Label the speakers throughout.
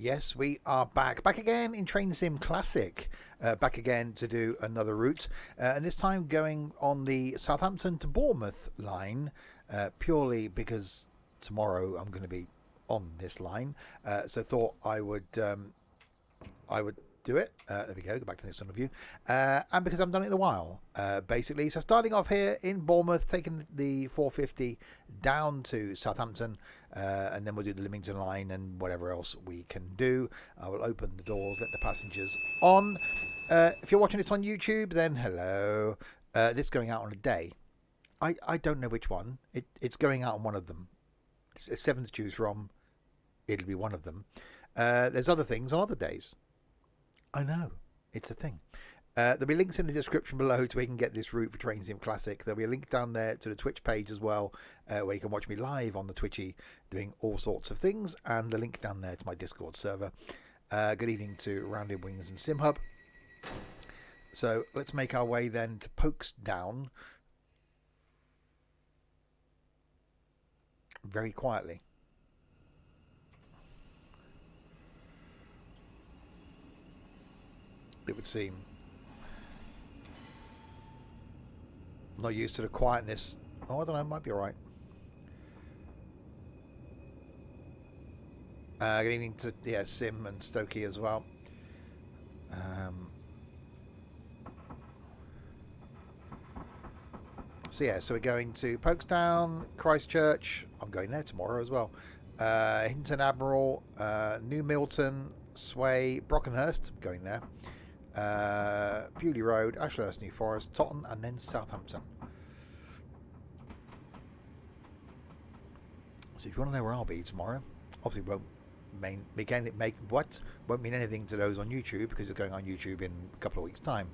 Speaker 1: Yes, we are back. Back again in Train Sim Classic. Back again to do another route. And this time going on the Southampton to Bournemouth line. Purely because tomorrow I'm going to be on this line. So thought I would do it. There we go back to this view. And because I haven't done it in a while, basically. So starting off here in Bournemouth, taking the 450 down to Southampton, and then we'll do the Leamington line and whatever else we can do. I will open the doors, let the passengers on. If you're watching this on YouTube, then hello. This is going out on a day. I don't know which one. It's going out on one of them. It's 7 to choose from. It'll be one of them. There's other things on other days. I know, it's a thing. There'll be links in the description below to where you can get this route for Train Sim Classic. There'll be a link down there to the Twitch page as well, where you can watch me live on the Twitchy doing all sorts of things, and a link down there to my Discord server. Good evening to Rounded Wings and Sim Hub. So let's make our way then to Pokesdown very quietly. It would seem. I'm not used to the quietness. Oh, I don't know, it might be alright. Good evening to Sim and Stokey as well. So we're going to Pokesdown, Christchurch. I'm going there tomorrow as well. Hinton Admiral, New Milton, Sway, Brockenhurst. Going there. Bewley Road, Ashurst, New Forest, Totton, and then Southampton. So if you want to know where I'll be tomorrow, obviously won't mean anything to those on YouTube because it's going on YouTube in a couple of weeks' time.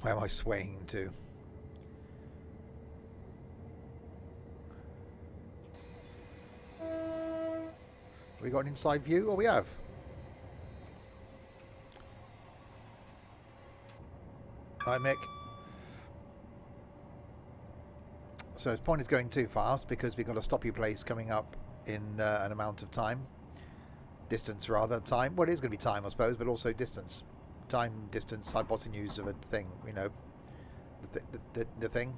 Speaker 1: Where am I swaying to? We got an inside view? Oh, we have. Hi, Mick. So his point is going too fast because we've got a stoppy place coming up in an amount of time. Distance, rather. Time. Well, it is going to be time, I suppose, but also distance. Time, distance, hypotenuse of a thing, you know. The thing.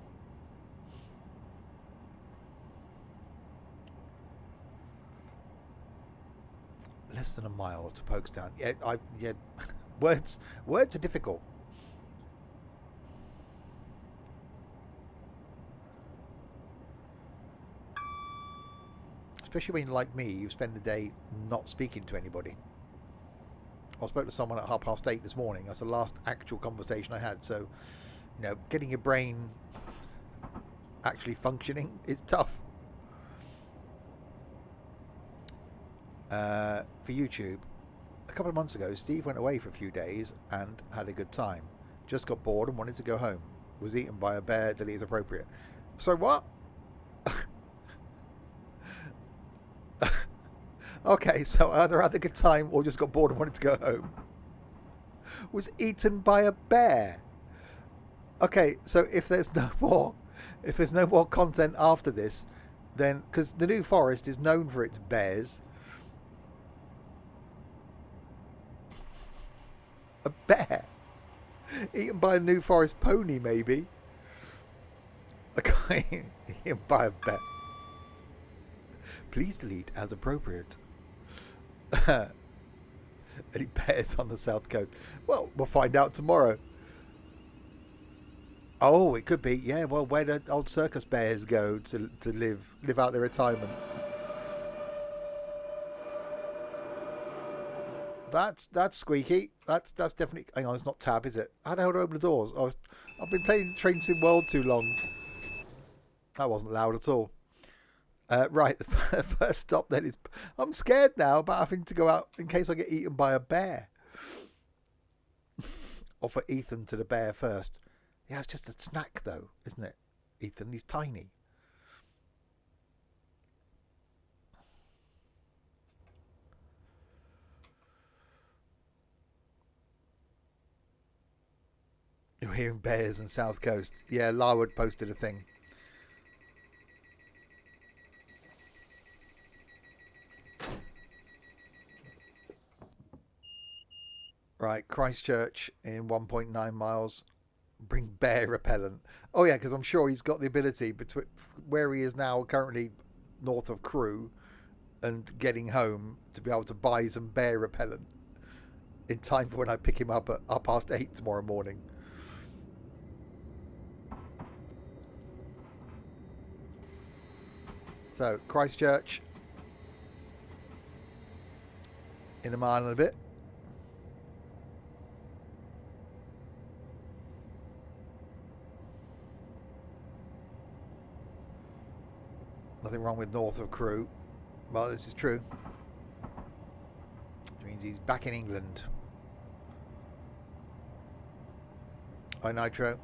Speaker 1: Less than a mile to Pokesdown. Yeah, words are difficult. Especially when, like me, you spend the day not speaking to anybody. I spoke to someone at 8:30 this morning. That's the last actual conversation I had. So, you know, getting your brain actually functioning is tough. For YouTube, a couple of months ago, Steve went away for a few days and had a good time. Just got bored and wanted to go home. Was eaten by a bear that is appropriate. So what? Okay, so either had a good time or just got bored and wanted to go home. Was eaten by a bear. Okay, so if there's no more content after this, then because the New Forest is known for its bears. A bear eaten by a New Forest pony, maybe. Okay, eaten by a bear. Please delete as appropriate. Any bears on the south coast? Well, we'll find out tomorrow. Oh, it could be. Yeah, well, where do old circus bears go to live out their retirement? That's squeaky. That's definitely. Hang on, it's not tab, is it? How the hell do I open the doors? I've been playing Train Sim World too long. That wasn't loud at all. Right, the first stop then is. I'm scared now about having to go out in case I get eaten by a bear. Offer Ethan to the bear first. Yeah, it's just a snack though, isn't it? Ethan, he's tiny. You're hearing bears and South Coast. Yeah, Larwood posted a thing. Right, Christchurch in 1.9 miles. Bring bear repellent. Oh yeah, because I'm sure he's got the ability between where he is now, currently north of Crewe, and getting home to be able to buy some bear repellent in time for when I pick him up at 8:30 tomorrow morning. So Christchurch in a mile and a bit. Nothing wrong with north of Crewe. Well, this is true. Which means he's back in England. Hi, Nitro.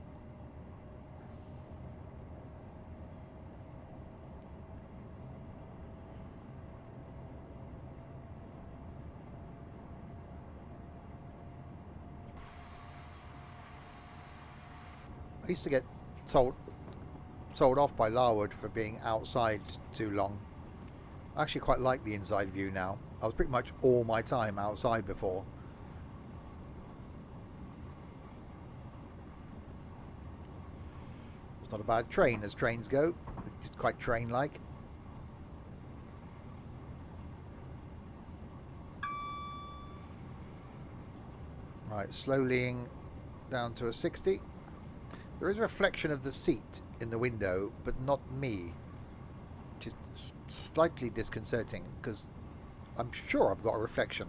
Speaker 1: I used to get told off by Larwood for being outside too long. I actually quite like the inside view now. I was pretty much all my time outside before. It's not a bad train as trains go. It's quite train-like. Right, slowly down to a 60. There is a reflection of the seat in the window, but not me, which is slightly disconcerting because I'm sure I've got a reflection.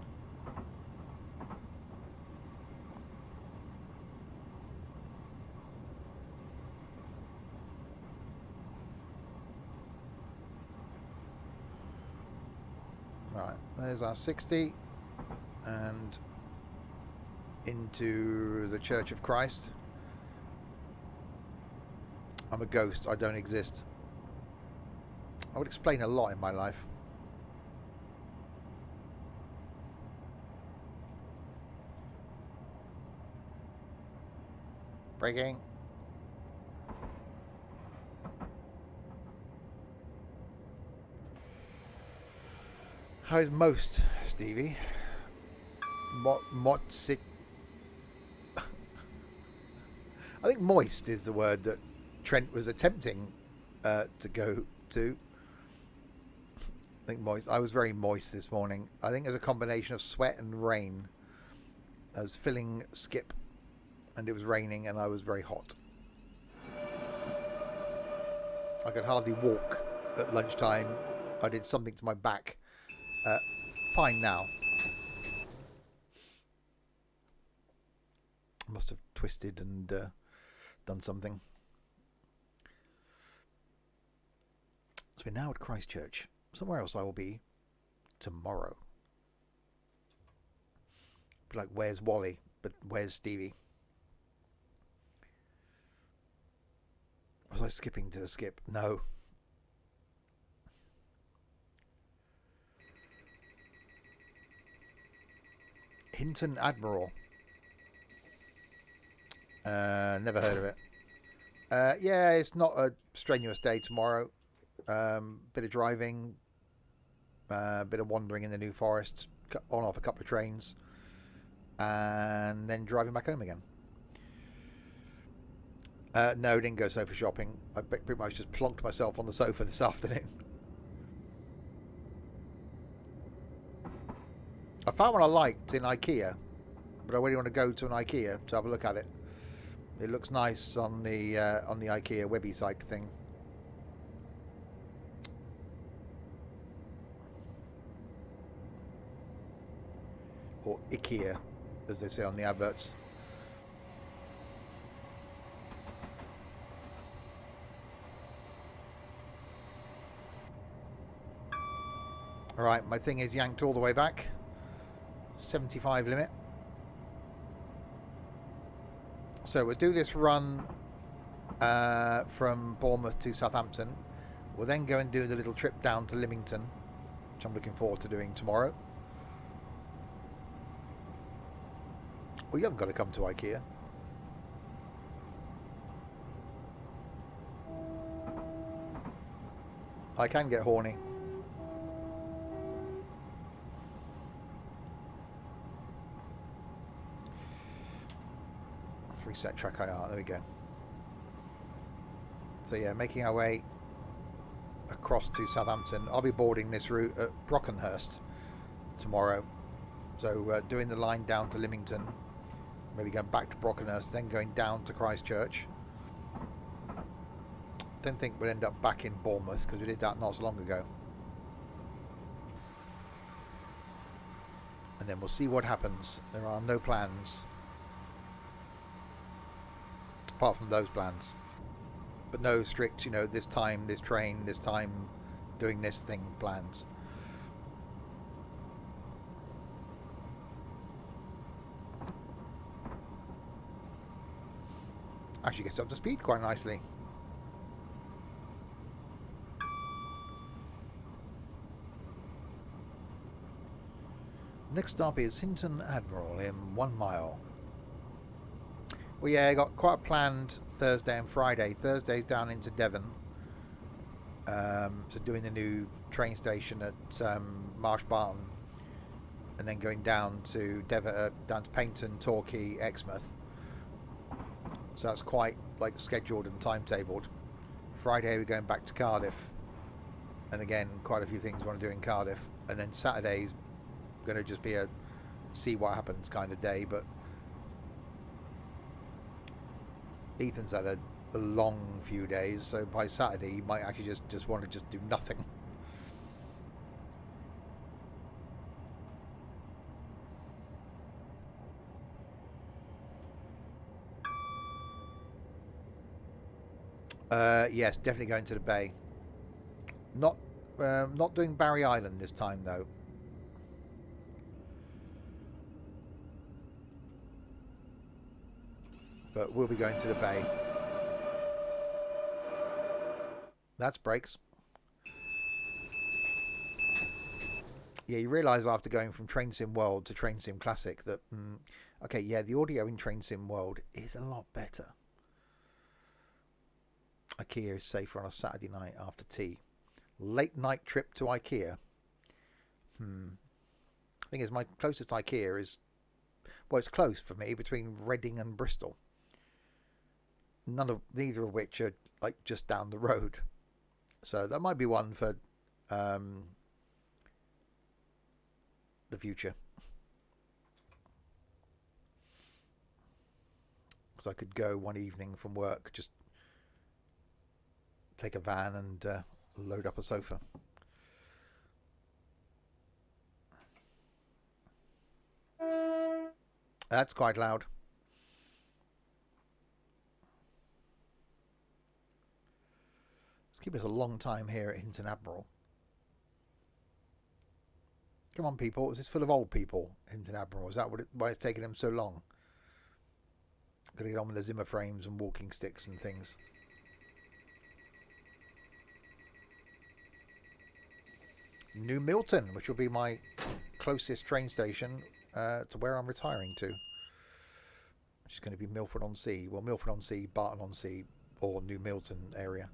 Speaker 1: Right, there's our 60 and into the Church of Christ. I'm a ghost, I don't exist. I would explain a lot in my life. Braking. How's most, Stevie? Motsit. I think moist is the word that Trent was attempting to go to. I think moist. I was very moist this morning. I think there's a combination of sweat and rain. I was filling skip and it was raining and I was very hot. I could hardly walk at lunchtime. I did something to my back. Fine now. I must have twisted and done something. So we're now at Christchurch. Somewhere else I will be tomorrow. Be like, where's Wally? But where's Stevie? Was I skipping to the skip? No. Hinton Admiral. Never heard of it. Yeah, it's not a strenuous day tomorrow. Bit of driving, bit of wandering in the New Forest, on off a couple of trains, and then driving back home again. No, didn't go sofa shopping. I pretty much just plonked myself on the sofa this afternoon. I found one I liked in IKEA, but I really want to go to an IKEA to have a look at it. It looks nice on the IKEA webby site thing. Or IKEA, as they say on the adverts. Alright, my thing is yanked all the way back. 75 limit. So we'll do this run from Bournemouth to Southampton. We'll then go and do the little trip down to Lymington, which I'm looking forward to doing tomorrow. Well, you haven't got to come to IKEA. I can get horny. Reset track IR. There we go. So yeah, making our way across to Southampton. I'll be boarding this route at Brockenhurst tomorrow. So doing the line down to Lymington, maybe going back to Brockenhurst, then going down to Christchurch. Don't think we'll end up back in Bournemouth because we did that not so long ago. And then we'll see what happens. There are no plans apart from those plans, but no strict, you know, this time, this train, this time, doing this thing plans. Actually gets up to speed quite nicely. Next stop is Hinton Admiral in 1 mile. Well, yeah, I got quite a planned Thursday and Friday. Thursday's down into Devon. So doing the new train station at Marsh Barton, and then going down to Devon, down to Paynton, Torquay, Exmouth. So that's quite like scheduled and timetabled. Friday we're going back to Cardiff, and again quite a few things we want to do in Cardiff. And then Saturday's going to just be a see what happens kind of day. But Ethan's had a long few days, so by Saturday he might actually just want to just do nothing. Yes, definitely going to the bay. Not doing Barry Island this time though. But we'll be going to the bay. That's brakes. Yeah, you realise after going from Train Sim World to Train Sim Classic that, okay, yeah, the audio in Train Sim World is a lot better. IKEA is safer on a Saturday night after tea. Late night trip to IKEA. Thing is, my closest IKEA is, well, it's close for me, between Reading and Bristol. Neither of which are like just down the road. So that might be one for the future. Because I could go one evening from work, just take a van and load up a sofa. That's quite loud. It's keeping us a long time here at Hinton Admiral. Come on, people. Is this full of old people, Hinton Admiral? Is that why it's taking them so long? Got to get on with the Zimmer frames and walking sticks and things. New Milton, which will be my closest train station to where I'm retiring to. Which is going to be Milford-on-Sea. Well, Milford-on-Sea, Barton-on-Sea, or New Milton area.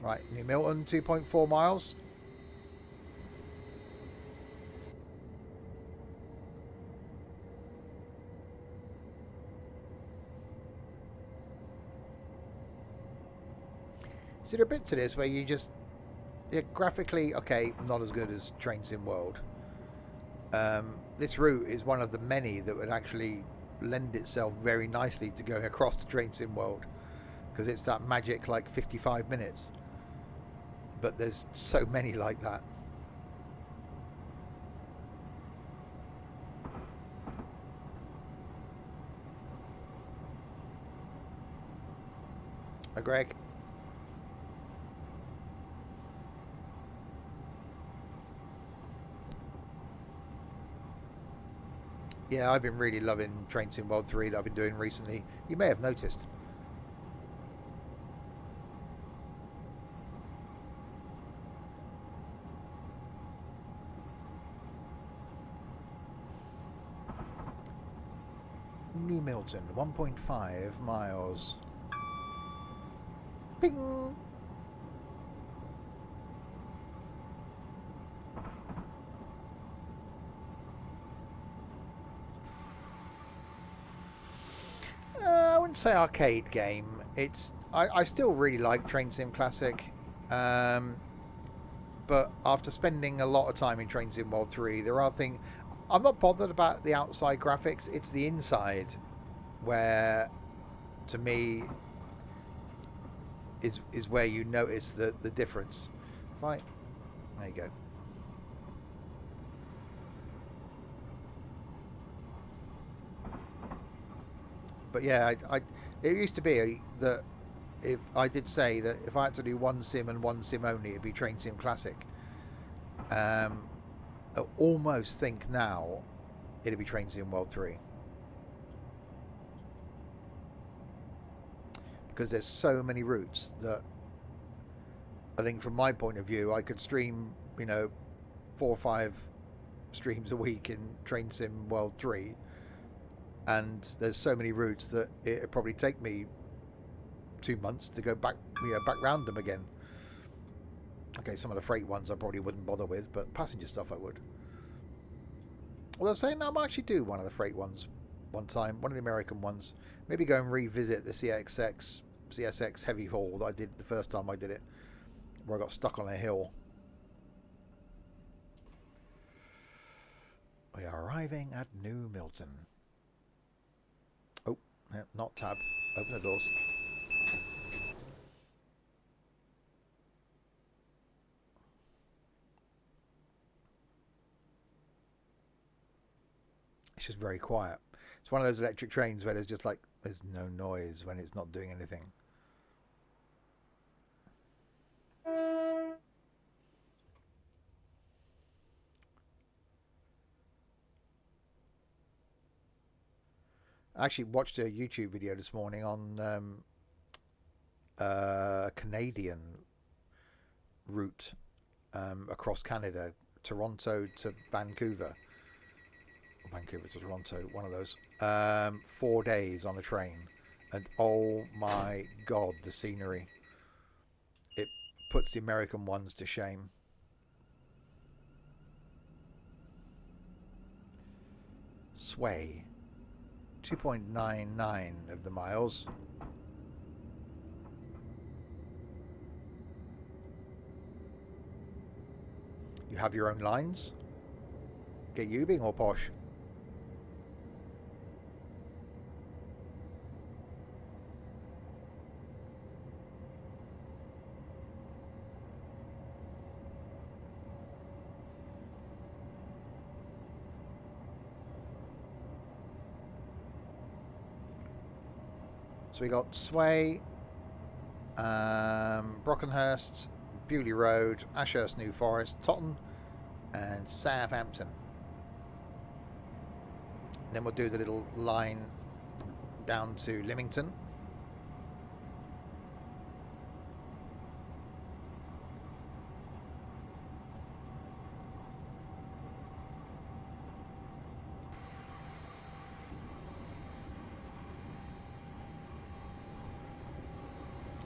Speaker 1: Right, New Milton, 2.4 miles. See, there are bits to this where you just, graphically, okay, not as good as Train Sim World. This route is one of the many that would actually lend itself very nicely to going across to Train Sim World, because it's that magic like 55 minutes. But there's so many like that. Greg. Yeah, I've been really loving Train Sim World 3 that I've been doing recently. You may have noticed. New Milton, 1.5 miles. Ping! wouldn't say arcade game. I still really like Train Sim Classic, but after spending a lot of time in Train Sim World 3, there are things I'm not bothered about the outside graphics. It's the inside where, to me, is where you notice the difference. Right, there you go. But yeah, it used to be that if I did say that if I had to do one sim and one sim only, it'd be Train Sim Classic. I almost think now it'd be Train Sim World 3. Because there's so many routes that I think from my point of view, I could stream, 4 or 5 streams a week in Train Sim World 3. And there's so many routes that it'd probably take me 2 months to go back round them again. Okay, some of the freight ones I probably wouldn't bother with, but passenger stuff I would. Although saying that, I might actually do one of the freight ones one time, one of the American ones. Maybe go and revisit the CSX heavy haul that I did the first time I did it, where I got stuck on a hill. We are arriving at New Milton. Oh, no, not tab. Open the doors. It's just very quiet. It's one of those electric trains where there's no noise when it's not doing anything. I actually watched a YouTube video this morning on a Canadian route across Canada, Toronto to Vancouver. Vancouver to Toronto, one of those. 4 days on a train. And oh my God, the scenery. It puts the American ones to shame. Sway. 2.99 of the miles. You have your own lines. Get you being all posh. So we got Sway, Brockenhurst, Bewley Road, Ashurst New Forest, Totton, and Southampton. Then we'll do the little line down to Lymington.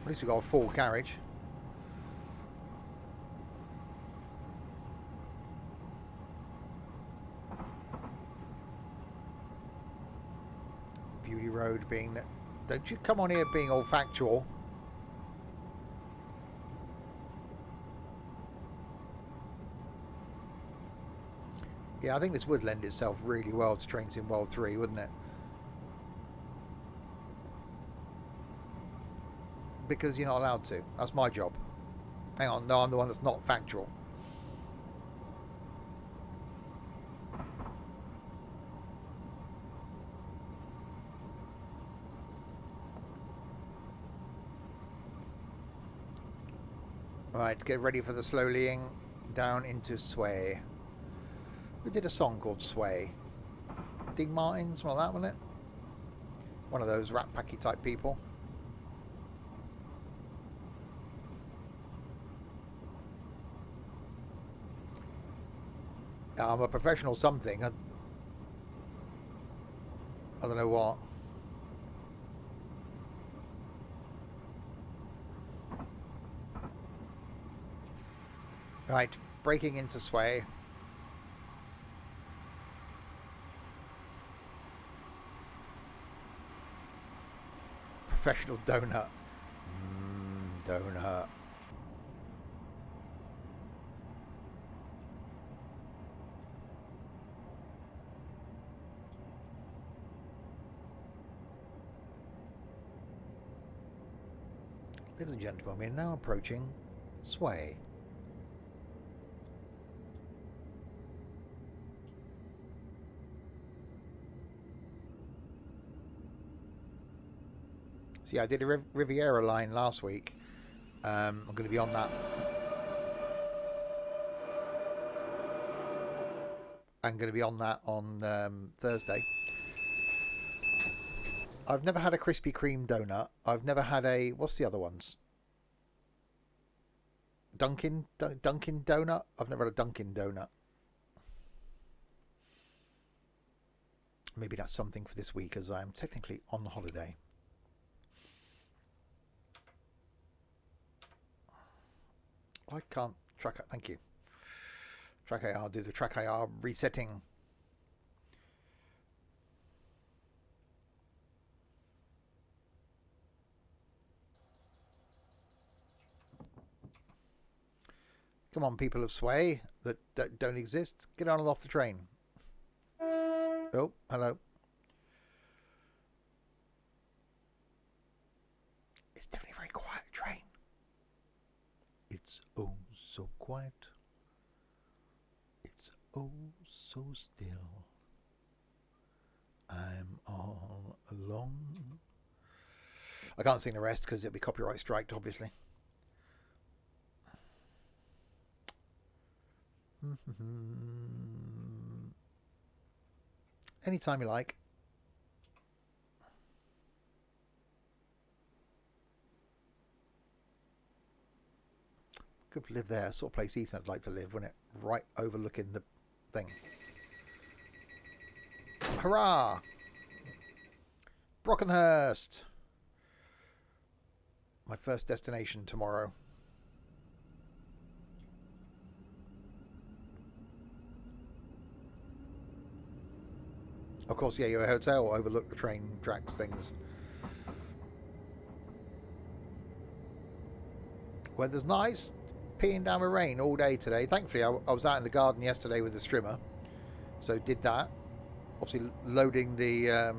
Speaker 1: At least we've got a full carriage. Beauty Road being... Don't you come on here being all factual. Yeah, I think this would lend itself really well to Train Sim World 3, wouldn't it? Because you're not allowed to. That's my job. Hang on, no, I'm the one that's not factual. Right, get ready for the slowlying down into Sway. We did a song called Sway. Dean Martin's, well, that wasn't it? One of those Rat Packy type people. I'm a professional something. I don't know what. Right, breaking into Sway. Professional donut. Donut. Ladies and gentlemen, we are now approaching Sway. See, I did a Riviera line last week. I'm going to be on that. I'm going to be on that on Thursday. I've never had a Krispy Kreme donut. I've never had a... What's the other ones? Dunkin' donut? I've never had a Dunkin' donut. Maybe that's something for this week, as I'm technically on holiday. I can't track it. Thank you. Track AR, do the track AR resetting. Come on, people of Sway that don't exist. Get on and off the train. Oh, hello. It's definitely a very quiet train. It's oh so quiet. It's oh so still. I'm all alone. I can't sing the rest because it'll be copyright striked, obviously. Anytime you like. Could live there, sort of place Ethan would like to live, wouldn't it? Right overlooking the thing. Hurrah! Brockenhurst. My first destination tomorrow. Of course, yeah, your hotel will overlook the train tracks things. Weather's nice. Peeing down with rain all day today. Thankfully, I was out in the garden yesterday with the strimmer, so did that. Obviously, loading the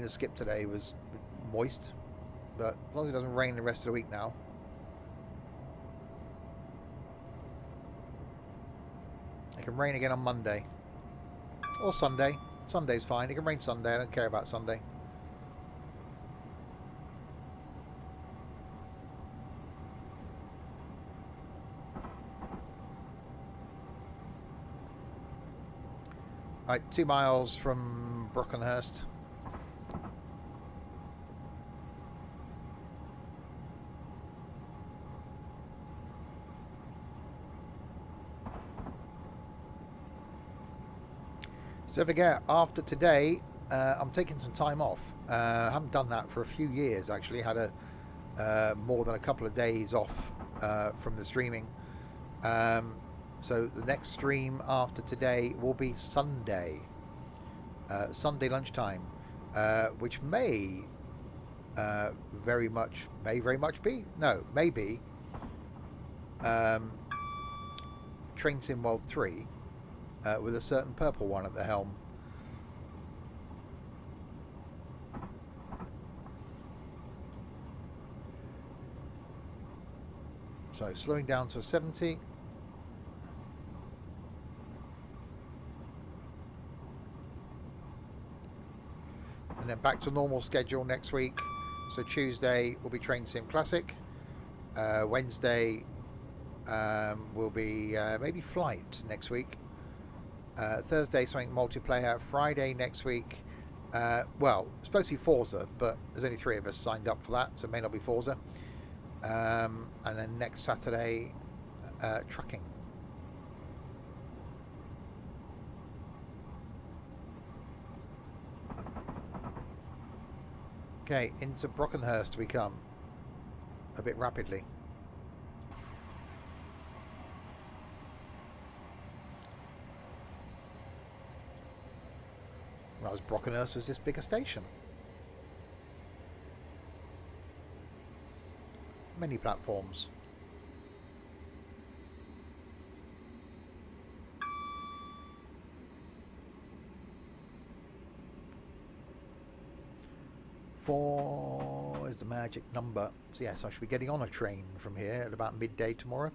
Speaker 1: skip today was moist, but as long as it doesn't rain the rest of the week now. It can rain again on Monday or Sunday. Sunday's fine. It can rain Sunday. I don't care about Sunday. Right, 2 miles from Brockenhurst. So don't forget, after today, I'm taking some time off. I haven't done that for a few years, actually. Had a more than a couple of days off from the streaming. So the next stream after today will be Sunday. Sunday lunchtime, which may very much be Train Sim World 3 with a certain purple one at the helm. So slowing down to 70. And then back to normal schedule next week. So Tuesday will be Train Sim Classic. Wednesday will be maybe Flight next week. Thursday something multiplayer. Friday next week. Well, it's supposed to be Forza, but there's only 3 of us signed up for that, so it may not be Forza. And then next Saturday, trucking. Okay, into Brockenhurst we come a bit rapidly. When I was Brockenhurst was this bigger station. many platforms. Four is the magic number. So yes, I should be getting on a train from here at about midday tomorrow.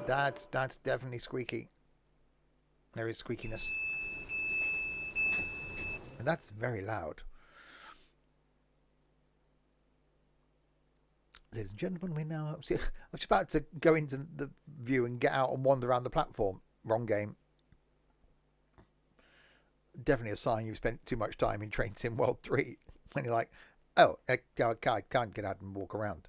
Speaker 1: That's definitely squeaky. There is squeakiness. And that's very loud. Ladies and gentlemen, we now see. I was just about to go into the view and get out and wander around the platform. Wrong game. Definitely a sign you've spent too much time in Train Sim World 3. When you're like, oh, I can't get out and walk around.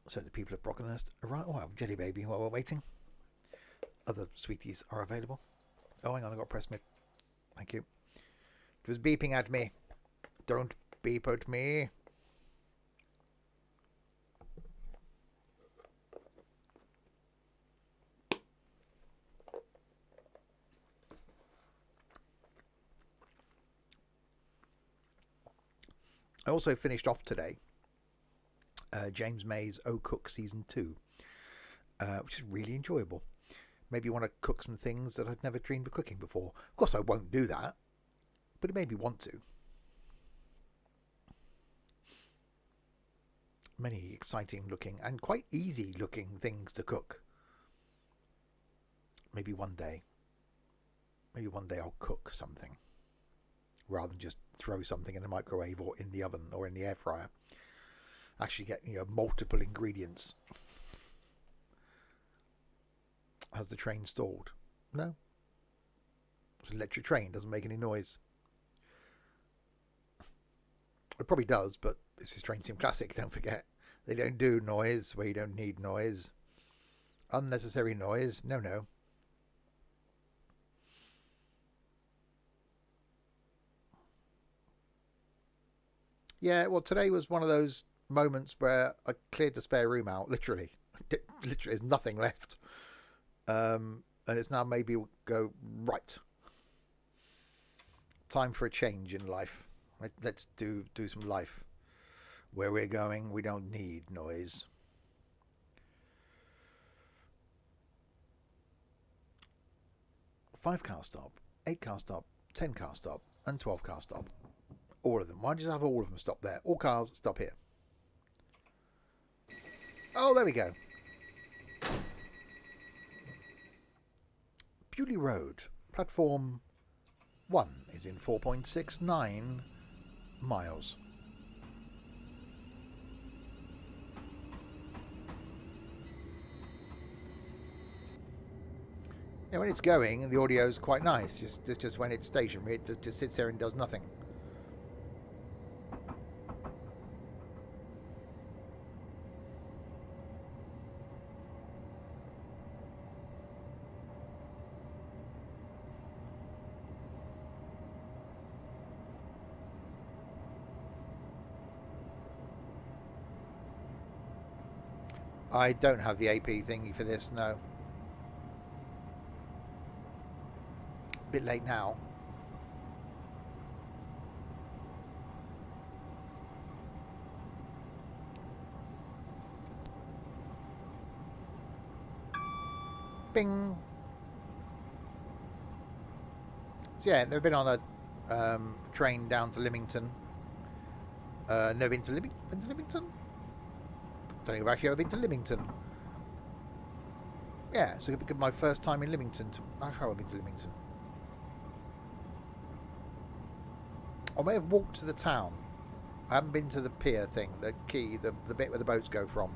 Speaker 1: So the people of Brockenhurst arrive. Oh, Jelly Baby while we're waiting. Other sweeties are available. Oh, hang on, I got to press mid. Thank you. It was beeping at me. Don't beep at me. I also finished off today James May's Oh Cook Season 2, which is really enjoyable. Maybe you want to cook some things that I'd never dreamed of cooking before. Of course, I won't do that, but it made me want to. Many exciting looking and quite easy looking things to cook. Maybe one day I'll cook something rather than just throw something in the microwave or in the oven or in the air fryer. Actually get, multiple ingredients. Has the train stalled? No. It's an electric train, doesn't make any noise. It probably does, but this is Train Sim Classic, don't forget. They don't do noise where you don't need noise. Unnecessary noise, no. Yeah, well, today was one of those moments where I cleared the spare room out, literally. Literally, there's nothing left. And it's now maybe go, right. Time for a change in life. Let's do some life. Where we're going, we don't need noise. Five-car stop, 8-car stop, 10-car stop, and 12-car stop. All of them. Why don't you just have all of them stop there? All cars stop here. Oh, there we go. Bewley Road, platform 1 is in 4.69 miles. Yeah, when it's going, the audio is quite nice. Just when it's stationary, it just sits there and does nothing. I don't have the AP thingy for this, no. A bit late now. Bing. So yeah, never been on a train down to Lymington. Never been to Lymington? Don't think I've actually ever been to Lymington. Yeah, so it could be my first time in Lymington. How I've been to Lymington. I may have walked to the town. I haven't been to the pier thing, the quay, the bit where the boats go from.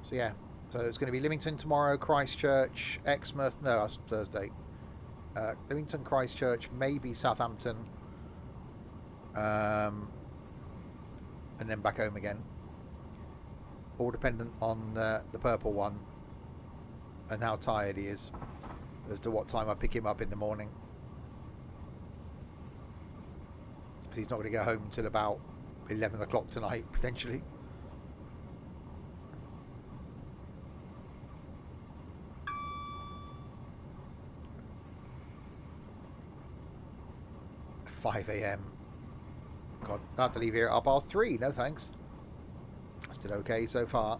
Speaker 1: So yeah, so it's going to be Lymington tomorrow, Christchurch, Exmouth. No, that's Thursday. Lymington, Christchurch, maybe Southampton. and then back home again. All dependent on the purple one and how tired he is as to what time I pick him up in the morning. Because he's not going to go home until about 11 o'clock tonight, potentially. $5 a.m. God, I have to leave here at 3:30. No thanks. Still okay so far.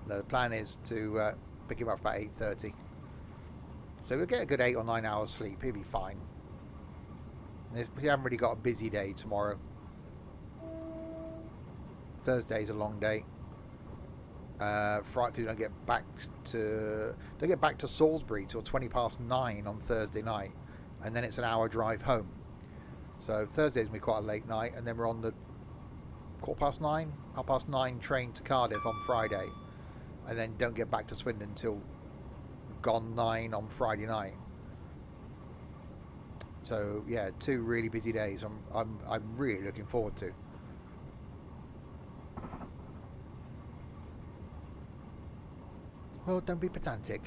Speaker 1: The plan is to pick him up about 8:30. So we'll get a good 8 or 9 hours sleep. He'll be fine. We haven't really got a busy day tomorrow. Thursday's a long day. Friday, we don't get back to Salisbury till 9:20 on Thursday night, and then it's an hour drive home. So Thursday's gonna be quite a late night, and then we're on the 9:15 train to Cardiff on Friday, and then don't get back to Swindon until gone 9 on Friday night. So yeah, 2 really busy days. I'm really looking forward to. Well, don't be pedantic.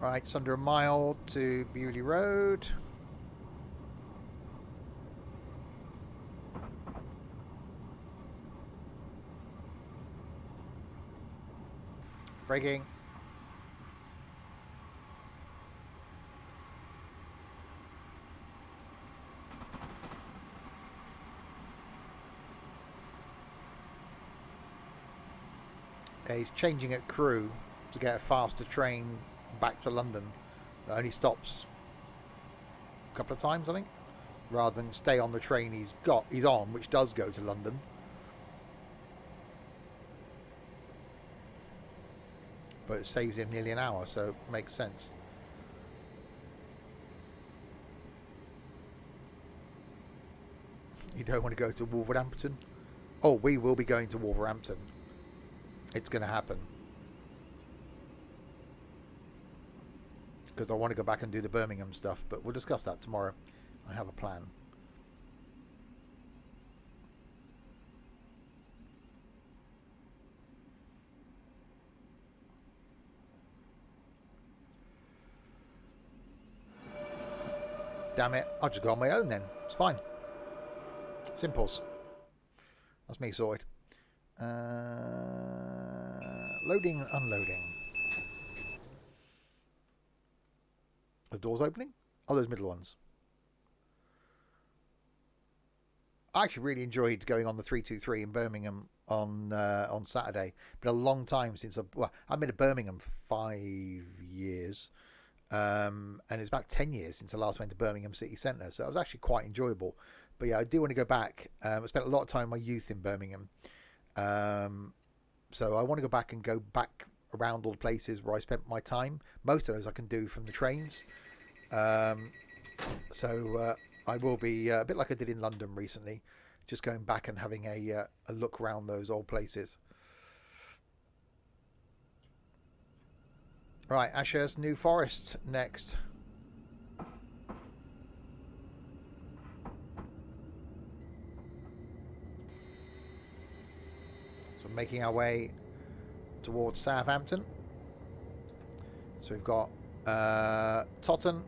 Speaker 1: Right, it's under a mile to Bewley Road. Braking. He's changing at Crewe to get a faster train back to London that only stops a couple of times, I think, rather than stay on the train he's on, which does go to London. But it saves him nearly an hour, so it makes sense. You don't want to go to Wolverhampton? Oh, we will be going to Wolverhampton. It's going to happen. Because I want to go back and do the Birmingham stuff, but we'll discuss that tomorrow. I have a plan. Damn it, I'll just go on my own then. It's fine. Simples. That's me sorted. Loading, unloading. The doors opening? Oh, those middle ones. I actually really enjoyed going on the 323 in Birmingham on Saturday. Been a long time since I've been to Birmingham for 5 years, and it's about 10 years since I last went to Birmingham City Centre. So it was actually quite enjoyable. But yeah, I do want to go back. I spent a lot of time in my youth in Birmingham, so I want to go back around all the places where I spent my time. Most of those I can do from the trains. So I will be a bit like I did in London recently, just going back and having a look around those old places. Right, Ashurst New Forest next. So making our way towards Southampton. So we've got Totton,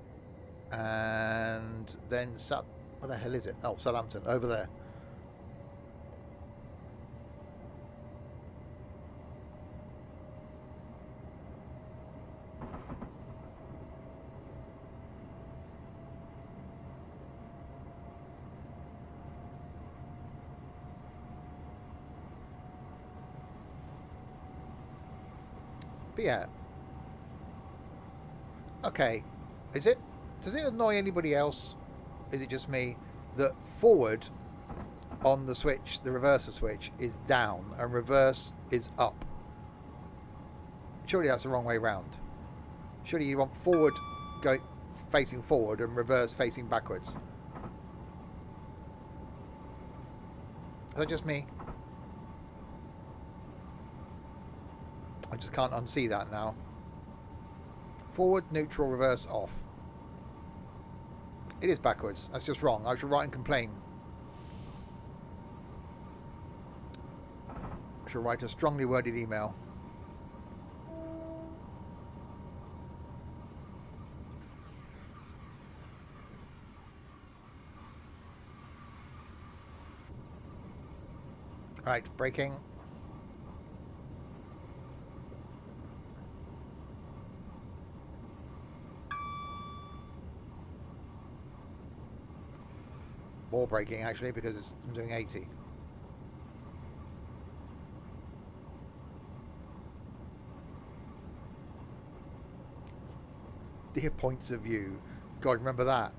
Speaker 1: and then where the hell is it? Oh, Southampton, over there. But yeah. Okay. Does it annoy anybody else? Is it just me that forward on the switch, the reverser switch, is down and reverse is up? Surely that's the wrong way round. Surely you want forward facing forward and reverse facing backwards. Is that just me? I just can't unsee that now. Forward, neutral, reverse, off. It is backwards. That's just wrong. I should write and complain. I should write a strongly worded email. Right, braking. More braking actually because I'm doing 80. Dear points of view. God, remember that.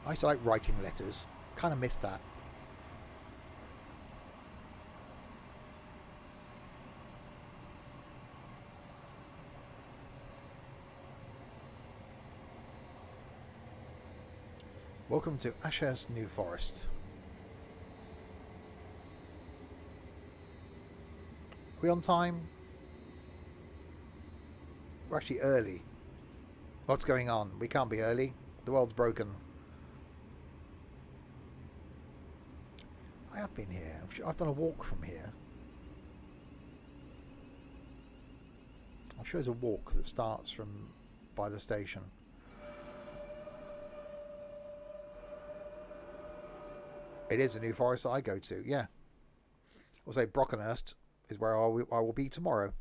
Speaker 1: I used to like writing letters. Kind of missed that. Welcome to Ashurst New Forest. Are we on time? We're actually early. What's going on? We can't be early. The world's broken. I have been here. I've done a walk from here. I'm sure there's a walk that starts from by the station. It is a New Forest that I go to, yeah. I'll say Brockenhurst is where I will be tomorrow.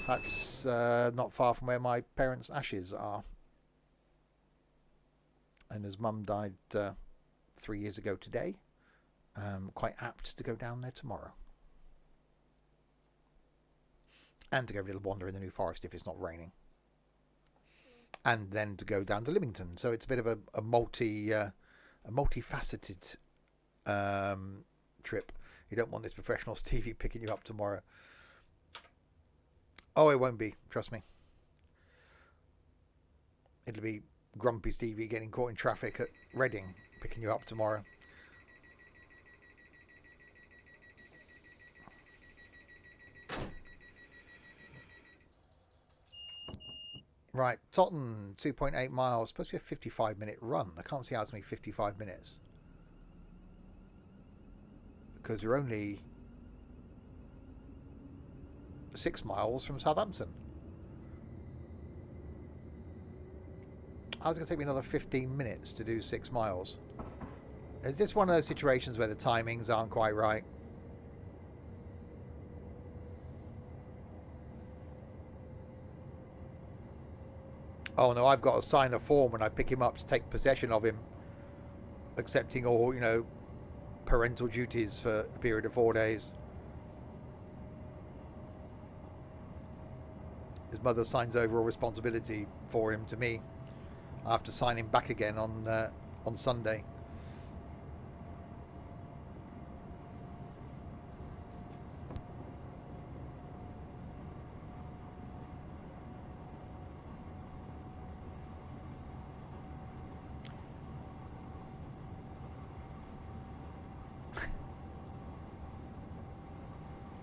Speaker 1: That's not far from where my parents' ashes are. And his mum died 3 years ago today. Quite apt to go down there tomorrow. And to go a little wander in the New Forest if it's not raining. And then to go down to Lymington. So it's a bit of a multifaceted trip. You don't want this professional Stevie picking you up tomorrow. Oh, it won't be. Trust me. It'll be grumpy Stevie getting caught in traffic at Reading picking you up tomorrow. Right, Totton, 2.8 miles. Supposed to be a 55-minute run. I can't see how it's going to be 55 minutes. Because we're only 6 miles from Southampton. I was going to take me another 15 minutes to do 6 miles. Is this one of those situations where the timings aren't quite right? Oh no, I've got to sign a form when I pick him up to take possession of him, accepting all, parental duties for a period of 4 days. His mother signs over all responsibility for him to me. I have to sign him back again on Sunday.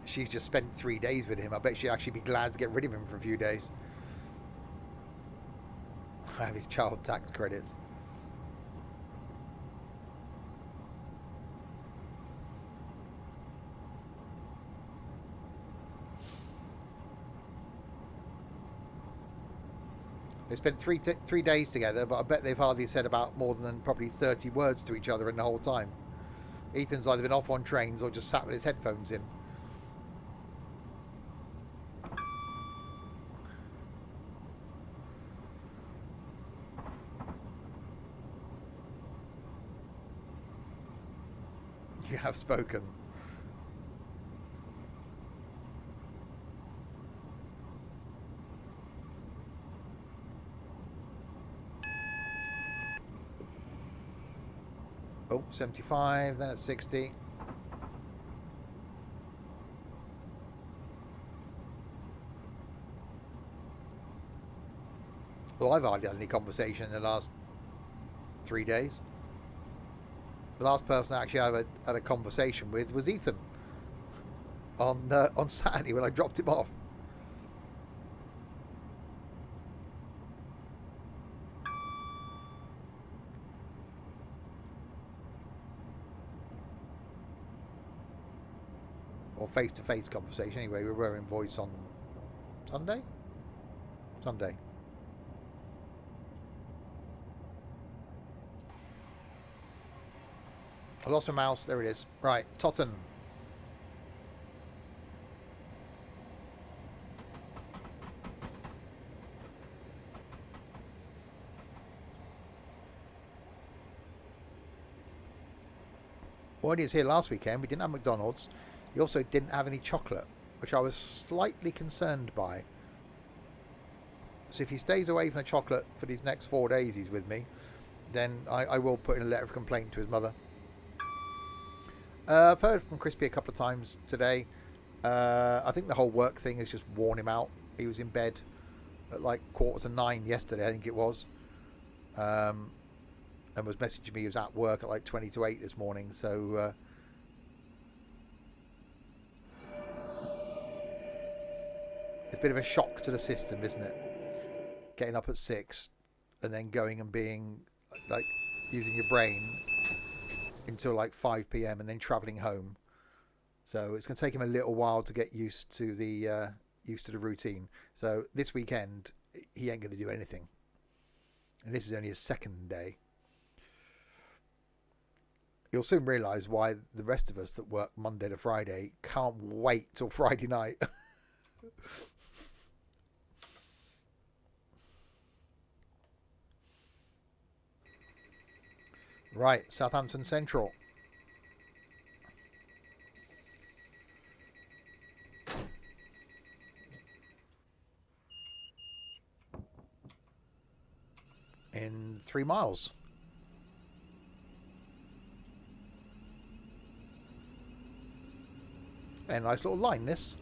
Speaker 1: She's just spent 3 days with him. I bet she'd actually be glad to get rid of him for a few days. I have his child tax credits. They spent three days together, but I bet they've hardly said about more than probably 30 words to each other in the whole time. Ethan's either been off on trains or just sat with his headphones in. You have spoken. Oh, 75, then at 60. Well, I've hardly had any conversation in the last 3 days. The last person I actually had a conversation with was Ethan on Saturday when I dropped him off. Or face-to-face conversation. Anyway, we were in voice on Sunday. I lost my mouse. There it is. Right, Totten. When he was here last weekend, we didn't have McDonald's. He also didn't have any chocolate, which I was slightly concerned by. So if he stays away from the chocolate for these next 4 days he's with me, then I will put in a letter of complaint to his mother. I've heard from Crispy a couple of times today. I think the whole work thing has just worn him out. He was in bed at like 9:15 yesterday, I think it was. And was messaging me. He was at work at like 7:50 this morning. So it's a bit of a shock to the system, isn't it? Getting up at 6 and then going and being like using your brain until like 5 p.m. and then travelling home. So it's going to take him a little while to get used to the routine. So this weekend he ain't going to do anything, and this is only his second day. You'll soon realise why the rest of us that work Monday to Friday can't wait till Friday night. Right, Southampton Central. In 3 miles. And a nice little line, this.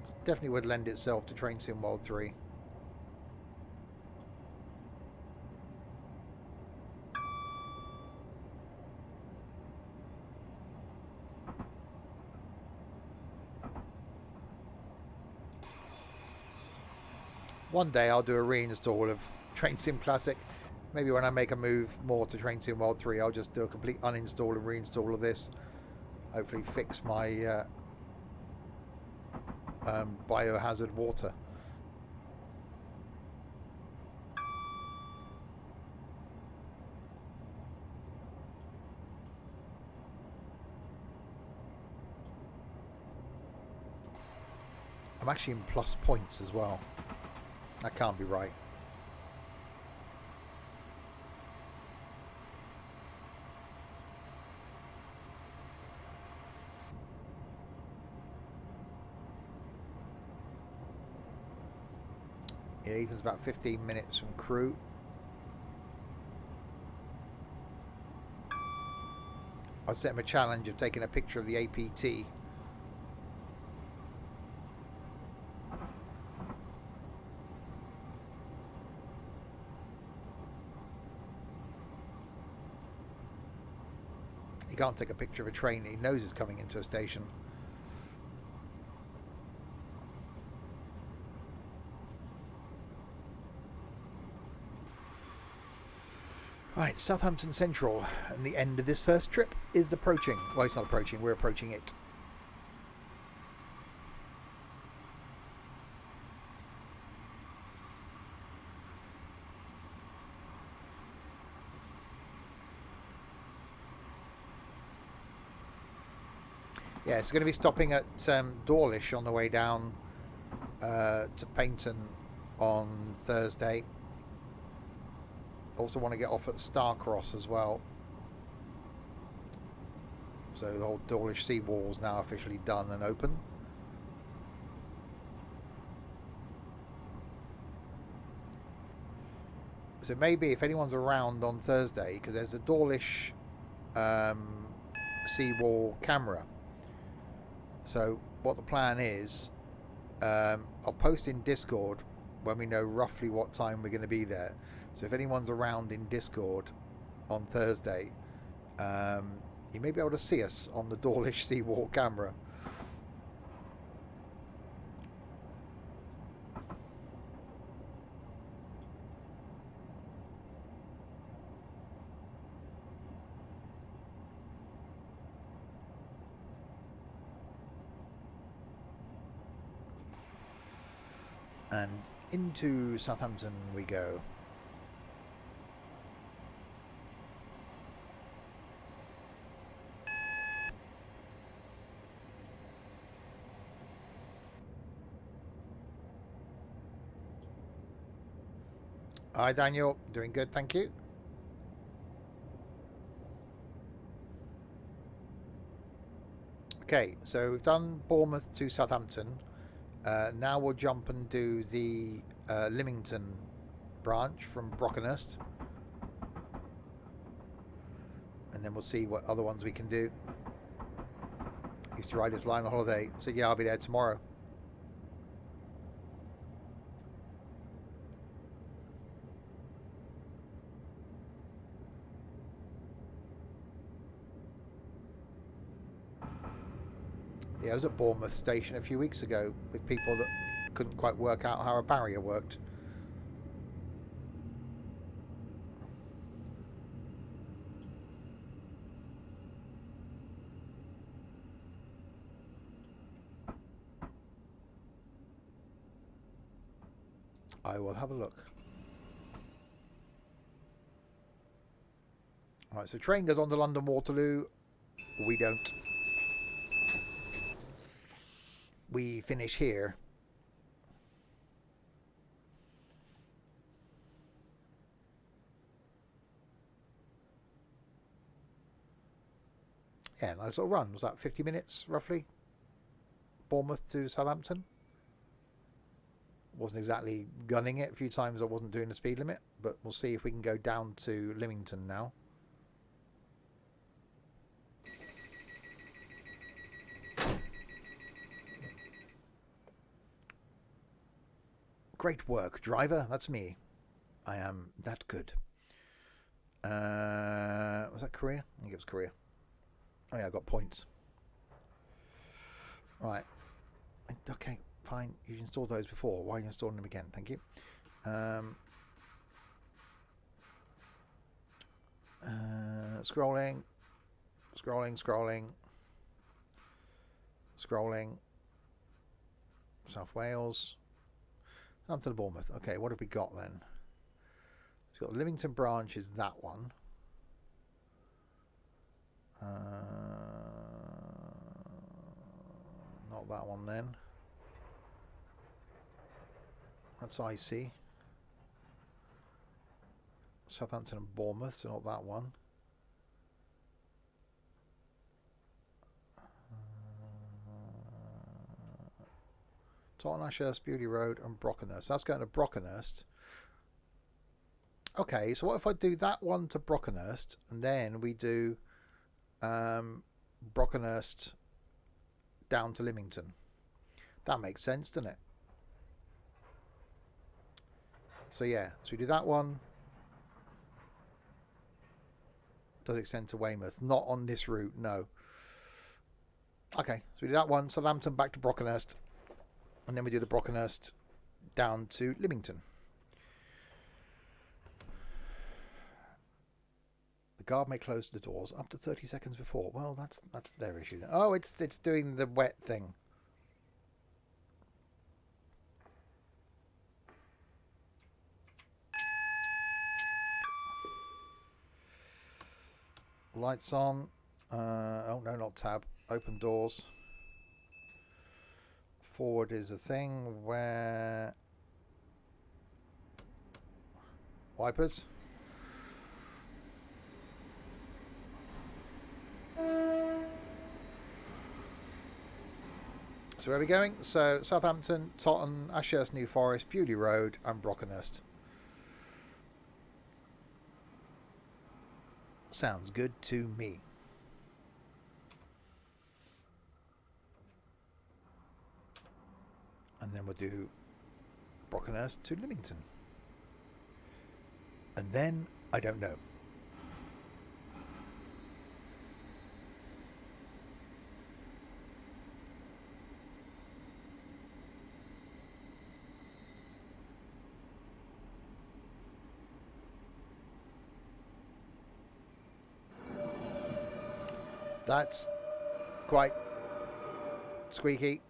Speaker 1: This definitely would lend itself to Train Sim World 3. One day I'll do a reinstall of Train Sim Classic. Maybe when I make a move more to Train Sim World 3, I'll just do a complete uninstall and reinstall of this. Hopefully fix my biohazard water. I'm actually in plus points as well. That can't be right. Yeah, Ethan's about 15 minutes from Crewe. I set him a challenge of taking a picture of the APT. He can't take a picture of a train that he knows is coming into a station. Right, Southampton Central, and the end of this first trip is approaching. Well, it's not approaching, we're approaching it. Yeah, it's going to be stopping at Dawlish on the way down to Paynton on Thursday. Also want to get off at Starcross as well. So the whole Dawlish seawall is now officially done and open. So maybe if anyone's around on Thursday, because there's a Dawlish seawall camera. So what the plan is, I'll post in Discord when we know roughly what time we're going to be there. So if anyone's around in Discord on Thursday, you may be able to see us on the Dawlish seawall camera. And into Southampton we go. Hi Daniel, doing good, thank you. Okay, so we've done Bournemouth to Southampton. Now we'll jump and do the Lymington branch from Brockenhurst. And then we'll see what other ones we can do. Used to ride this line on holiday, so yeah, I'll be there tomorrow. Yeah, I was at Bournemouth station a few weeks ago with people that couldn't quite work out how a barrier worked. I will have a look. Alright, so train goes on to London Waterloo. We don't. We finish here. Yeah, nice little run. Was that 50 minutes roughly? Bournemouth to Southampton. Wasn't exactly gunning it. A few times I wasn't doing the speed limit, but we'll see if we can go down to Lymington now. Great work, driver. That's me. I am that good. Was that Korea? I think it was Korea. Oh yeah, I got points. Right. Okay, fine. You installed those before. Why are you installing them again? Thank you. Scrolling. South Wales. Up to the Bournemouth. Okay, what have we got then? So got the Lymington branch is that one. Not that one then. That's IC. Southampton and Bournemouth, so not that one. Tottenham Ashurst, Beauty Road and Brockenhurst. That's going to Brockenhurst. Okay, so what if I do that one to Brockenhurst and then we do Brockenhurst down to Lymington? That makes sense, doesn't it? So yeah, so we do that one. Does extend to Weymouth. Not on this route, no. Okay, so we do that one. Southampton back to Brockenhurst. And then we do the Brockenhurst down to Lymington. The guard may close the doors up to 30 seconds before. Well, that's their issue. Oh, it's doing the wet thing. Lights on. Oh no, not tab. Open doors. Forward is a thing where wipers. So where are we going? So Southampton, Totton, Ashurst, New Forest, Beaulieu Road and Brockenhurst. Sounds good to me. And then we'll do Brockenhurst to Lymington. And then, I don't know. That's quite squeaky.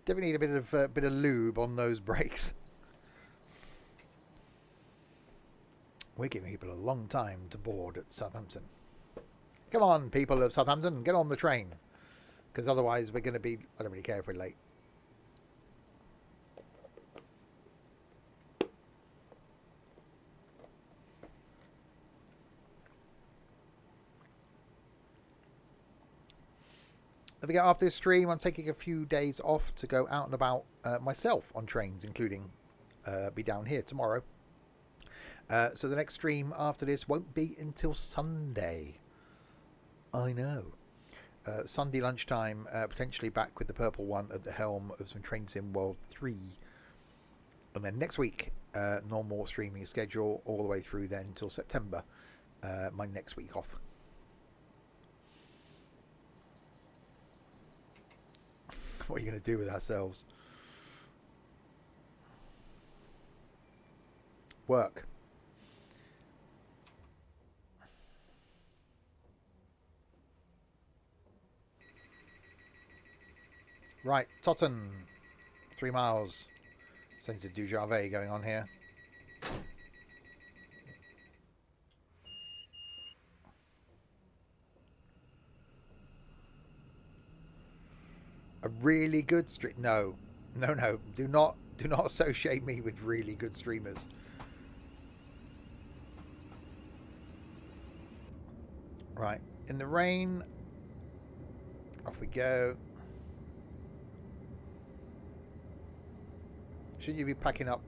Speaker 1: Definitely need a bit of lube on those brakes. We're giving people a long time to board at Southampton. Come on, people of Southampton, get on the train. Because otherwise we're going to be... I don't really care if we're late. If we get after this stream, I'm taking a few days off to go out and about myself on trains, including be down here tomorrow. So the next stream after this won't be until Sunday. I know. Sunday lunchtime, potentially back with the purple one at the helm of some Train Sim World 3. And then next week, normal streaming schedule all the way through then until September. My next week off. What are you going to do with ourselves? Work. Right, Totten. 3 miles. Sense of Dujardin going on here. A really good stream. No. Do not associate me with really good streamers. Right. In the rain. Off we go. Shouldn't you be packing up,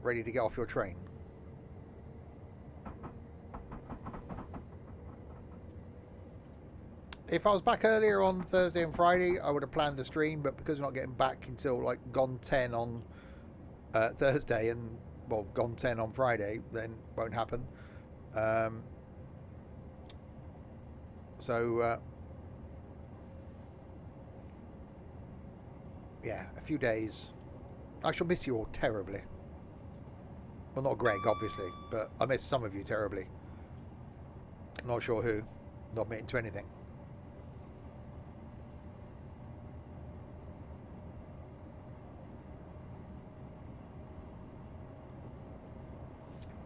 Speaker 1: ready to get off your train? If I was back earlier on Thursday and Friday, I would have planned the stream, but because we're not getting back until like gone 10 on Thursday and, well, gone 10 on Friday, then won't happen. Yeah, a few days. I shall miss you all terribly. Well, not Greg, obviously, but I miss some of you terribly. Not sure who. Not admitting to anything.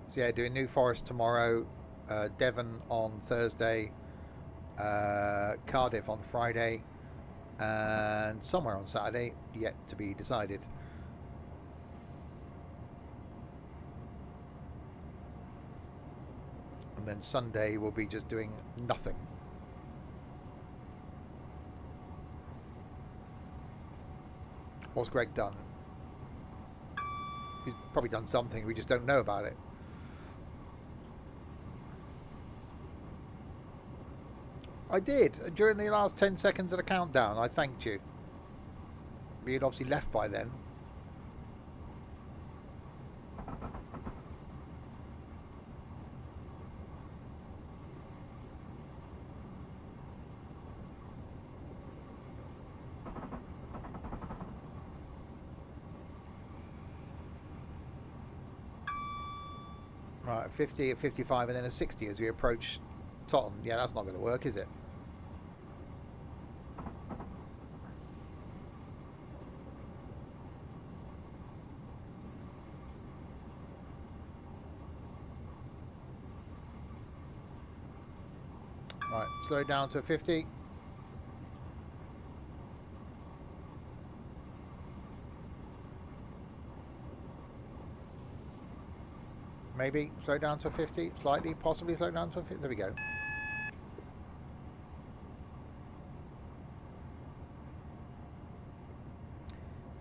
Speaker 1: So yeah, doing New Forest tomorrow, Devon on Thursday, Cardiff on Friday, and somewhere on Saturday, yet to be decided. And then Sunday we'll be just doing nothing. What's Greg done? He's probably done something, we just don't know about it. I did. During the last 10 seconds of the countdown, I thanked you. But you'd obviously left by then. Right, 50, 55 and then a 60 as we approach Totten. Yeah, that's not going to work, is it? Right, slow down to 50. Maybe slow down to 50, slightly, possibly slow down to 50. There we go.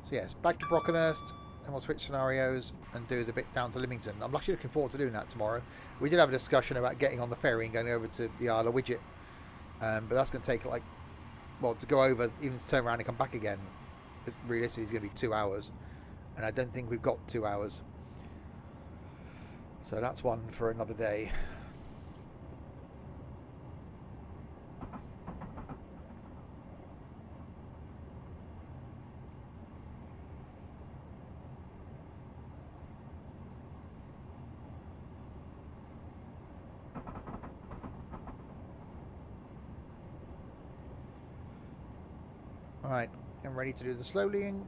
Speaker 1: So yes, back to Brockenhurst. then we'll switch scenarios and do the bit down to Lymington. I'm actually looking forward to doing that tomorrow. We did have a discussion about getting on the ferry and going over to the Isle of Widget, but that's going to take like, well, to go over, even to turn around and come back again, realistically it's going to be 2 hours, and I don't think we've got 2 hours, so that's one for another day. Alright, I'm ready to do the slowlying.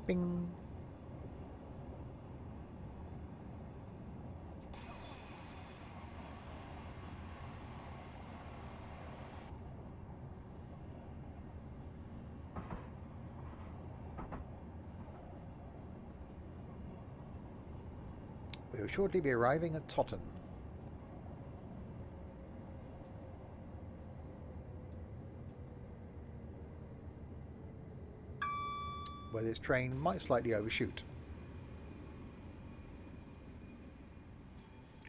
Speaker 1: Bing. We will shortly be arriving at Totton. Where this train might slightly overshoot.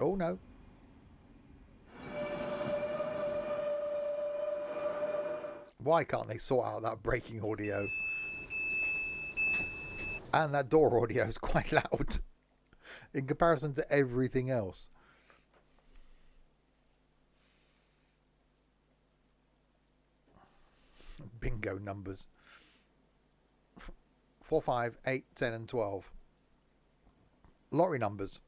Speaker 1: Oh no. Why can't they sort out that braking audio? And that door audio is quite loud in comparison to everything else. Bingo numbers. 4, 5, 8, 10 and 12. Lottery numbers.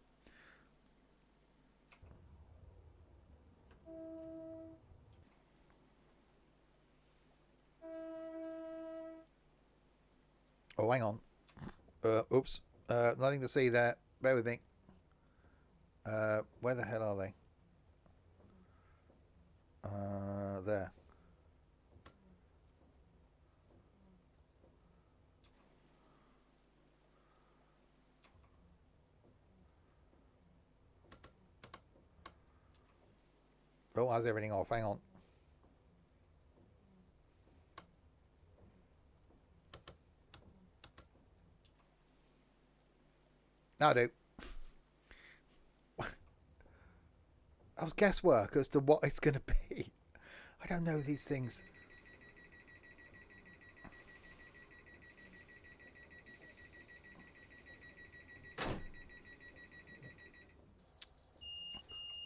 Speaker 1: Oh, hang on. Oops. Nothing to see there. Bear with me. Where the hell are they? There. Oh, how's everything off? Hang on. That'll do. That was guesswork as to what it's going to be. I don't know these things.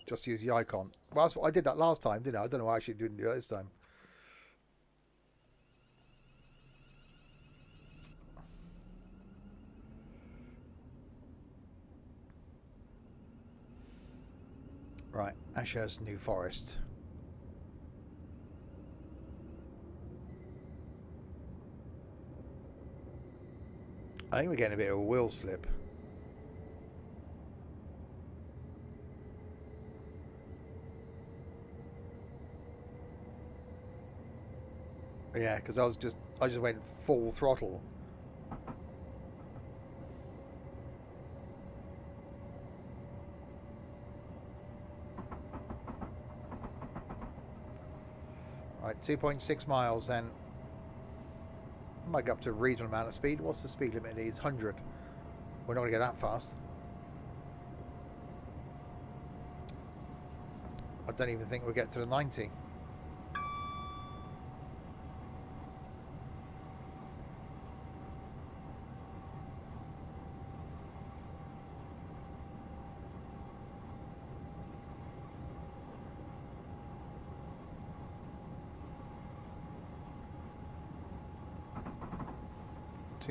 Speaker 1: Just use the icon. Well, that's what I did that last time, didn't I? I don't know why I actually didn't do that this time. Right, Ashurst New Forest. I think we're getting a bit of a wheel slip. Yeah, because I just went full throttle. Right, 2.6 miles then. Might go up to a reasonable amount of speed. What's the speed limit of these? 100. We're not going to get that fast. I don't even think we'll get to the 90.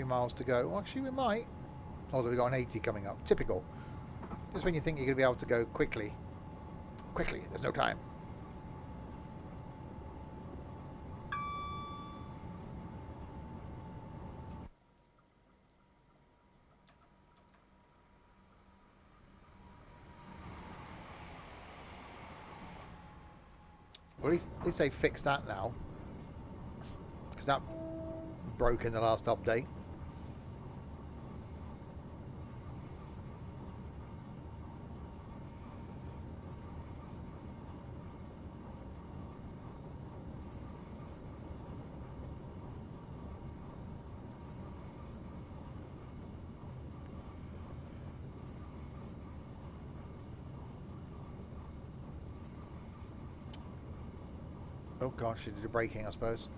Speaker 1: Miles to go. Well, actually, we might. Although we've got an 80 coming up. Typical. Just when you think you're going to be able to go quickly. Quickly, there's no time. Well, at least they fixed that now. Because that broke in the last update. Oh gosh, she did a braking, I suppose.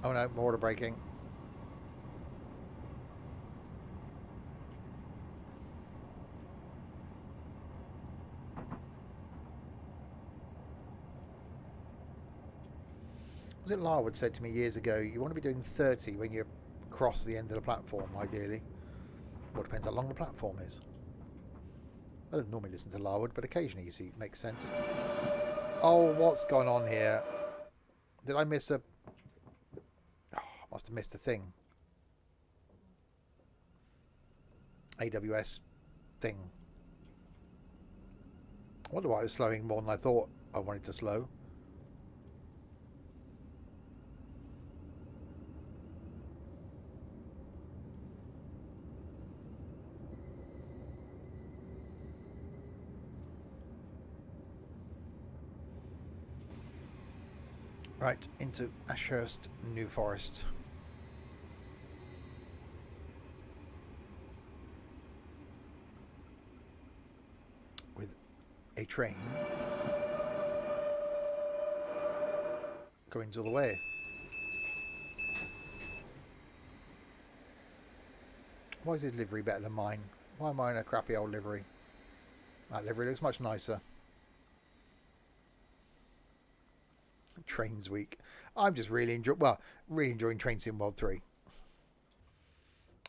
Speaker 1: Oh no, more braking. Was it Larwood said to me years ago, you want to be doing 30 when you cross the end of the platform, ideally. Well, it depends how long the platform is. I don't normally listen to Larwood, but occasionally you see it makes sense. Oh, what's going on here? Did I miss a... Oh, I must have missed a thing. AWS thing. I wonder why I was slowing more than I thought I wanted to slow. Right, into Ashurst, New Forest. With a train going all the way. Why is his livery better than mine? Why am I in a crappy old livery? That livery looks much nicer. Trains week. I'm just really enjoying Train Sim World 3.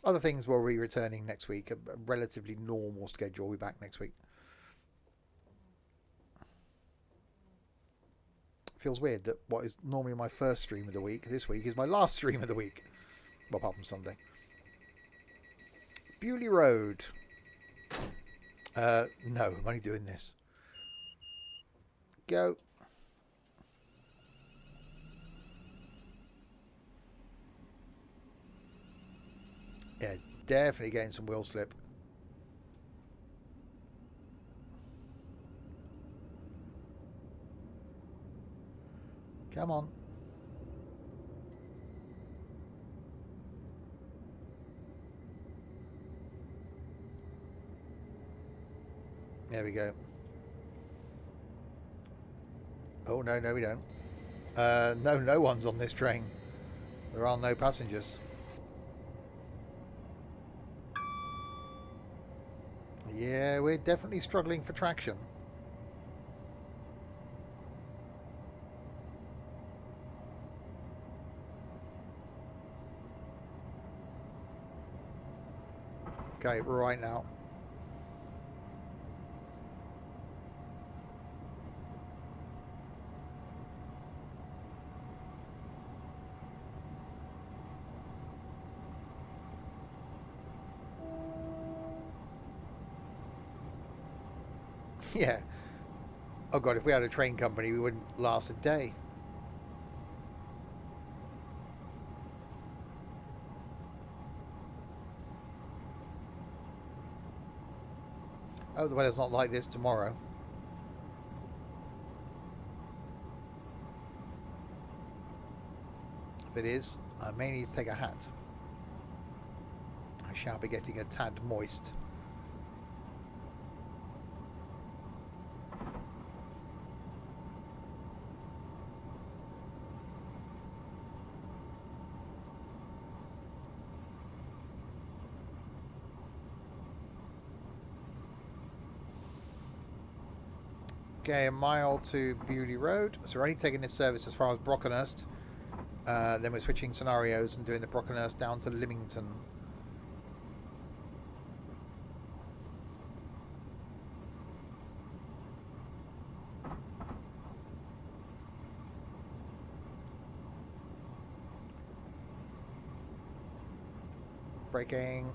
Speaker 1: Other things will be returning next week. A relatively normal schedule. We'll be back next week. Feels weird that what is normally my first stream of the week this week is my last stream of the week. Well, apart from Sunday. Bewley Road. No, I'm only doing this. Go. Yeah, definitely getting some wheel slip. Come on. There we go. Oh, no, we don't. No one's on this train. There are no passengers. Yeah, we're definitely struggling for traction. Okay, we're right now. Yeah. Oh god, if we had a train company, we wouldn't last a day. Oh, the weather's not like this tomorrow. If it is, I may need to take a hat. I shall be getting a tad moist. Okay, a mile to Bewley Road. So we're only taking this service as far as Brockenhurst. Then we're switching scenarios and doing the Brockenhurst down to Lymington. Braking.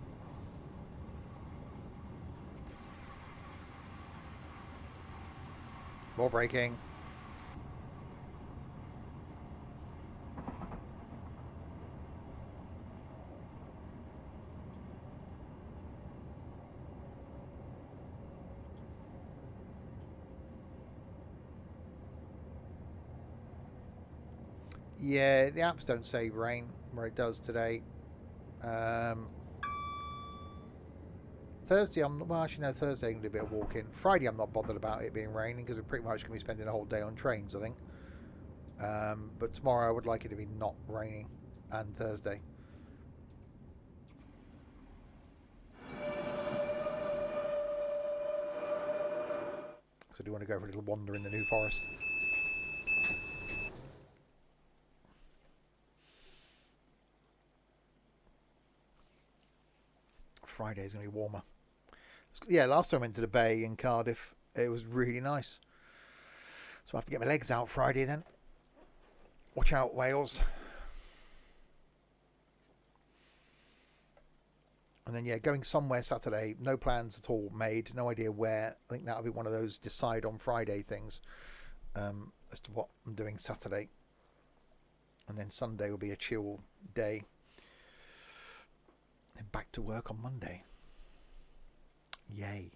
Speaker 1: More braking. Yeah, the apps don't say rain where it does today. Um, Thursday, well, actually, no, Thursday I'm going to do a bit of walking. Friday, I'm not bothered about it being raining because we're pretty much going to be spending a whole day on trains, I think. But tomorrow, I would like it to be not raining, and Thursday. So I do want to go for a little wander in the New Forest. Friday is going to be warmer. Yeah, last time I went to the Bay in Cardiff, it was really nice. So I have to get my legs out Friday then. Watch out, Wales. And then, yeah, going somewhere Saturday. No plans at all made. No idea where. I think that'll be one of those decide on Friday things as to what I'm doing Saturday. And then Sunday will be a chill day. And back to work on Monday. Yay.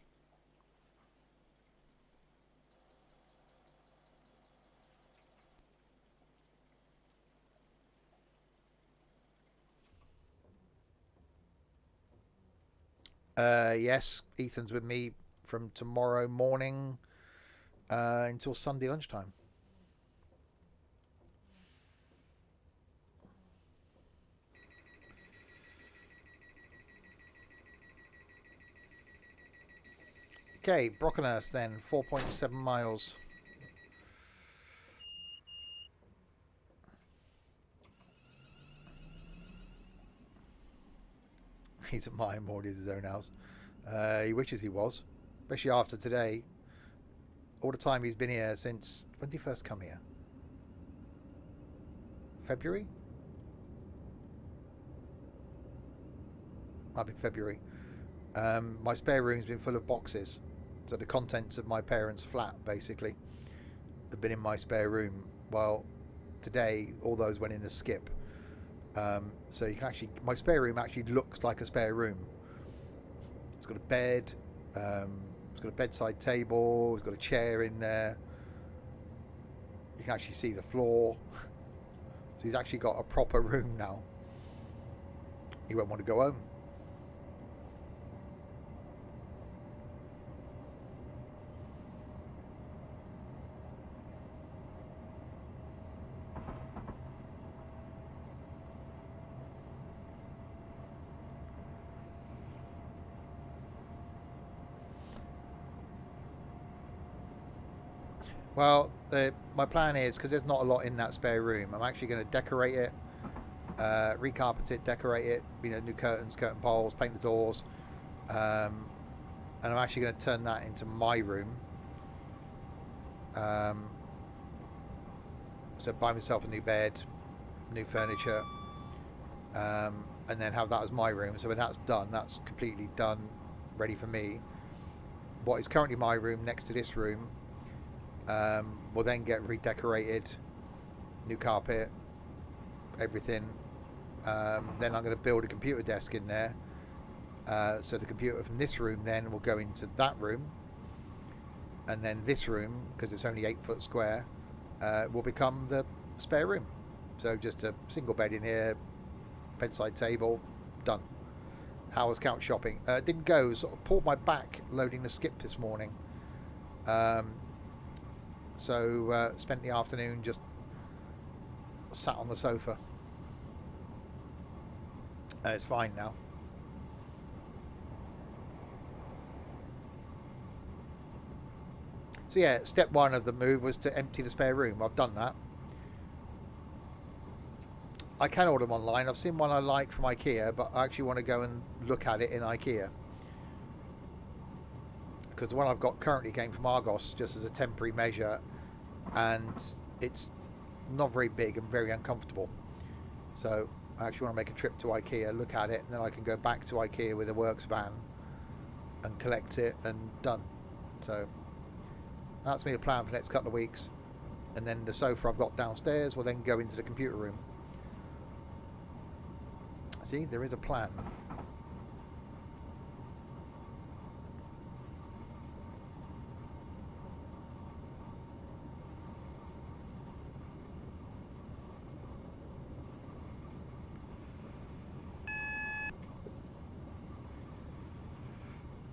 Speaker 1: Yes, Ethan's with me from tomorrow morning until Sunday lunchtime. Okay, Brockenhurst then, 4.7 miles. He's at mine more than his own house. He wishes he was, especially after today. All the time he's been here since, when did he first come here? February? Might be February. My spare room's been full of boxes. So the contents of my parents' flat, basically, have been in my spare room. Well, today, all those went in a skip. So you can actually, my spare room actually looks like a spare room. It's got a bed, it's got a bedside table, it's got a chair in there. You can actually see the floor. So he's actually got a proper room now. He won't want to go home. Well, my plan is, because there's not a lot in that spare room, I'm actually going to decorate it, recarpet it, decorate it, new curtains, curtain poles, paint the doors, and I'm actually going to turn that into my room. So buy myself a new bed, new furniture, and then have that as my room. So when that's done, that's completely done, ready for me. What is currently my room next to this room will then get redecorated, new carpet, everything. Then I'm going to build a computer desk in there. So the computer from this room then will go into that room. And then this room, because it's only 8 foot square, will become the spare room. So just a single bed in here, bedside table, done. How was couch shopping? Didn't go, sort of pulled my back loading the skip this morning. So spent the afternoon just sat on the sofa. It's fine now. So yeah, step one of the move was to empty the spare room. I've done that. I can order them online. I've seen one I like from IKEA, but I actually want to go and look at it in IKEA. Because the one I've got currently came from Argos just as a temporary measure, and it's not very big and very uncomfortable. So I actually want to make a trip to IKEA, look at it, and then I can go back to IKEA with a works van and collect it and done. So that's me the plan for the next couple of weeks. And then the sofa I've got downstairs will then go into the computer room. See, there is a plan.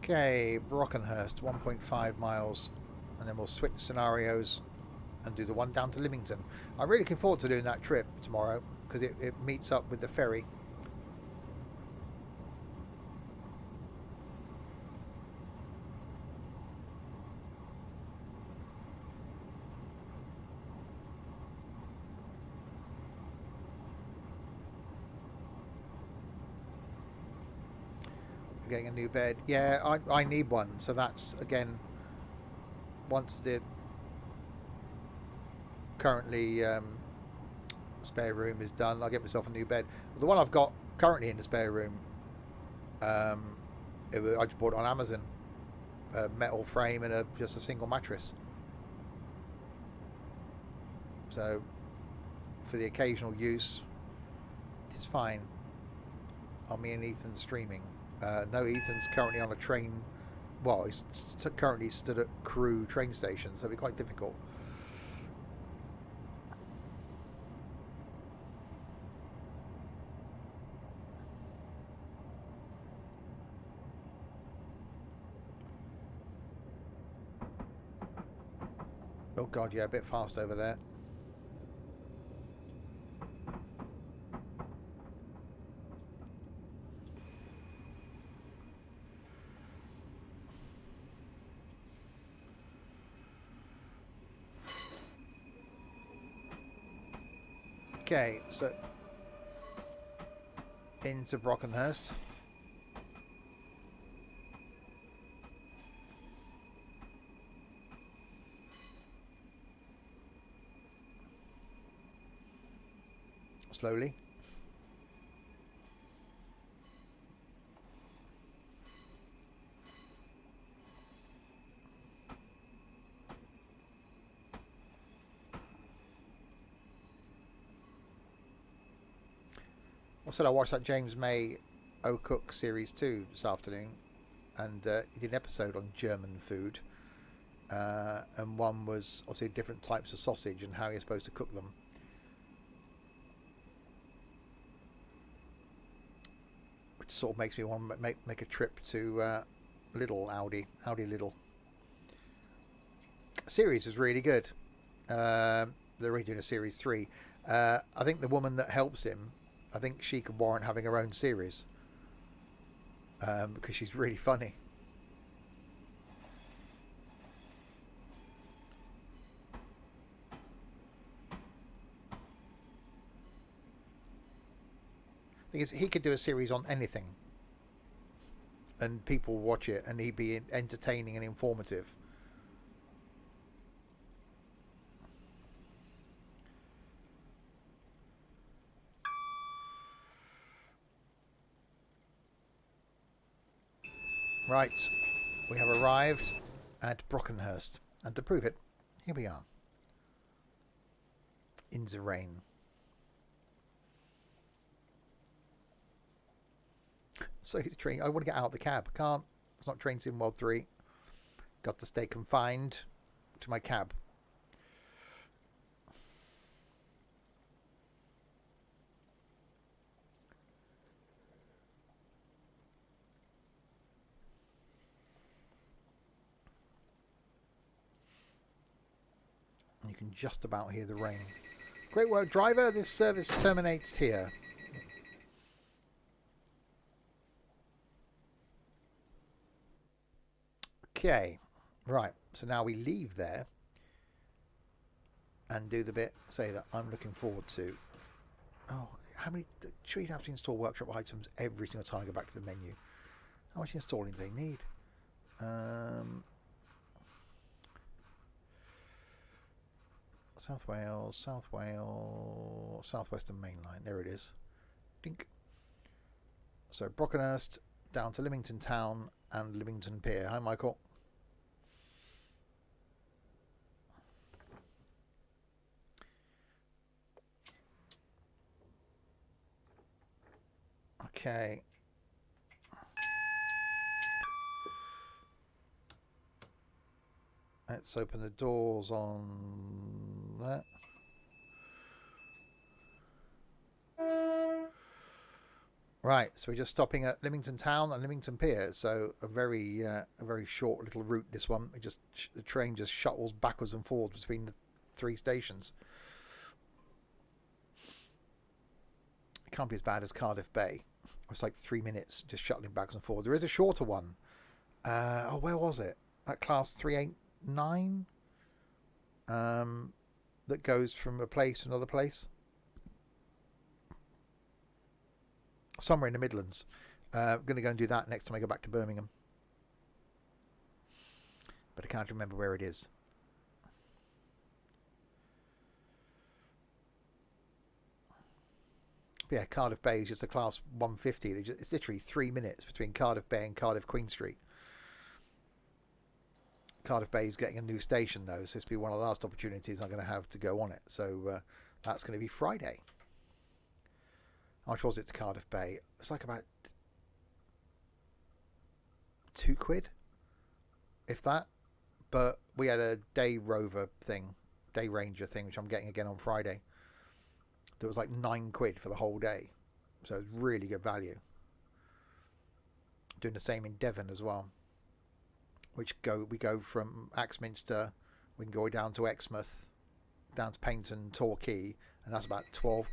Speaker 1: Okay, Brockenhurst, 1.5 miles, and then we'll switch scenarios and do the one down to Lymington. I'm really looking forward to doing that trip tomorrow because it meets up with the ferry. Getting a new bed. Yeah, I need one. So that's, again, once the currently spare room is done, I'll get myself a new bed. The one I've got currently in the spare room, I just bought it on Amazon. A metal frame and just a single mattress. So for the occasional use, it is fine. On me and Ethan streaming. No, Ethan's currently on a train. Well, he's currently stood at Crewe train station, so it'll be quite difficult. Oh god, yeah, a bit fast over there. Okay, so into Brockenhurst. Slowly. Also, I watched that James May O'Cook series 2 this afternoon, and he did an episode on German food, and one was obviously different types of sausage and how you're supposed to cook them. Which sort of makes me want to make a trip to Lidl, Aldi Lidl. The series is really good. They're already doing a series 3. I think the woman that helps him, I think she could warrant having her own series, because she's really funny. Thing is, he could do a series on anything, and people watch it, and he'd be entertaining and informative. Right, we have arrived at Brockenhurst, and to prove it, here we are. In the rain. So the train. I want to get out of the cab. I can't. It's not Train Sim World 3. Got to stay confined to my cab. And you can just about hear the rain. Great work, driver. This service terminates here. Okay, right. So now we leave there and do the bit, say that I'm looking forward to. Oh, how many? Should we have to install workshop items every single time I go back to the menu? How much installing do they need? South Wales, Southwestern Main Line. There it is. Dink. So Brockenhurst down to Lymington Town and Lymington Pier. Hi, Michael. Okay. Let's open the doors on that. Right, so we're just stopping at Lymington Town and Lymington Pier. So a very short little route. This one, the train just shuttles backwards and forwards between the three stations. It can't be as bad as Cardiff Bay. It's like 3 minutes just shuttling backwards and forwards. There is a shorter one. Where was it? At class 389. That goes from a place to another place. Somewhere in the Midlands. I'm going to go and do that next time I go back to Birmingham. But I can't remember where it is. But yeah, Cardiff Bay is just a class 150. It's literally 3 minutes between Cardiff Bay and Cardiff Queen Street. Cardiff Bay is getting a new station though, so this will be one of the last opportunities I'm going to have to go on it. So that's going to be Friday. How much was it to Cardiff Bay? It's like about £2, if that. But we had a day ranger thing, which I'm getting again on Friday. That was like £9 for the whole day, so it's really good value. Doing the same in Devon as well. We go from Axminster, we can go down to Exmouth, down to Paignton, Torquay, and that's about £12.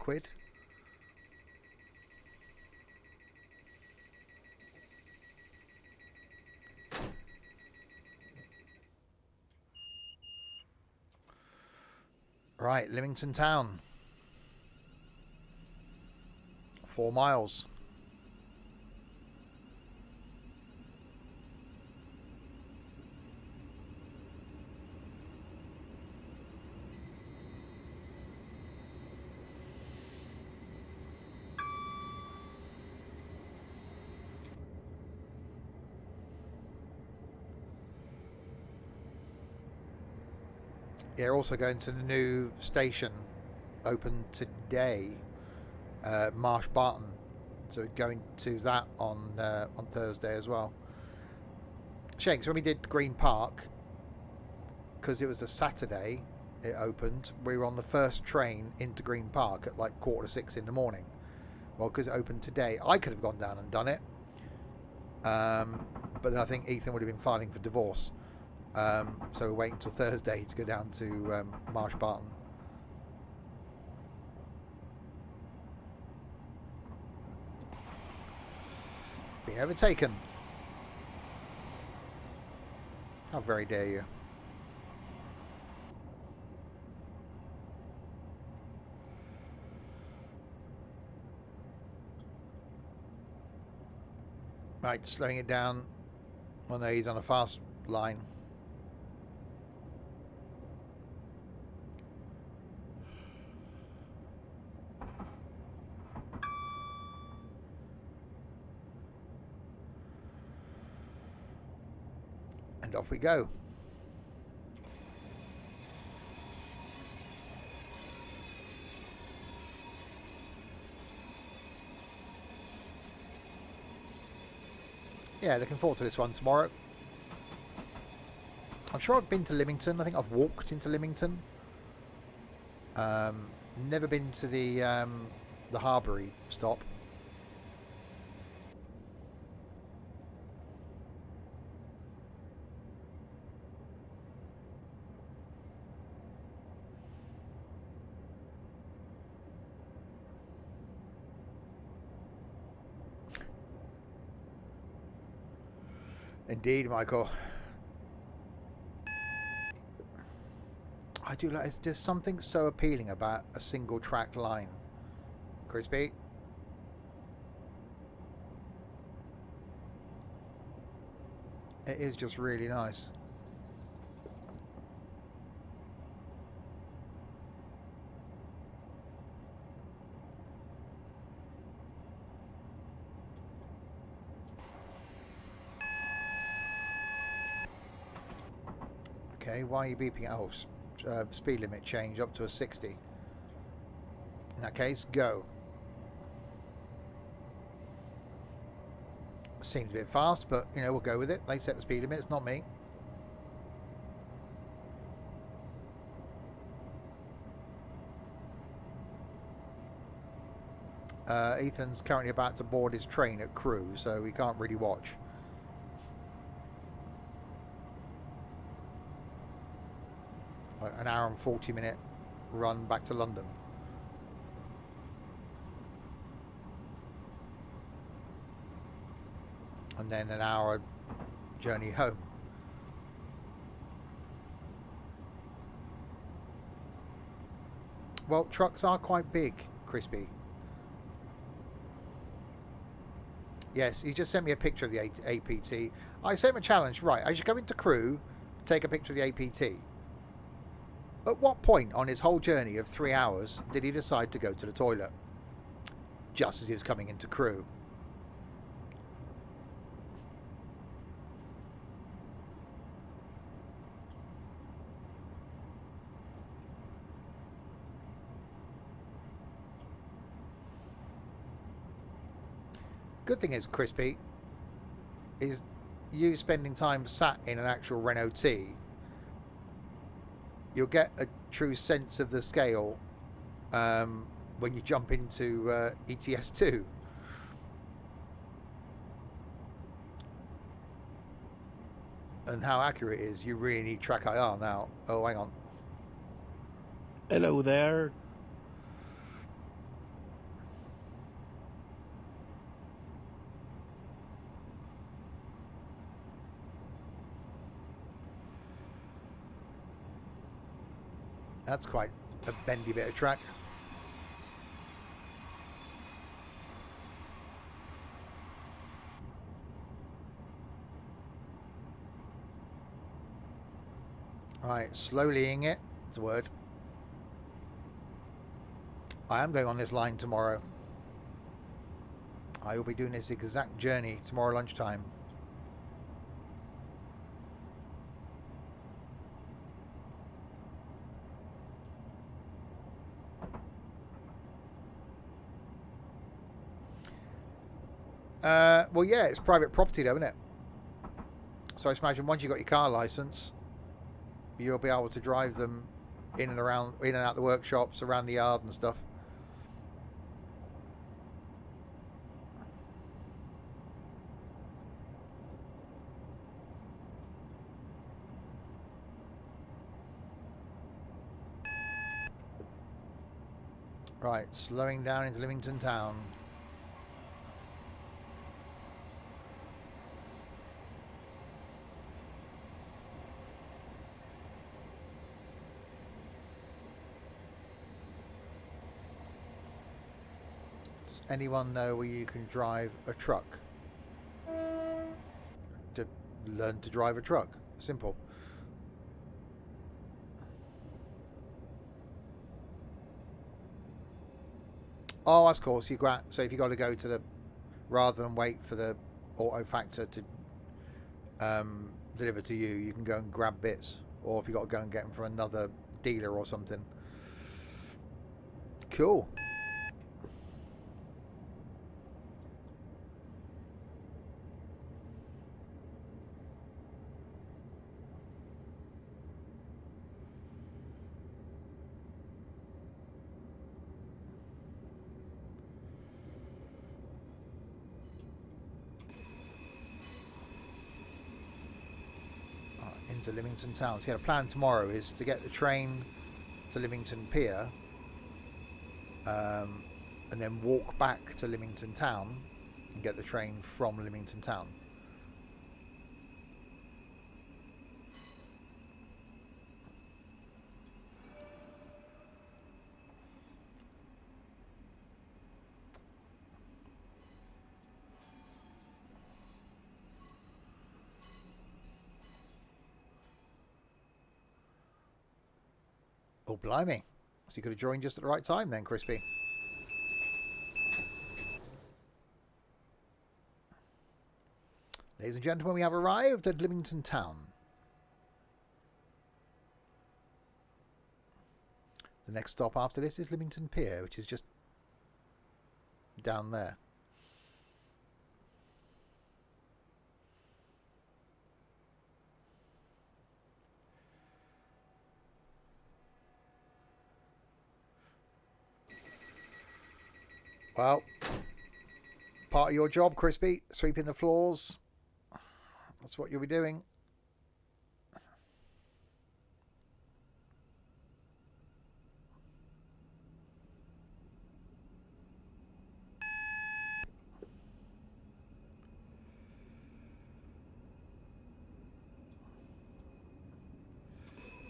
Speaker 1: Right, Lymington Town. 4 miles. Yeah, also going to the new station, open today, Marsh Barton. So going to that on Thursday as well. Shame, because when we did Green Park, because it was a Saturday, it opened. We were on the first train into Green Park at like 5:45 in the morning. Well, because it opened today, I could have gone down and done it. But then I think Ethan would have been filing for divorce. So we're waiting until Thursday to go down to Marsh Barton. Been overtaken. How very dare you. Right, slowing it down. Well, no, he's on a fast line. And off we go. Yeah, looking forward to this one tomorrow. I'm sure I've been to Lymington. I think I've walked into Lymington. Never been to the Harbury stop. Indeed, Michael. I do like. There's something so appealing about a single track line. Crispy. It is just really nice. Okay, why are you beeping? Oh, speed limit change up to a 60. In that case, go. Seems a bit fast, but you know, we'll go with it. They set the speed limit, it's not me. Ethan's currently about to board his train at Crewe, so we can't really watch. Like an hour and 40-minute run back to London. And then an hour journey home. Well, trucks are quite big, Crispy. Yes, he just sent me a picture of the APT. I sent him a challenge. Right, I should go into Crewe, take a picture of the APT. At what point on his whole journey of 3 hours did he decide to go to the toilet? Just as he was coming into Crewe. Good thing is, Crispy, is you spending time sat in an actual Renault T, you'll get a true sense of the scale when you jump into ETS2. And how accurate it is. You really need track IR now. Oh, hang on.
Speaker 2: Hello there.
Speaker 1: That's quite a bendy bit of track. Right, slowlying it. It's a word. I am going on this line tomorrow. I will be doing this exact journey tomorrow lunchtime. Well, yeah, it's private property though, isn't it? So I imagine once you've got your car license, you'll be able to drive them in and out the workshops, around the yard and stuff. Right, slowing down into Lymington town. Does anyone know where you can drive a truck? To learn to drive a truck. Simple. Oh, of course. So if you got to go to the, rather than wait for the auto factor to deliver to you, you can go and grab bits, or if you got to go and get them from another dealer or something. Cool. Into Lymington town. So yeah, the plan tomorrow is to get the train to Lymington Pier, and then walk back to Lymington town and get the train from Lymington town. Oh, blimey. So you could have joined just at the right time then, Crispy. Ladies and gentlemen, we have arrived at Lymington town. The next stop after this is Lymington Pier, which is just down there. Well, part of your job, Crispy, sweeping the floors. That's what you'll be doing.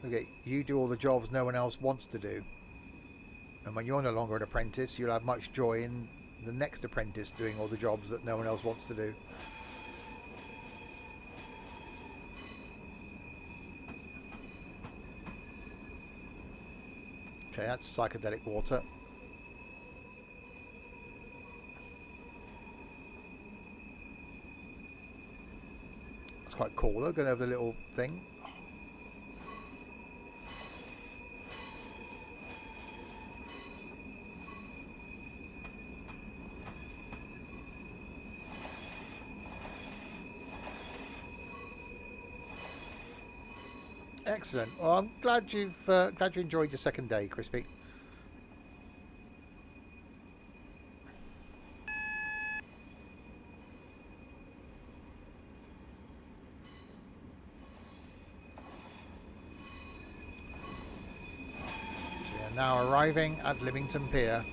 Speaker 1: Okay, you do all the jobs no one else wants to do. And when you're no longer an apprentice, you'll have much joy in the next apprentice doing all the jobs that no one else wants to do. Okay, that's psychedelic water. That's quite cool though, going over the little thing. Excellent. Well, I'm glad you enjoyed your second day, Crispy. So we are now arriving at Lymington Pier.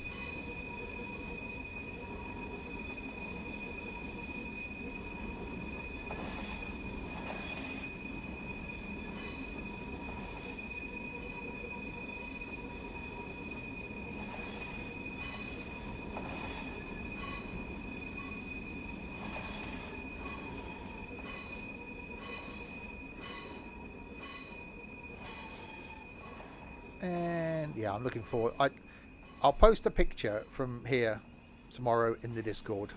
Speaker 1: And yeah, I'm looking forward. I'll post a picture from here tomorrow in the Discord,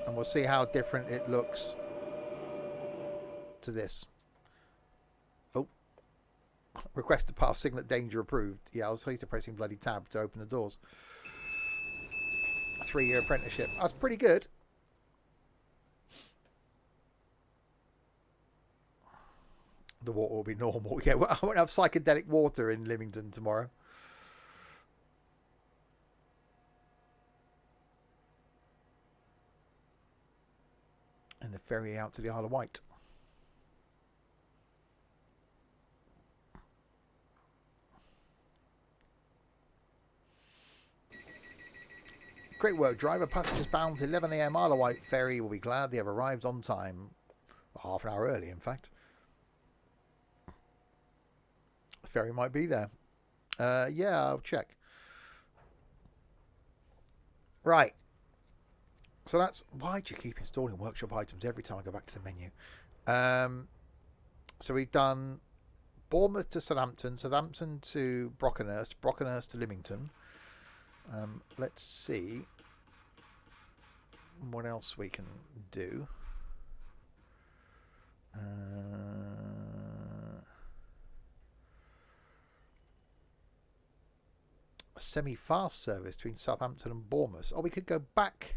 Speaker 1: and we'll see how different it looks to this. Oh, request to pass Signet Danger approved. Yeah, I was used to pressing bloody tab to open the doors. 3-year apprenticeship. That's pretty good. The water will be normal. Yeah, I won't have psychedelic water in Lymington tomorrow. And the ferry out to the Isle of Wight. Great work, driver. Passengers bound to 11 a.m. Isle of Wight ferry will be glad they have arrived on time. Half an hour early, in fact. The ferry might be there. Yeah, I'll check. Right. So that's... Why do you keep installing workshop items every time I go back to the menu? So we've done Bournemouth to Southampton, Southampton to Brockenhurst, Brockenhurst to Lymington. Let's see what else we can do. A semi-fast service between Southampton and Bournemouth. Oh, we could go back.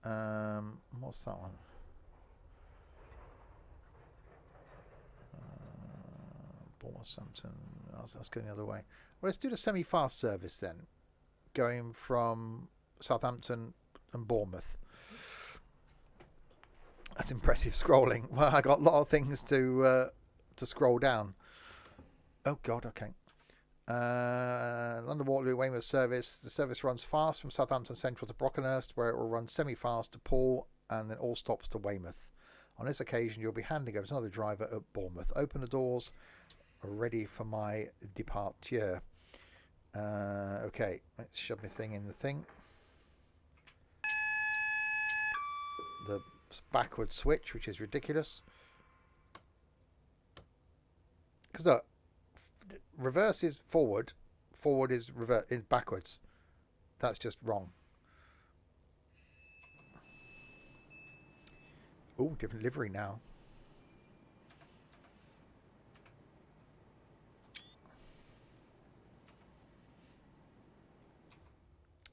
Speaker 1: What's that one? Bournemouth, Southampton. That's going the other way. Well, let's do the semi-fast service then, going from Southampton and Bournemouth. That's impressive scrolling. Well, I got a lot of things to scroll down. Oh God, okay. London Waterloo Weymouth service. The service runs fast from Southampton Central to Brockenhurst, where it will run semi-fast to Poole, and then all stops to Weymouth. On this occasion, you'll be handing over to another driver at Bournemouth. Open the doors. Ready for my departure. Okay, let's shove my thing in the thing. The backward switch, which is ridiculous. Because look, reverse is forward, forward is backwards. That's just wrong. Oh, different livery now.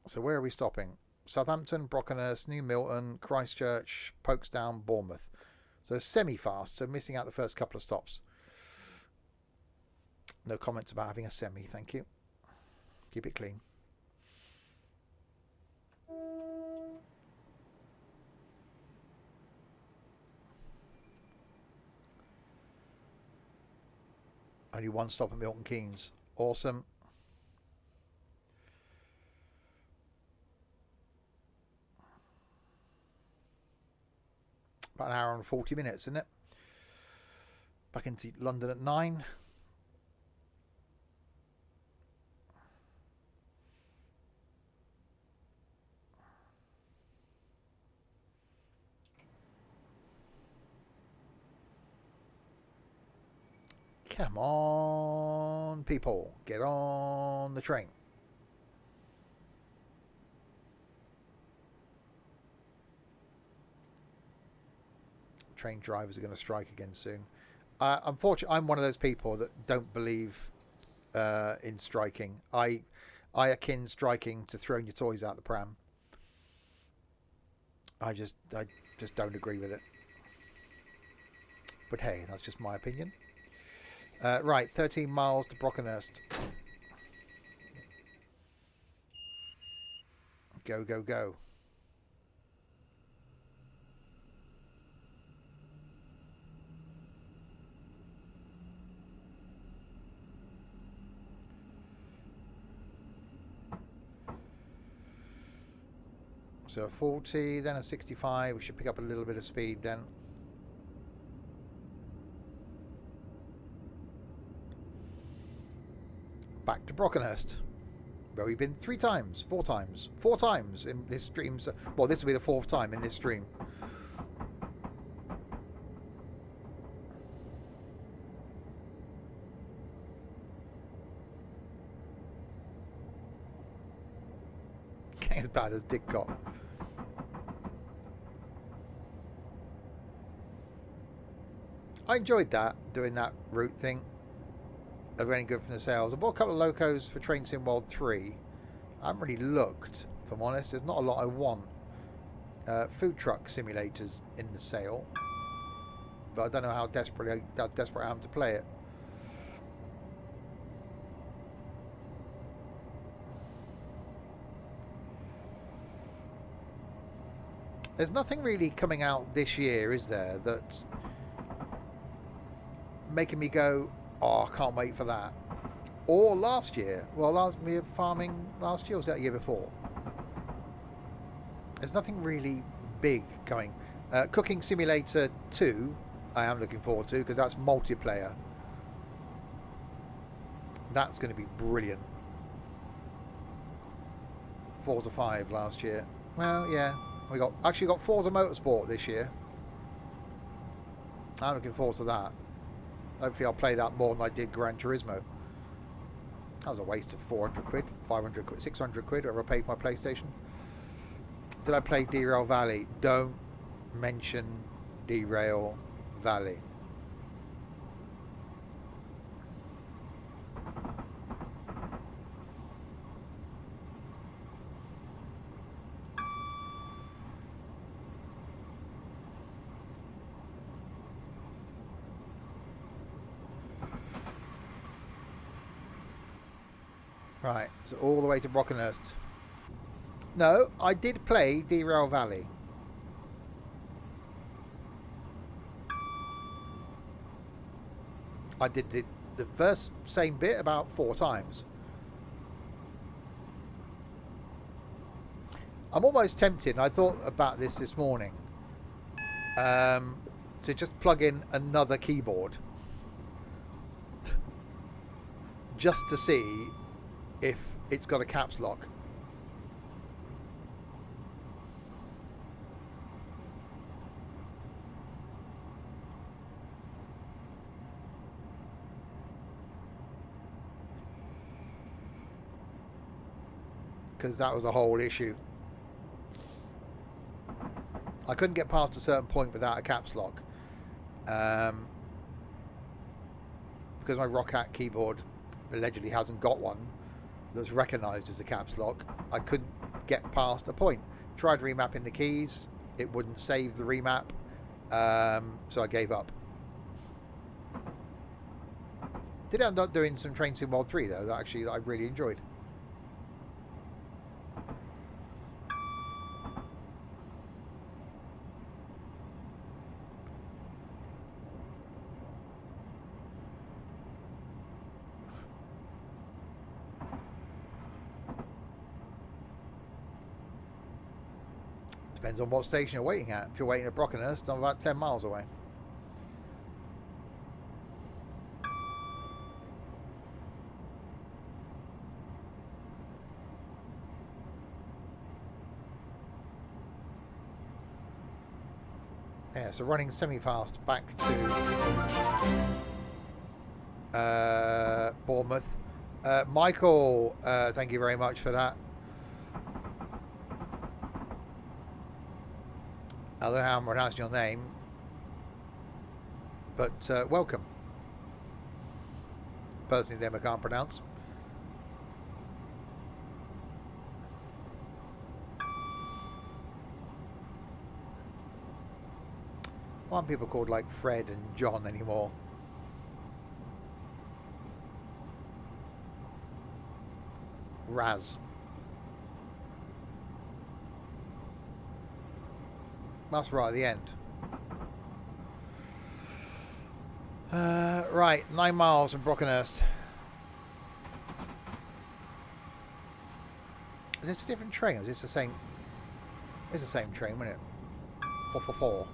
Speaker 1: So where are we stopping? Southampton, Brockenhurst, New Milton, Christchurch, Folkestone, Bournemouth. So semi-fast, so missing out the first couple of stops. No comments about having a semi, thank you. Keep it clean. Only one stop at Milton Keynes. Awesome. About an hour and 40 minutes, isn't it? Back into London at 9. Come on, people. Get on the train. Train drivers are going to strike again soon. Unfortunately, I'm one of those people that don't believe in striking. I akin striking to throwing your toys out the pram. I just don't agree with it. But hey, that's just my opinion. Right, 13 miles to Brockenhurst. Go, go, go. So a 40, then a 65. We should pick up a little bit of speed then. Back to Brockenhurst, where we've been 4 times in this stream. So, well, this will be the 4th time in this stream. As bad as Dick got. I enjoyed that, doing that route thing. Of any good from the sales. I bought a couple of locos for Train Sim World 3. I haven't really looked, if I'm honest. There's not a lot I want. Food truck simulators in the sale. But I don't know how desperate I am to play it. There's nothing really coming out this year, is there, that's making me go, oh, I can't wait for that. Or last year. Well, we were farming last year, or was that the year before? There's nothing really big coming. Cooking Simulator 2, I am looking forward to, because that's multiplayer. That's going to be brilliant. Forza 5 last year. Well, yeah. We actually got Forza Motorsport this year. I'm looking forward to that. Hopefully I'll play that more than I did Gran Turismo. That was a waste of 400 quid, 500 quid, 600 quid, whatever I paid for my PlayStation. Did I play Derail Valley? Don't mention Derail Valley. Right, so all the way to Brockenhurst. No, I did play Derail Valley. I did the first same bit about 4 times. I'm almost tempted, and I thought about this morning, to just plug in another keyboard. Just to see if it's got a caps lock. Because that was a whole issue. I couldn't get past a certain point without a caps lock. Because my Rockhat keyboard allegedly hasn't got one that's recognised as a caps lock, I couldn't get past a point. Tried remapping the keys, it wouldn't save the remap, so I gave up. Did end up doing some Train Sim World 3 though, that I really enjoyed. Depends on what station you're waiting at. If you're waiting at Brockenhurst, I'm about 10 miles away. Yeah, so running semi-fast back to Bournemouth. Michael, thank you very much for that. I don't know how I'm pronouncing your name, but welcome. Personally, name I can't pronounce. Why aren't people called like Fred and John anymore? Raz. That's right at the end. Right, 9 miles from Brockenhurst. Is this a different train or is this the same? It's the same train, isn't it? 444.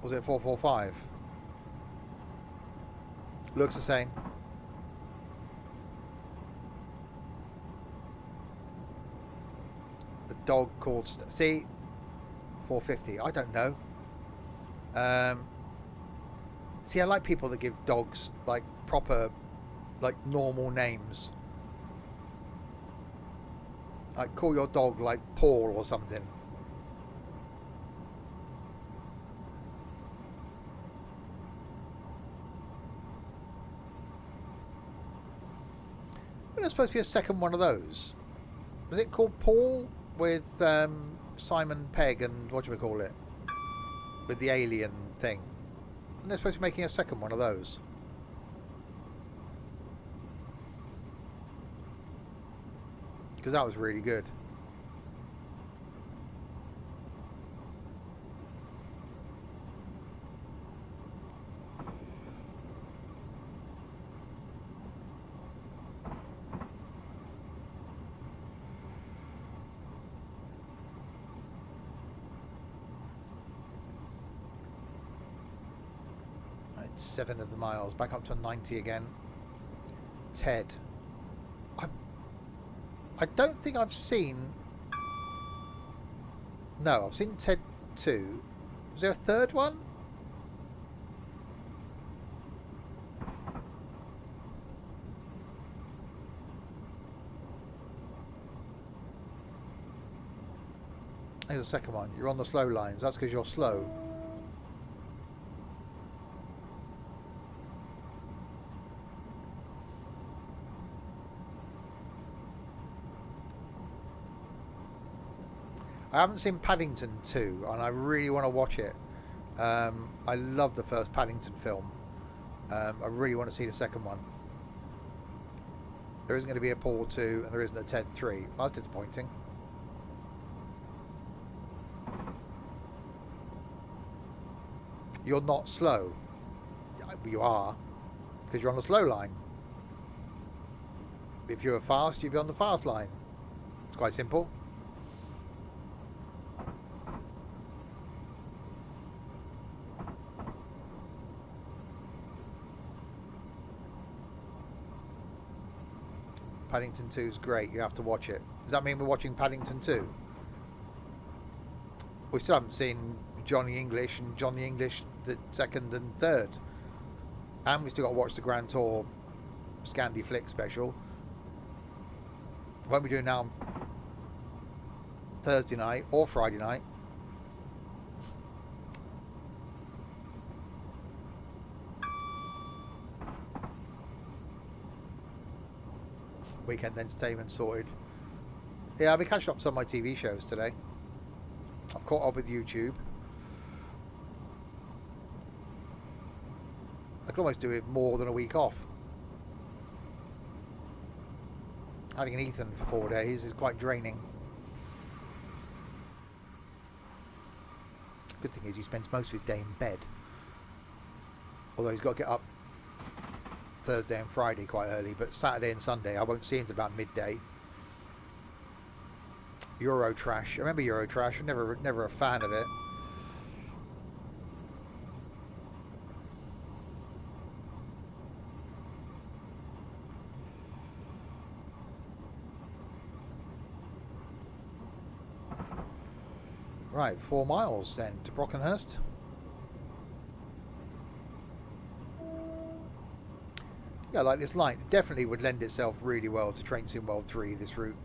Speaker 1: Was it 445? Looks the same. The dog called... See? 450. I don't know. See, I like people that give dogs, like, proper, like, normal names. Like, call your dog, like, Paul or something. There's supposed to be a second one of those. Was it called Paul with Simon Pegg and what do we call it? With the alien thing. And they're supposed to be making a second one of those. Because that was really good. Right, 7 of the miles. Back up to 90 again. Ted. I don't think I've seen... No, I've seen Ted 2. Was there a third one? Here's the second one. You're on the slow lines. That's because you're slow. I haven't seen Paddington 2 and I really want to watch it. I love the first Paddington film. I really want to see the second one. There isn't going to be a Paul 2 and there isn't a Ted 3. Well, that's disappointing. You're not slow. You are, because you're on the slow line. If you were fast, you'd be on the fast line. It's quite simple. Paddington 2 is great. You have to watch it. Does that mean we're watching Paddington 2? We still haven't seen Johnny English and Johnny English the second and third. And we still got to watch the Grand Tour Scandi Flick special. Won't be doing now on Thursday night or Friday night. Weekend entertainment sorted. Yeah, I'll be catching up on some of my TV shows today. I've caught up with YouTube. I could almost do it more than a week off. Having an Ethan for 4 days is quite draining. Good thing is he spends most of his day in bed. Although he's got to get up Thursday and Friday quite early, but Saturday and Sunday I won't see him until about midday. Eurotrash. I remember Eurotrash. Never a fan of it. Right, 4 miles then to Brockenhurst. Yeah, I like this line. It definitely would lend itself really well to Train Sim World 3, this route.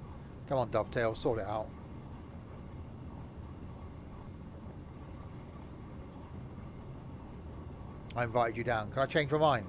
Speaker 1: Come on, Dovetail, sort it out. I invited you down. Can I change my mind?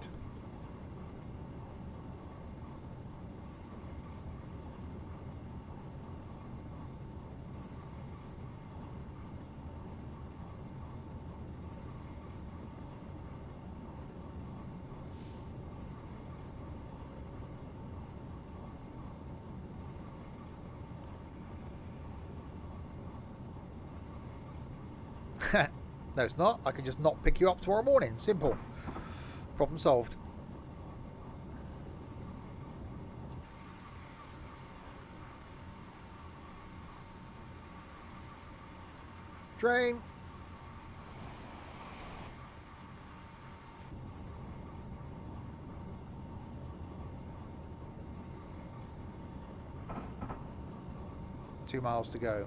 Speaker 1: No, it's not. I can just not pick you up tomorrow morning. Simple. Problem solved. Train. Two miles to go.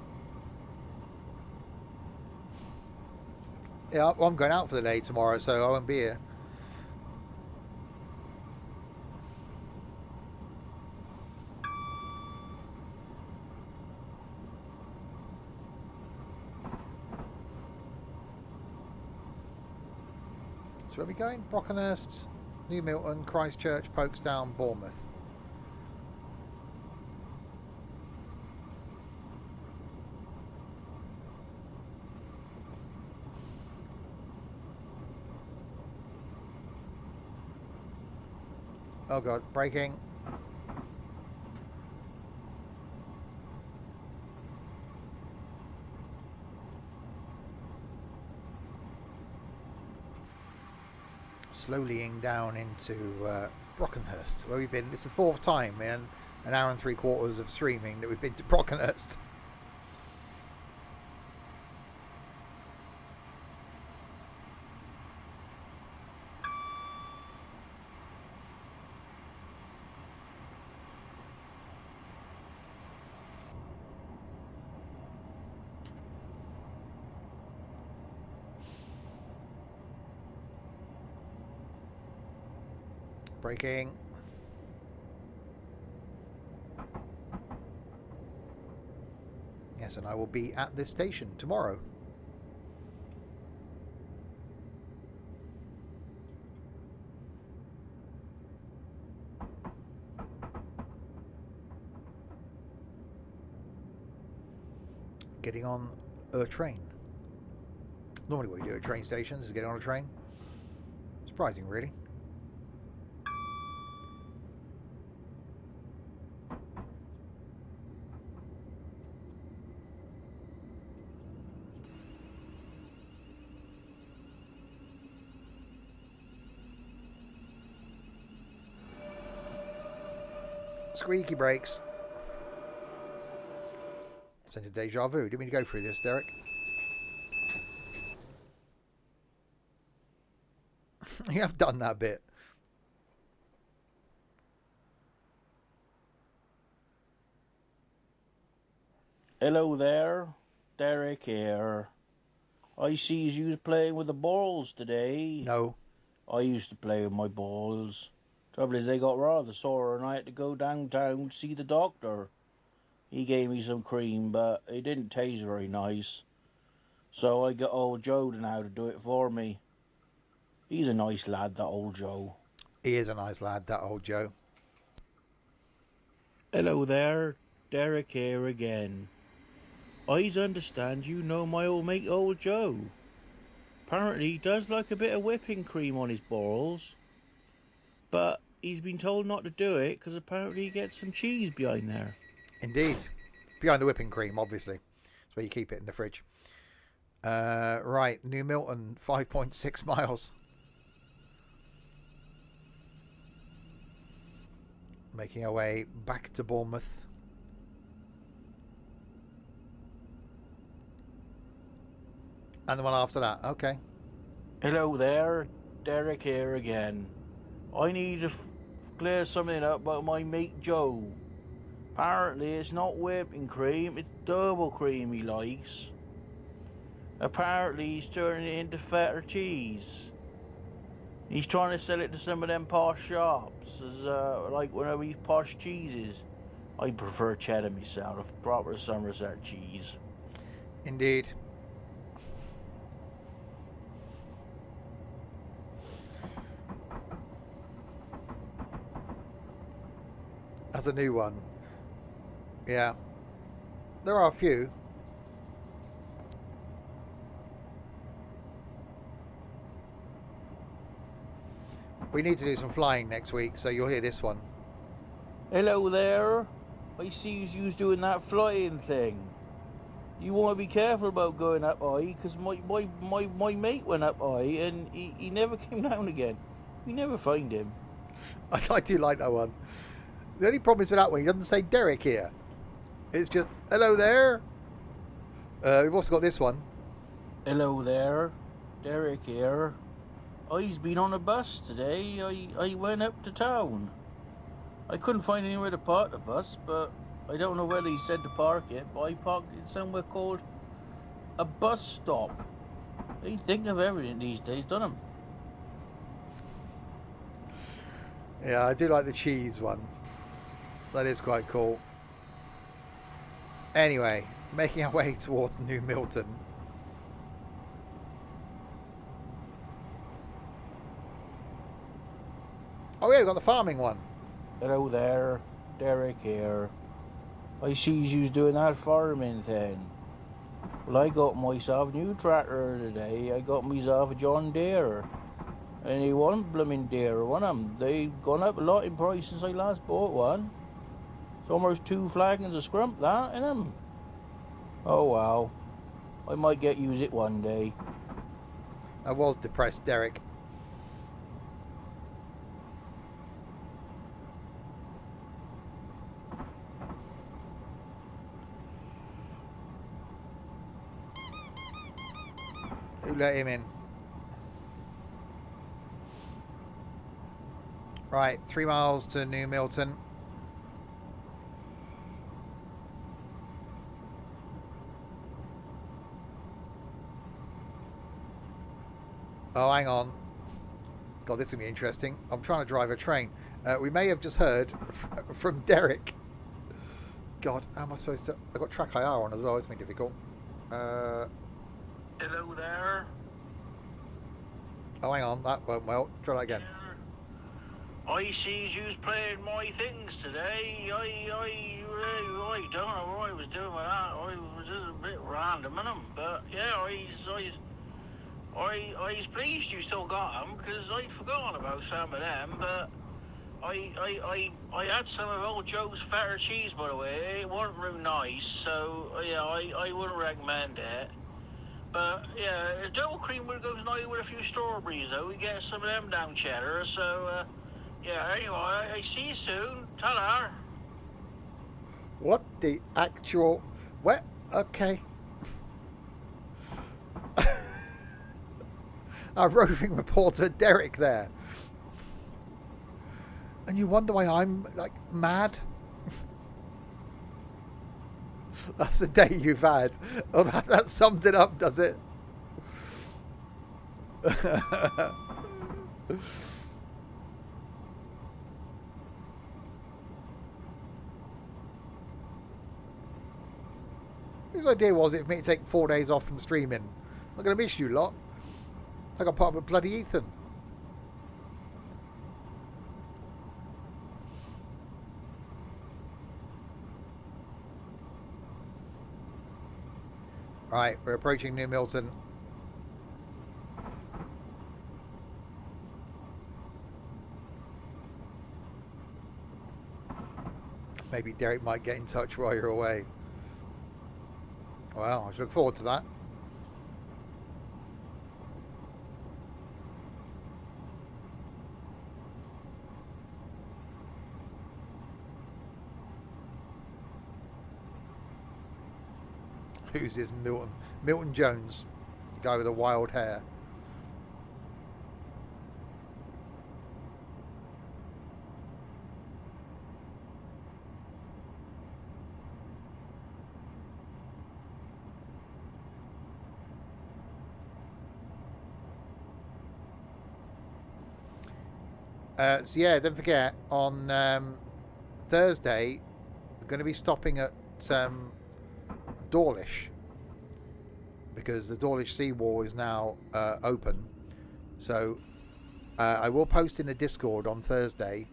Speaker 1: Yeah, I'm going out for the day tomorrow, so I won't be here. So where are we going? Brockenhurst, New Milton, Christchurch, Folkestone, Bournemouth. Oh god, braking. Slowlying down into Brockenhurst, where we've been. It's the 4th time in an hour and 3/4 of streaming that we've been to Brockenhurst. Braking. Yes, and I will be at this station tomorrow. Getting on a train. Normally what you do at train stations is get on a train. Surprising, really. Squeaky brakes. Sent a deja vu. Didn't mean to go through this, Derek. You have done that bit.
Speaker 2: Hello there, Derek here. I sees you playing with the balls today.
Speaker 1: No.
Speaker 2: I used to play with my balls. Trouble is they got rather sore and I had to go downtown to see the doctor. He gave me some cream, but it didn't taste very nice. So I got old Joe now to do it for me. He's a nice lad, that old Joe.
Speaker 1: He is a nice lad, that old Joe.
Speaker 2: Hello there, Derek here again. I understand you know my old mate old Joe. Apparently he does like a bit of whipping cream on his balls. But he's been told not to do it because apparently he gets some cheese behind there.
Speaker 1: Indeed. Behind the whipping cream, obviously. That's where you keep it in the fridge. Right, New Milton, 5.6 miles. Making our way back to Bournemouth. And the one after that. Okay.
Speaker 2: Hello there, Derek here again. I need to clear something up about my mate Joe. Apparently it's not whipping cream, it's double cream he likes. Apparently he's turning it into feta cheese. He's trying to sell it to some of them posh shops as like one of these posh cheeses. I prefer cheddar myself, proper Somerset cheese.
Speaker 1: Indeed. That's a new one. Yeah. There are a few. We need to do some flying next week, so you'll hear this one.
Speaker 2: Hello there. I see you doing that flying thing. You want to be careful about going up high, because my mate went up high and he never came down again. We never find him.
Speaker 1: I do like that one. The only problem is with that one, he doesn't say Derek here. It's just, hello there. We've also got this one.
Speaker 2: Hello there, Derek here. I've been on a bus today. I went up to town. I couldn't find anywhere to park the bus, but I don't know whether he said to park it, but I parked it somewhere called a bus stop. They think of everything these days, don't they?
Speaker 1: Yeah, I do like the cheese one. That is quite cool. Anyway, making our way towards New Milton. Oh yeah, we've got the farming one.
Speaker 2: Hello there, Derek here. I see you doing that farming thing. Well, I got myself a new tractor today. I got myself a John Deere. And he wasn't blooming dear, one of them. They've gone up a lot in price since I last bought one. It's almost 2 flagons of scrump, that, in them. Oh, wow. I might get use it one day.
Speaker 1: I was depressed, Derek. Who let him in? Right, 3 miles to New Milton. Oh, hang on. God, this is going to be interesting. I'm trying to drive a train. We may have just heard from Derek. God, how am I supposed to... I've got track IR on as well. It's been difficult.
Speaker 2: Hello there.
Speaker 1: Oh, hang on. That won't well. Try that again.
Speaker 2: I sees you's playing my things today. I don't know what I was doing with that. I was just a bit random in them. But yeah, I's pleased you still got them, because I'd forgotten about some of them. But I had some of old Joe's feta cheese, by the way. It wasn't real nice, so yeah, I wouldn't recommend it. But yeah, double cream would go nice with a few strawberries, though. We get some of them down cheddar, so yeah, anyway, I see you soon. Ta-da.
Speaker 1: What the actual... What? Okay. Our roving reporter Derek there. And you wonder why I'm, like, mad? That's the day you've had. Oh, that sums it up, does it? His idea was it for me to take 4 days off from streaming. I'm going to miss you lot. I got part of bloody Ethan. Right, we're approaching New Milton. Maybe Derek might get in touch while you're away. Well, I should look forward to that. Who's this Milton? Milton Jones, the guy with the wild hair. So yeah, don't forget on Thursday we're going to be stopping at Dawlish because the Dawlish seawall is now open. So I will post in the Discord on Thursday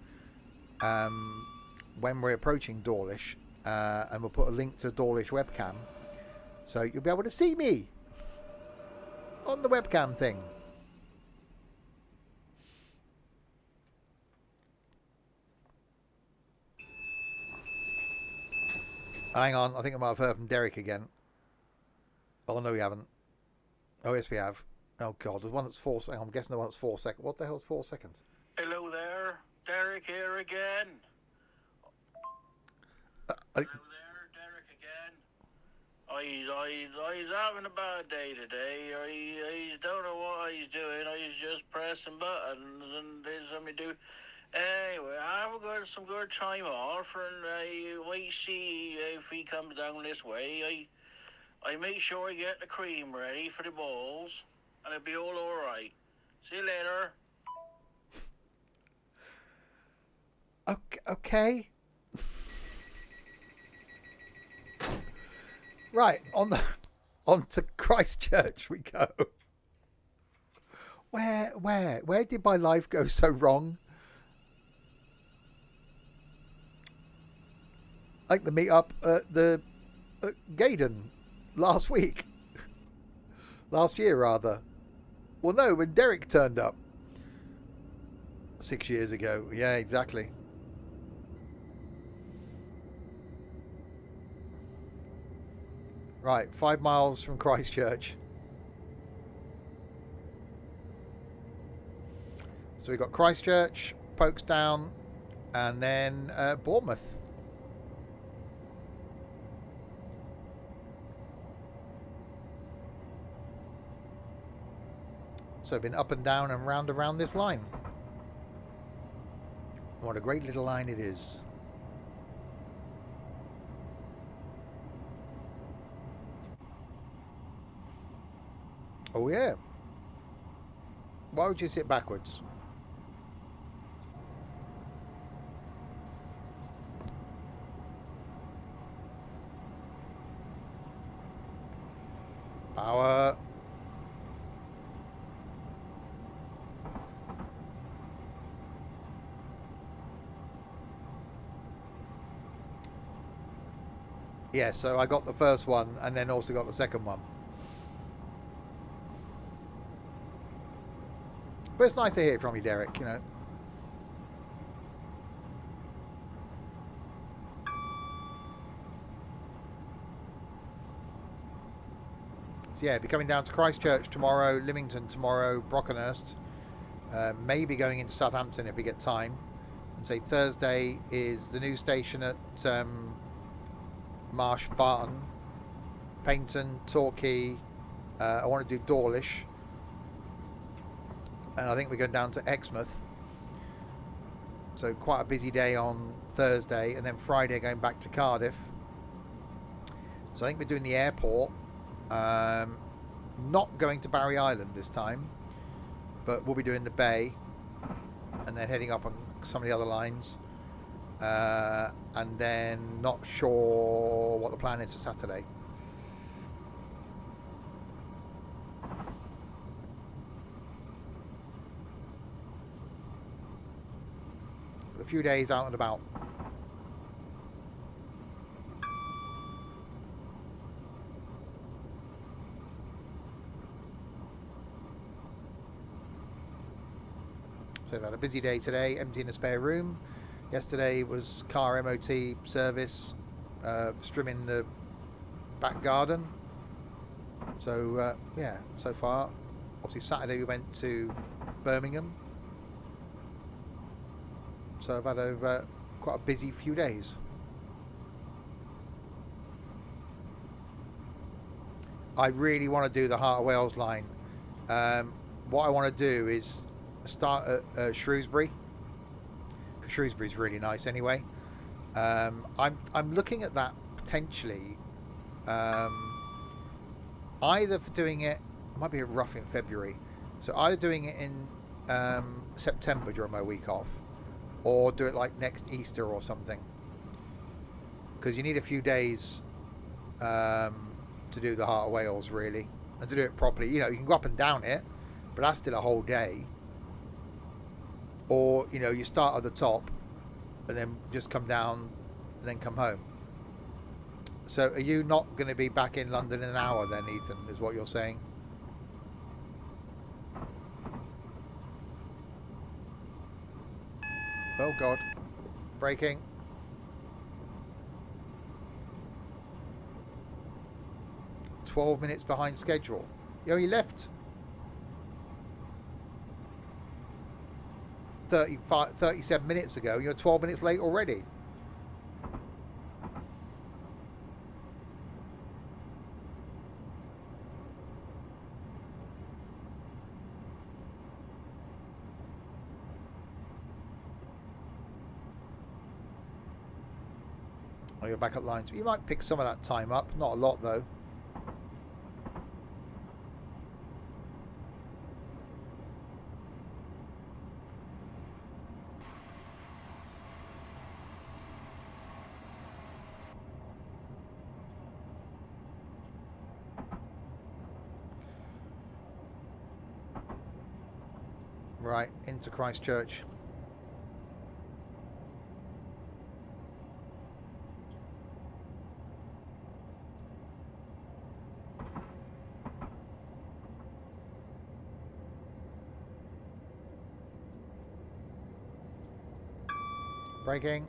Speaker 1: when we're approaching Dawlish, and we'll put a link to the Dawlish webcam, so you'll be able to see me on the webcam thing. Hang on, I think I might have heard from Derek again. Oh no, we haven't. Oh yes, we have. Oh god, there's one that's 4 seconds. I'm guessing the one that's 4 seconds. What the hell's 4 seconds?
Speaker 2: Hello there, Derek here again. Hello there, Derek again. He's having a bad day today. I don't know what he's doing. He's just pressing buttons and there's something to do. Anyway, I have got some good time off, and wait see if he comes down this way. I make sure I get the cream ready for the balls, and it'll be all right. See you later.
Speaker 1: Okay. Right, on to Christchurch we go. Where did my life go so wrong? Like the meet up at Gaydon last year rather. Well, no, when Derek turned up 6 years ago. Yeah, exactly. Right, 5 miles from Christchurch. So we've got Christchurch, Folkestone, and then Bournemouth. So been up and down and round around this line. What a great little line it is. Oh yeah. Why would you sit backwards? Power. Yeah, so I got the first one and then also got the second one. But it's nice to hear from you, Derek, you know. So yeah, be coming down to Christchurch tomorrow, Lymington tomorrow, Brockenhurst. Maybe going into Southampton if we get time. And say Thursday is the news station at Marsh Barton, Paignton, Torquay. I want to do Dawlish, and I think we're going down to Exmouth. So quite a busy day on Thursday, and then Friday going back to Cardiff. So I think we're doing the airport. Not going to Barry Island this time, but we'll be doing the bay, and then heading up on some of the other lines. And then not sure what the plan is for Saturday. But a few days out and about. So I've had a busy day today, emptying a spare room. Yesterday was car MOT service, trimming the back garden. So yeah, so far. Obviously Saturday we went to Birmingham. So I've had quite a busy few days. I really want to do the Heart of Wales line. What I want to do is start at Shrewsbury, because Shrewsbury's really nice anyway. I'm looking at that potentially, either for doing it might be rough in February, so either doing it in September during my week off, or do it like next Easter or something, because you need a few days to do the Heart of Wales really, and to do it properly. You know, you can go up and down it, but that's still a whole day. Or, you know, you start at the top and then just come down and then come home. So are you not going to be back in London in an hour then, Ethan, is what you're saying? Oh God, braking. "12 minutes behind schedule." You only left 37 minutes ago. You're 12 minutes late already. Oh, you're back at lines. You might pick some of that time up. Not a lot though. Right, into Christchurch. Braking.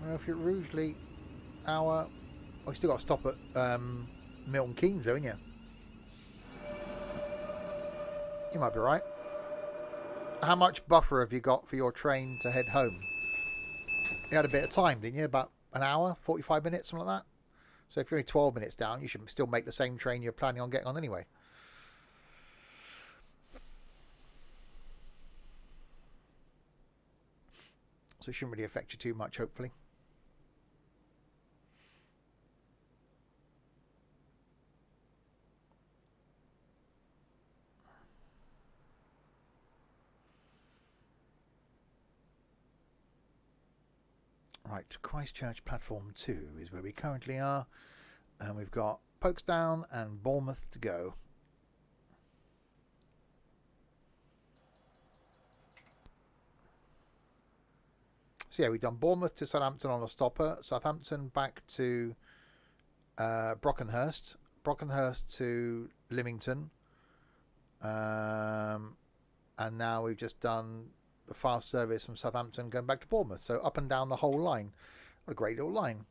Speaker 1: Well, if you're at Rugeley, hour. Oh, you still got to stop at Milton Keynes, though, haven't you? You might be right. How much buffer have you got for your train to head home? You had a bit of time, didn't you? About an hour, 45 minutes, something like that. So if you're only 12 minutes down, you should still make the same train you're planning on getting on anyway. So it shouldn't really affect you too much, hopefully. Right, Christchurch platform 2 is where we currently are, and we've got Folkestone and Bournemouth to go. So yeah, we've done Bournemouth to Southampton on a stopper, Southampton back to Brockenhurst, Brockenhurst to Lymington, and now we've just done the fast service from Southampton going back to Bournemouth. So up and down the whole line. What a great little line.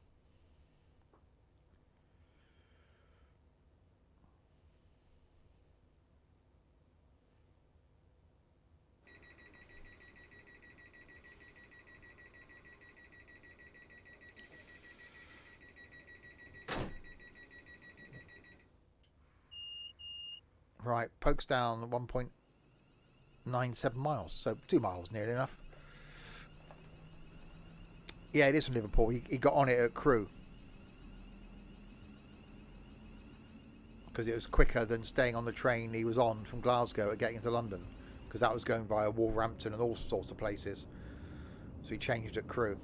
Speaker 1: Right, Folkestone 1.97 miles, so 2 miles nearly enough. Yeah, it is from Liverpool. He got on it at Crewe because it was quicker than staying on the train he was on from Glasgow at getting into London, because that was going via Wolverhampton and all sorts of places. So he changed at Crewe.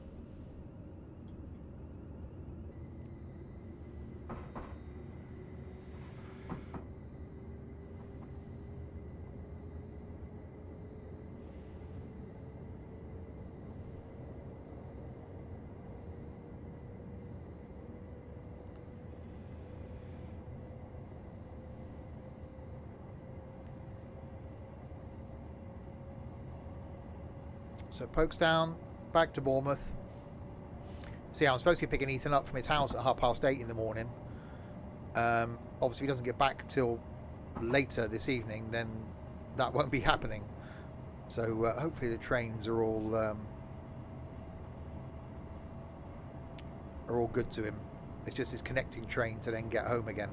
Speaker 1: So Folkestone back to Bournemouth. See, I'm supposed to be picking Ethan up from his house at 8:30 in the morning. Obviously, if he doesn't get back till later this evening, then that won't be happening. So hopefully the trains are all are all good to him. It's just his connecting train to then get home again.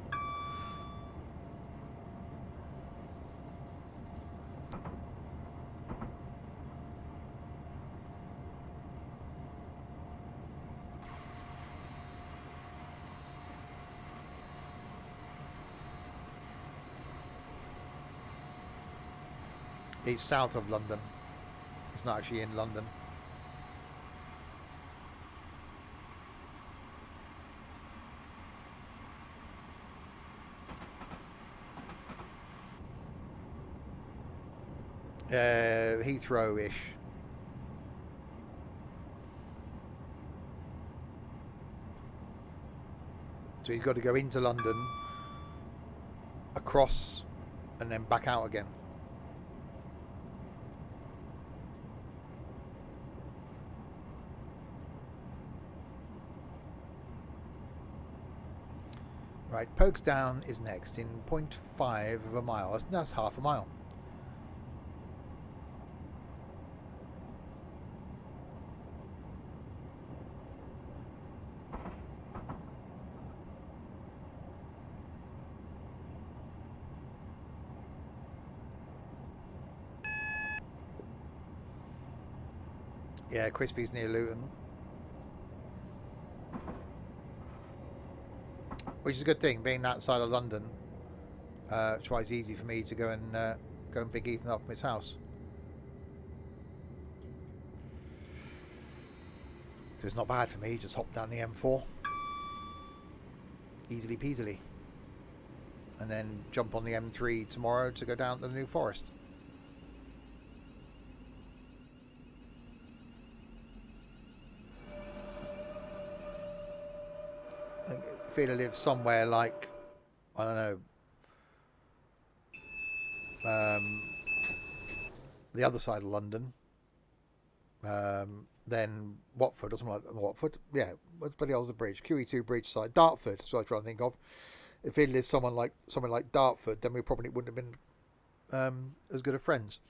Speaker 1: He's south of London. It's not actually in London. Heathrow-ish. So he's got to go into London, across, and then back out again. Right, Folkestone is next in 0.5 of a mile. That's half a mile. Yeah, Crispy's near Luton. Which is a good thing, being that side of London. It's why it's easy for me to go and pick Ethan up from his house. Because it's not bad for me, just hop down the M4. Easily peasily. And then jump on the M3 tomorrow to go down to the New Forest. I feel I live somewhere like, I don't know, the other side of London, then Watford or something like that. Watford, yeah. What's bloody hell's the bridge? QE2 bridge side, Dartford. That's what I was trying to think of. If it is something like Dartford, then we probably wouldn't have been as good of friends.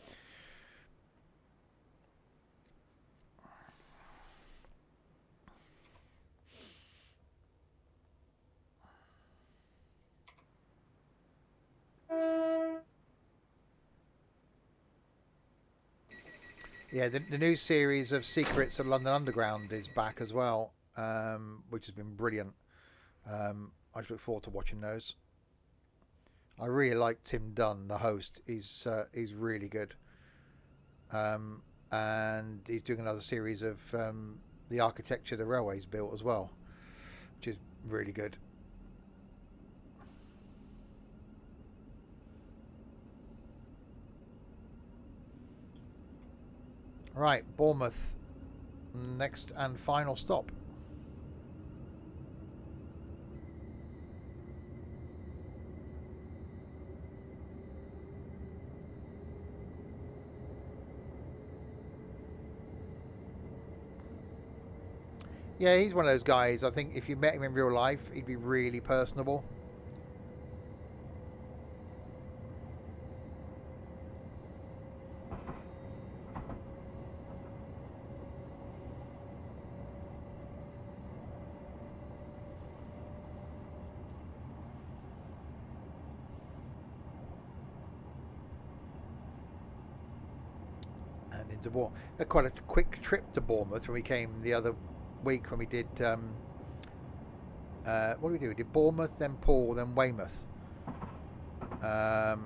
Speaker 1: Yeah, the new series of Secrets of London Underground is back as well, which has been brilliant. I just look forward to watching those. I really like Tim Dunn, the host. He's really good, and he's doing another series of the architecture the railways built as well, which is really good. Right, Bournemouth, next and final stop. Yeah, he's one of those guys, I think if you met him in real life, he'd be really personable. And into Bournemouth. Quite a quick trip to Bournemouth when we came the other week when we did what did we do? We did Bournemouth, then Poole, then Weymouth. So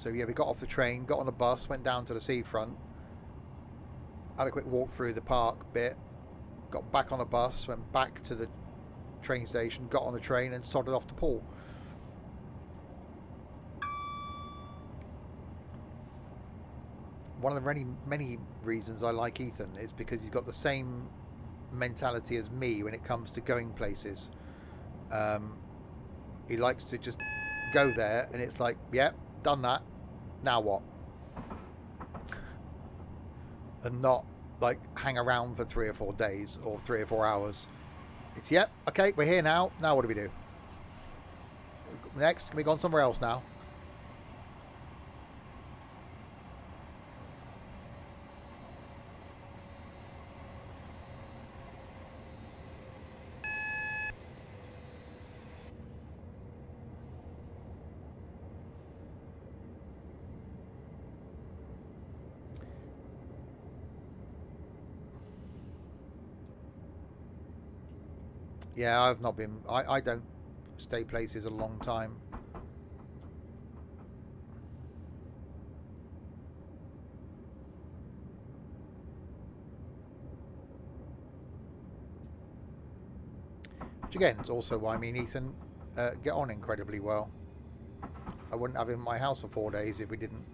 Speaker 1: yeah, we got off the train, got on a bus, went down to the seafront, had a quick walk through the park bit, got back on a bus, went back to the train station, got on the train and started off to Poole. One of the many reasons I like Ethan is because he's got the same mentality as me when it comes to going places. He likes to just go there and it's like, yep, done that, now what? And not like hang around for 3 or 4 days or 3 or 4 hours. It's, yep, okay, we're here now what do we do next? Can we go on somewhere else now? Yeah, I've not been. I don't stay places a long time. Which again is also why me and Ethan get on incredibly well. I wouldn't have him in my house for 4 days if we didn't.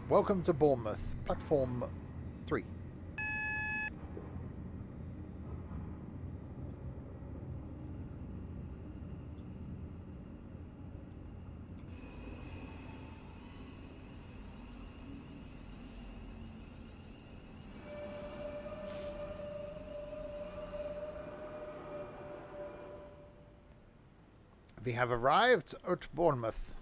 Speaker 1: Welcome to Bournemouth, platform 3. We have arrived at Bournemouth.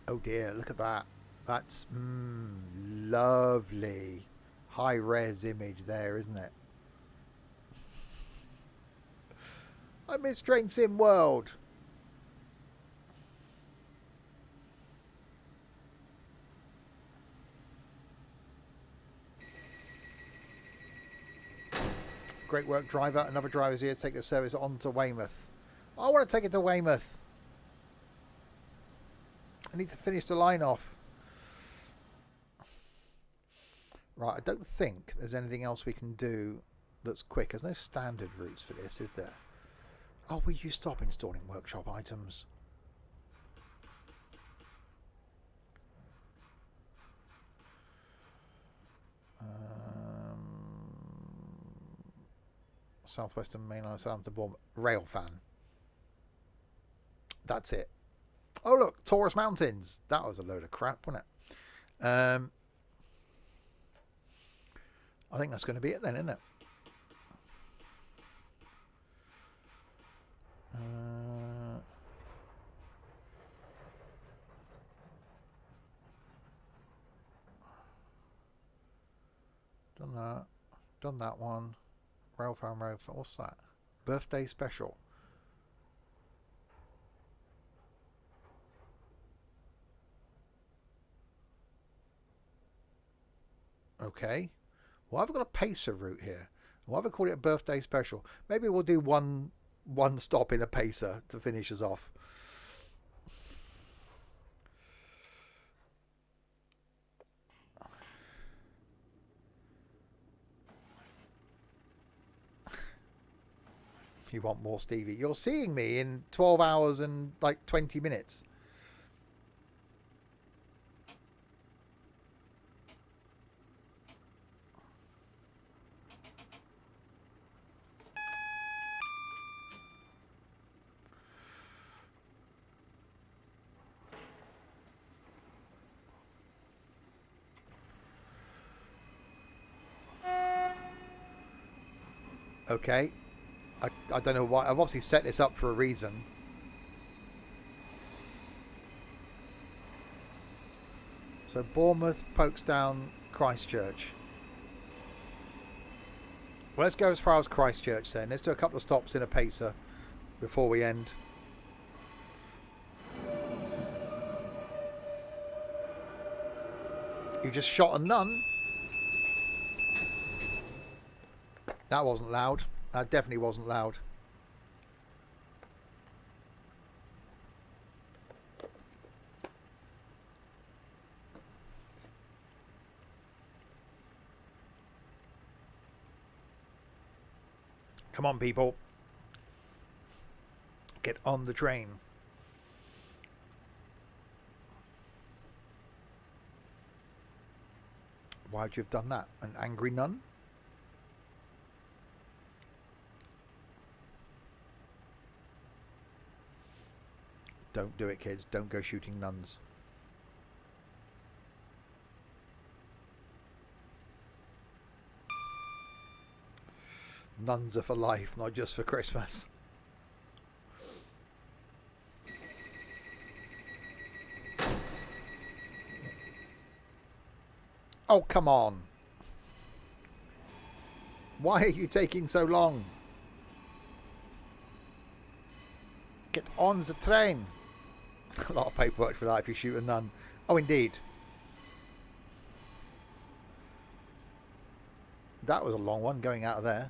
Speaker 1: Oh dear, look at that. That's lovely. High res image there, isn't it? I miss Train Sim World. Great work, driver. Another driver's here to take the service on to Weymouth. I want to take it to Weymouth. I need to finish the line off. Right, I don't think there's anything else we can do that's quick. There's no standard routes for this, is there? Oh, will you stop installing workshop items? Southwestern Mainline, Southampton, Bournemouth. Rail fan. That's it. Oh, look, Taurus Mountains. That was a load of crap, wasn't it? I think that's going to be it then, isn't it? Done that. Done that one. Rail fan, what's that? Birthday special. Okay. Well, I've got a pacer route here. Why have I called it a birthday special? Maybe we'll do one stop in a pacer to finish us off. You want more, Stevie? You're seeing me in 12 hours and like 20 minutes. Okay. I don't know why. I've obviously set this up for a reason. So Bournemouth, Folkestone, Christchurch. Well, let's go as far as Christchurch then. Let's do a couple of stops in a pacer before we end. You just shot a nun. That wasn't loud. That definitely wasn't loud. Come on, people. Get on the train. Why'd you have done that? An angry nun? Don't do it, kids. Don't go shooting nuns. Nuns are for life, not just for Christmas. Oh, come on. Why are you taking so long? Get on the train. A lot of paperwork for that if you shoot a nun. Oh, indeed. That was a long one going out of there.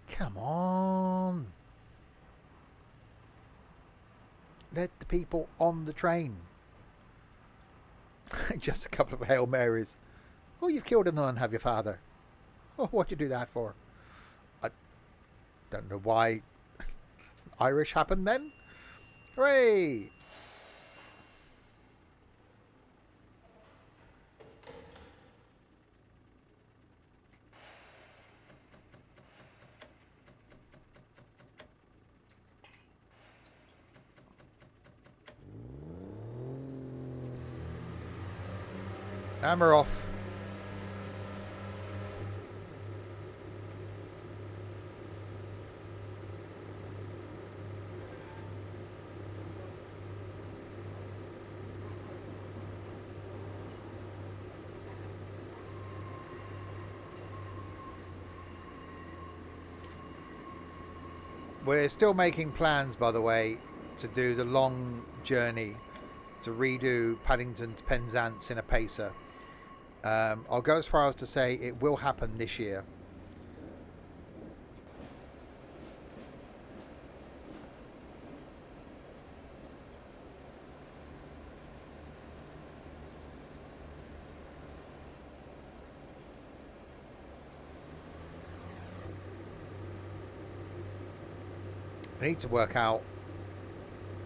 Speaker 1: Come on. Let the people on the train. Just a couple of Hail Marys. Oh, you've killed a nun, have you, father? Oh, what'd you do that for? I don't know why Irish happened then. Hooray! Hammer off. We're still making plans, by the way, to do the long journey to redo Paddington to Penzance in a pacer. I'll go as far as to say it will happen this year. I need to work out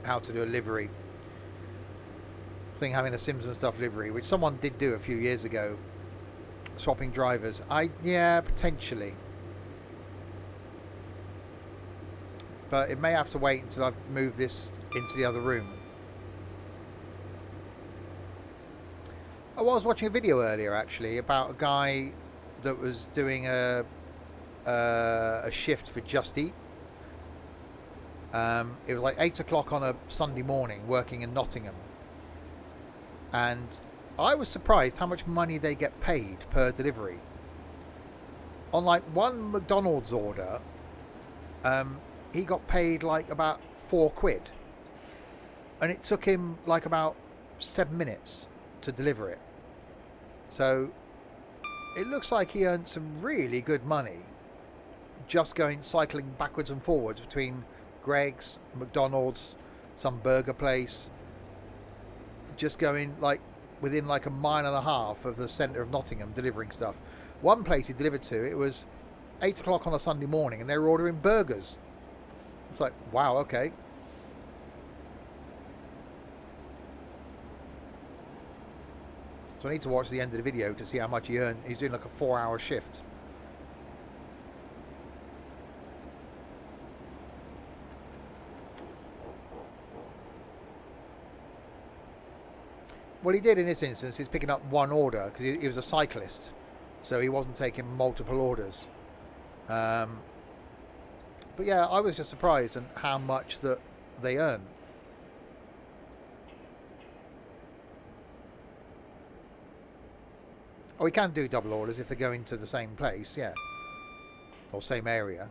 Speaker 1: how to do a livery. I think having a Sims and Stuff livery, which someone did do a few years ago, swapping drivers. Yeah, potentially. But it may have to wait until I've moved this into the other room. I was watching a video earlier, actually, about a guy that was doing a shift for Just Eat. It was like 8 o'clock on a Sunday morning, working in Nottingham. And I was surprised how much money they get paid per delivery. On like one McDonald's order, he got paid like about £4. And it took him like about 7 minutes to deliver it. So it looks like he earned some really good money just cycling backwards and forwards between Greg's, McDonald's, some burger place, just going like within like a mile and a half of the centre of Nottingham, delivering stuff. One place he delivered to, it was 8 o'clock on a Sunday morning and they were ordering burgers. It's like, wow, okay. So I need to watch the end of the video to see how much he earned. He's doing like a 4-hour shift. Well, he did in this instance. He's picking up one order because he was a cyclist, so he wasn't taking multiple orders. But yeah, I was just surprised at how much that they earn. Oh, we can do double orders if they're going to the same place, yeah, or same area.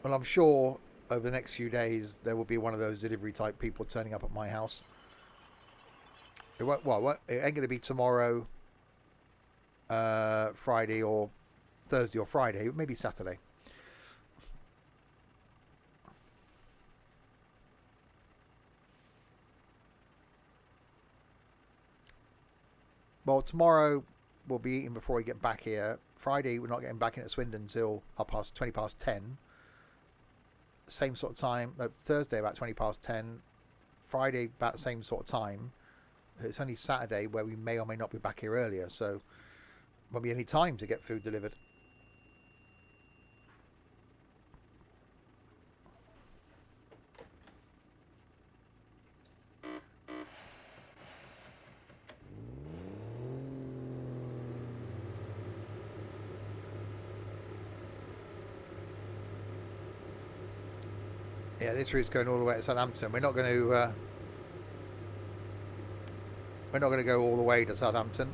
Speaker 1: Well, I'm sure over the next few days there will be one of those delivery type people turning up at my house. It won't, well, it ain't going to be tomorrow, Friday or Thursday or Friday, maybe Saturday. Well, tomorrow we'll be eating before we get back here. Friday we're not getting back in at Swindon until 20 past 10. Same sort of time. Thursday about 20 past 10. Friday about the same sort of time. It's only Saturday where we may or may not be back here earlier, so won't be any time to get food delivered. Yeah, this route's going all the way to Southampton. We're not going to. We're not going to go all the way to Southampton.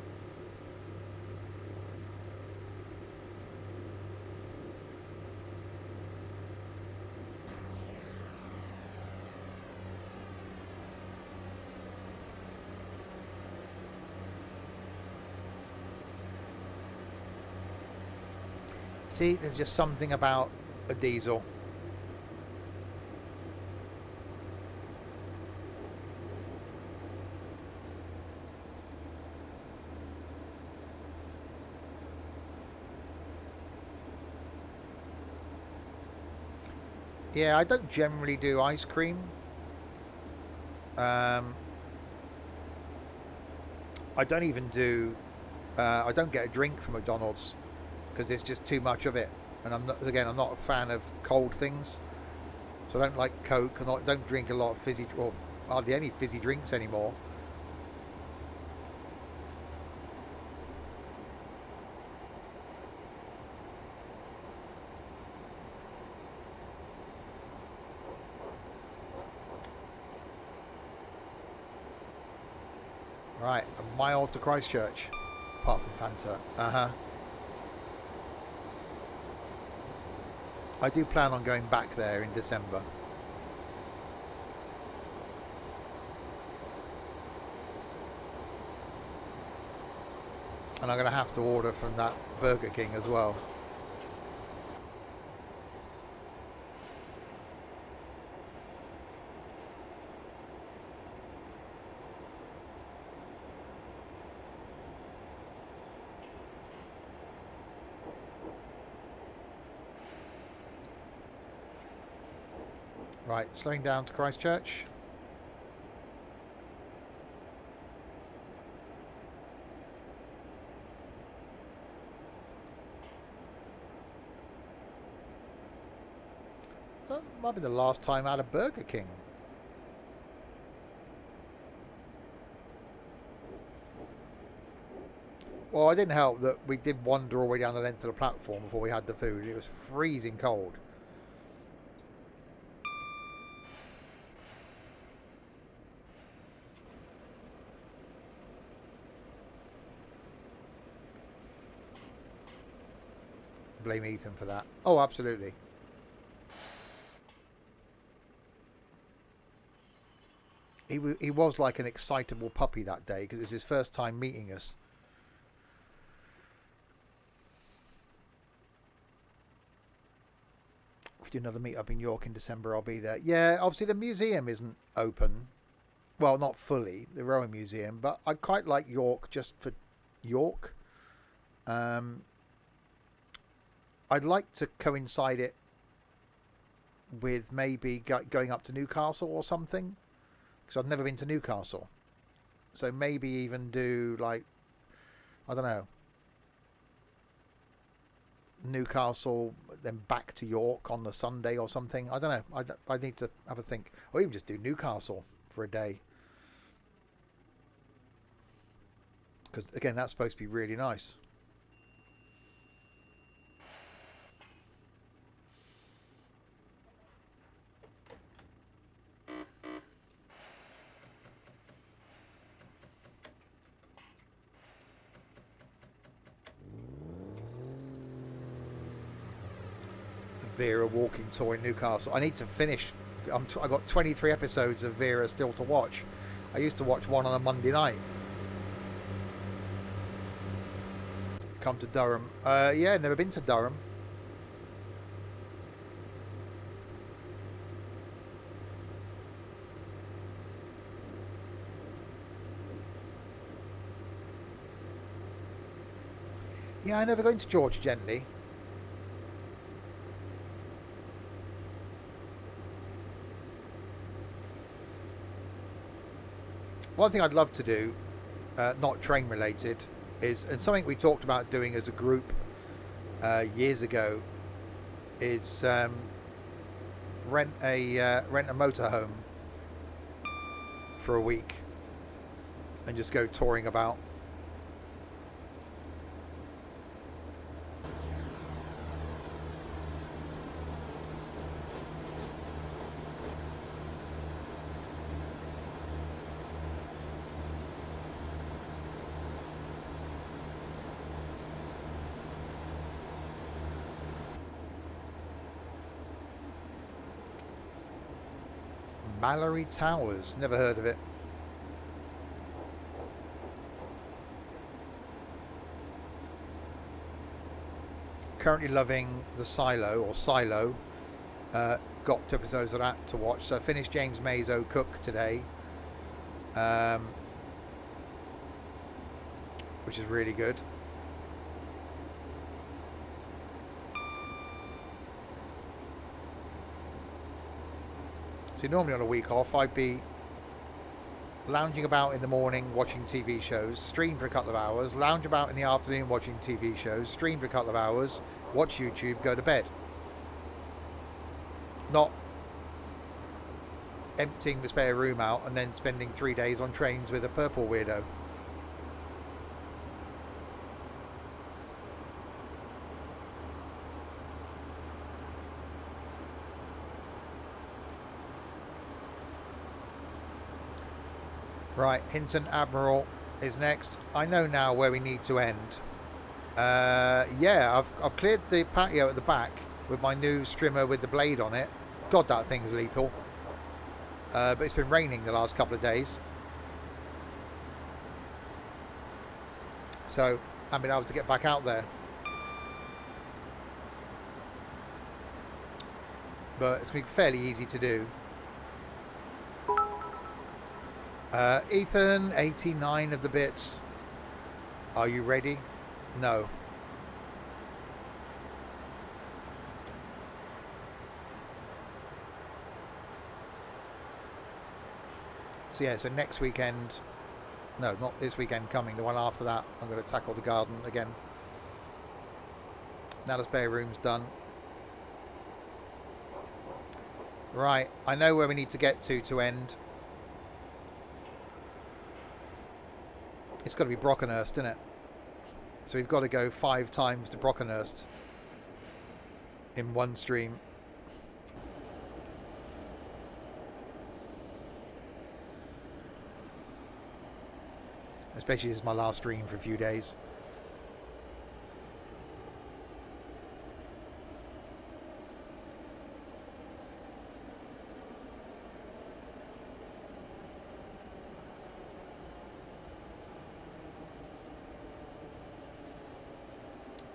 Speaker 1: See, there's just something about a diesel. Yeah, I don't generally do ice cream. I don't even do. I don't get a drink from McDonald's because there's just too much of it, and I'm not. Again, I'm not a fan of cold things, so I don't like Coke. And I don't drink a lot of fizzy, or hardly any fizzy drinks anymore. Right, a mile to Christchurch, apart from Fanta. I do plan on going back there in December. And I'm going to have to order from that Burger King as well. Right, slowing down to Christchurch. That might be the last time I had a Burger King. Well, it didn't help that we did wander all the way down the length of the platform before we had the food. It was freezing cold. Blame Ethan for that. Oh, absolutely. He was like an excitable puppy that day because it was his first time meeting us. If we do another meet up in York in December, I'll be there. Yeah, obviously the museum isn't open. Well, not fully, the Rowing Museum, but I quite like York just for York. I'd like to coincide it with maybe going up to Newcastle or something, because I've never been to Newcastle. So maybe even do, like, I don't know, Newcastle, then back to York on the Sunday or something. I don't know. I need to have a think. Or even just do Newcastle for a day. Because, again, that's supposed to be really nice. Vera walking tour in Newcastle. I need to finish. I got 23 episodes of Vera still to watch. I used to watch one on a Monday night. Come to Durham. Yeah, never been to Durham. Yeah, I never go into George Gently. One thing I'd love to do, not train related, is, and something we talked about doing as a group years ago, is rent a motorhome for a week and just go touring about. Mallory Towers. Never heard of it. Currently loving the Silo. Got 2 episodes of that to watch. So I finished James May's Cook today, which is really good. See, normally on a week off, I'd be lounging about in the morning watching TV shows, stream for a couple of hours, lounge about in the afternoon watching TV shows, stream for a couple of hours, watch YouTube, go to bed. Not emptying the spare room out and then spending 3 days on trains with a purple weirdo. Right, Hinton Admiral is next. I know now where we need to end. Yeah, I've cleared the patio at the back with my new strimmer with the blade on it. God, that thing's lethal. But it's been raining the last couple of days, so I haven't been able to get back out there. But it's going to be fairly easy to do. Ethan, 89 of the bits. Are you ready? No. So yeah, so next weekend, no, not this weekend coming, the one after that, I'm going to tackle the garden again. Now the spare room's done. Right, I know where we need to get to end. It's got to be Brockenhurst, isn't it? So we've got to go 5 times to Brockenhurst in one stream. Especially as my last stream for a few days.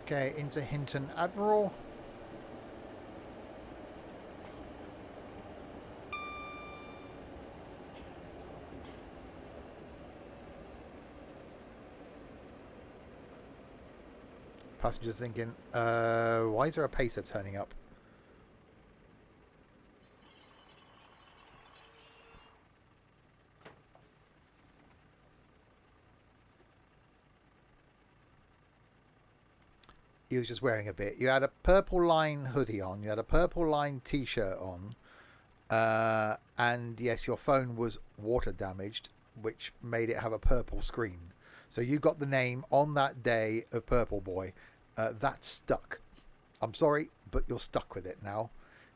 Speaker 1: Okay, into Hinton Admiral. Passengers thinking, why is there a pacer turning up? He was just wearing a bit. You had a purple line hoodie on. You had a purple line t-shirt on. And yes, your phone was water damaged, which made it have a purple screen. So you got the name on that day of Purple Boy. That stuck. I'm sorry, but you're stuck with it now.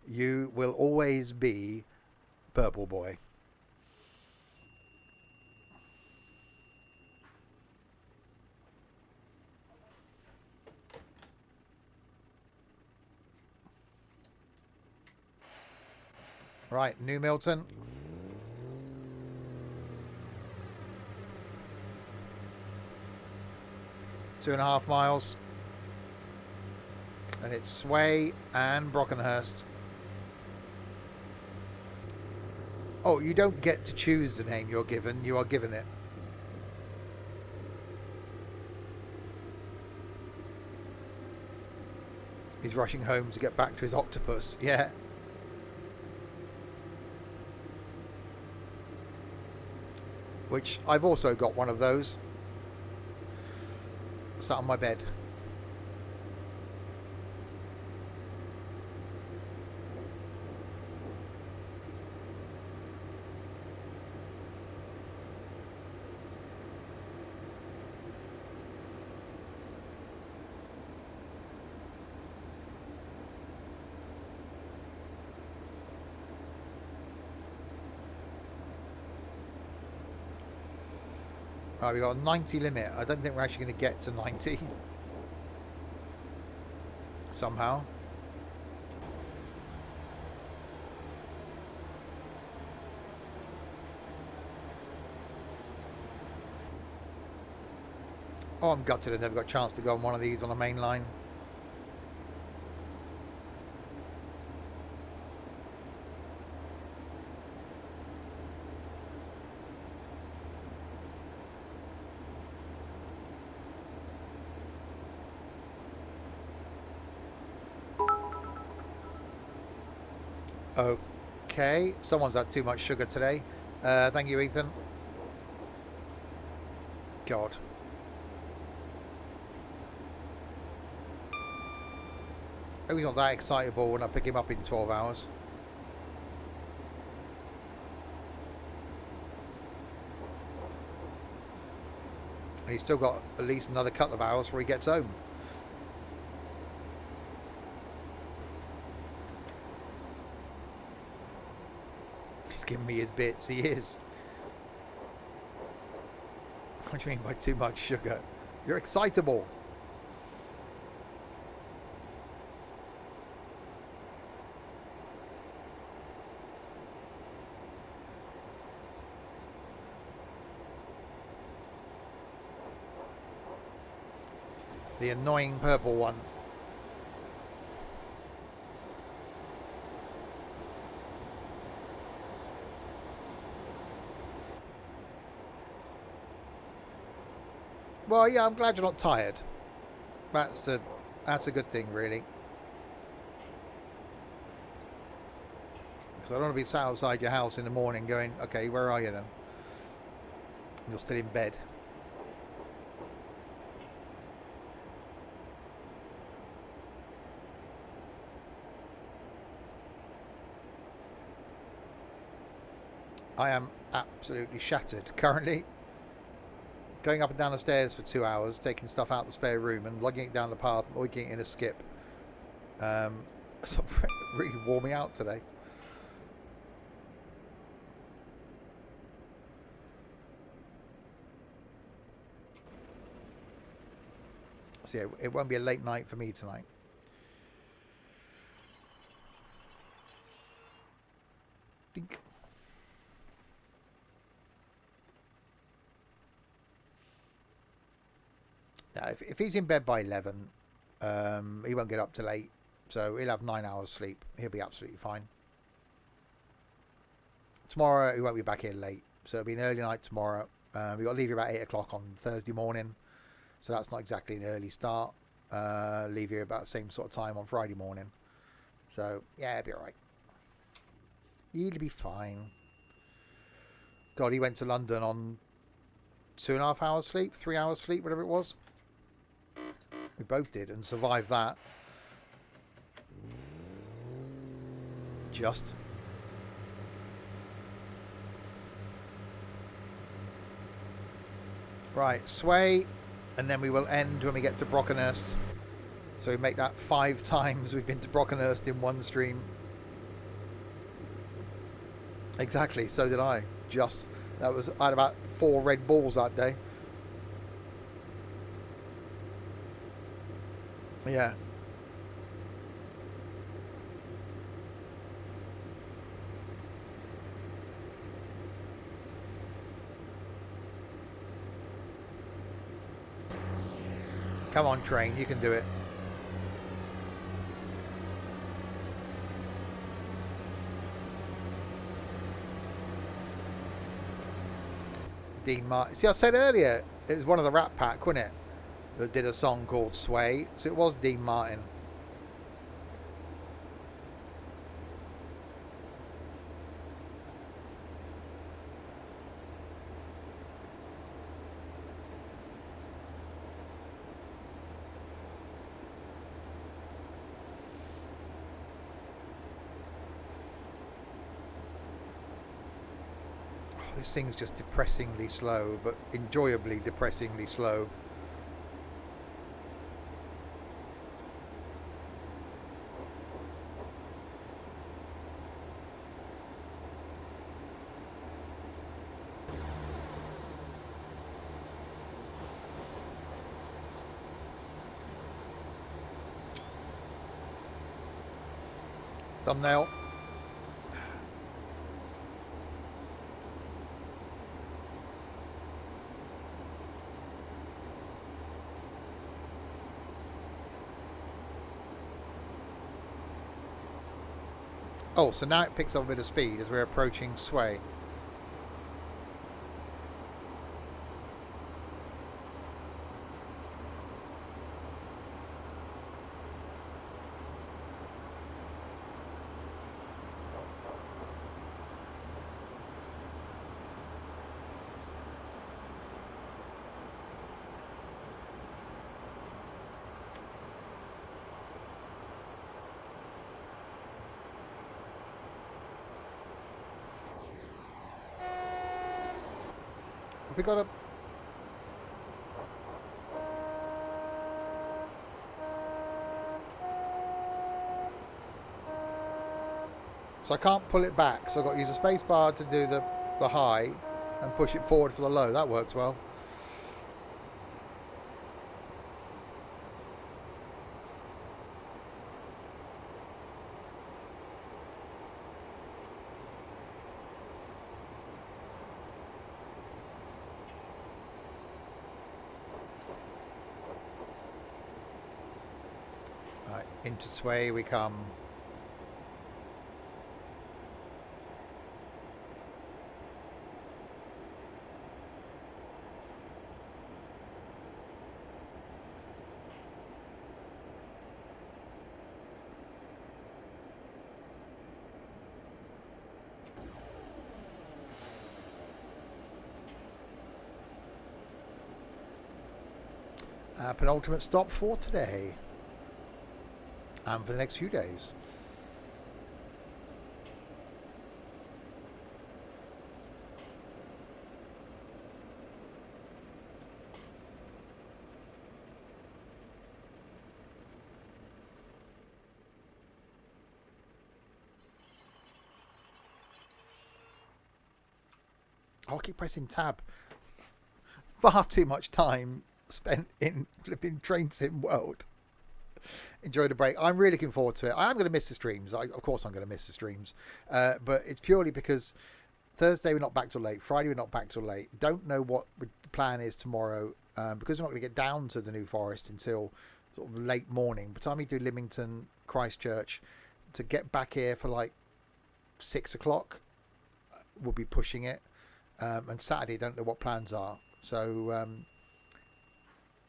Speaker 1: You will always be Purple Boy. Right, New Milton. Two and a half miles. And it's Sway and Brockenhurst. Oh, you don't get to choose the name you're given. You are given it. He's rushing home to get back to his octopus. Yeah. Which I've also got one of those. Sat on my bed. Right, we've got a 90 limit. I don't think we're actually going to get to 90. Somehow. Oh, I'm gutted I never got a chance to go on one of these on a main line. Okay, someone's had too much sugar today. Thank you, Ethan. God. Oh, he's not that excitable when I pick him up in 12 hours. And he's still got at least another couple of hours before he gets home. He's giving me his bits, he is. What do you mean by too much sugar? You're excitable. The annoying purple one. Well, yeah, I'm glad you're not tired. That's a good thing, really. Because I don't want to be sat outside your house in the morning going, okay, where are you then? You're still in bed. I am absolutely shattered currently. Going up and down the stairs for 2 hours, taking stuff out the spare room and lugging it down the path, lugging it in a skip. Really wore me out today. So yeah, it won't be a late night for me tonight. Dink. Now, if he's in bed by 11, he won't get up till 8. So he'll have 9 hours sleep. He'll be absolutely fine. Tomorrow, he won't be back here late. So it'll be an early night tomorrow. We've got to leave here about 8 o'clock on Thursday morning. So that's not exactly an early start. Leave here about the same sort of time on Friday morning. So, yeah, it'll be alright. He'll be fine. God, he went to London on 2.5 hours sleep, 3 hours sleep, whatever it was. We both did and survived that. Just. Right, sway, and then we will end when we get to Brockenhurst. So we make that 5 times we've been to Brockenhurst in one stream. Exactly, so did I. Just, I had about 4 red balls that day. Yeah. Come on, train, you can do it. Dean Martin. See, I said earlier, it was one of the Rat Pack, wasn't it? That did a song called Sway. So it was Dean Martin. This thing's just depressingly slow, but enjoyably depressingly slow. Thumbnail. Oh, so now it picks up a bit of speed as we're approaching Sway. Have we got a... So I can't pull it back, so I've got to use a space bar to do the high and push it forward for the low. That works well. Right, into Sway we come. Penultimate stop for today and for the next few days. I'll keep pressing tab. Far too much time spent in flipping Train Sim World. Enjoy the break. I'm really looking forward to it. I am going to miss the streams. Of course I'm going to miss the streams. But it's purely because Thursday we're not back till late. Friday we're not back till late. Don't know what the plan is tomorrow because we're not going to get down to the New Forest until sort of late morning. By the time we do Lymington, Christchurch, to get back here for like 6 o'clock, we'll be pushing it. And Saturday, don't know what plans are. So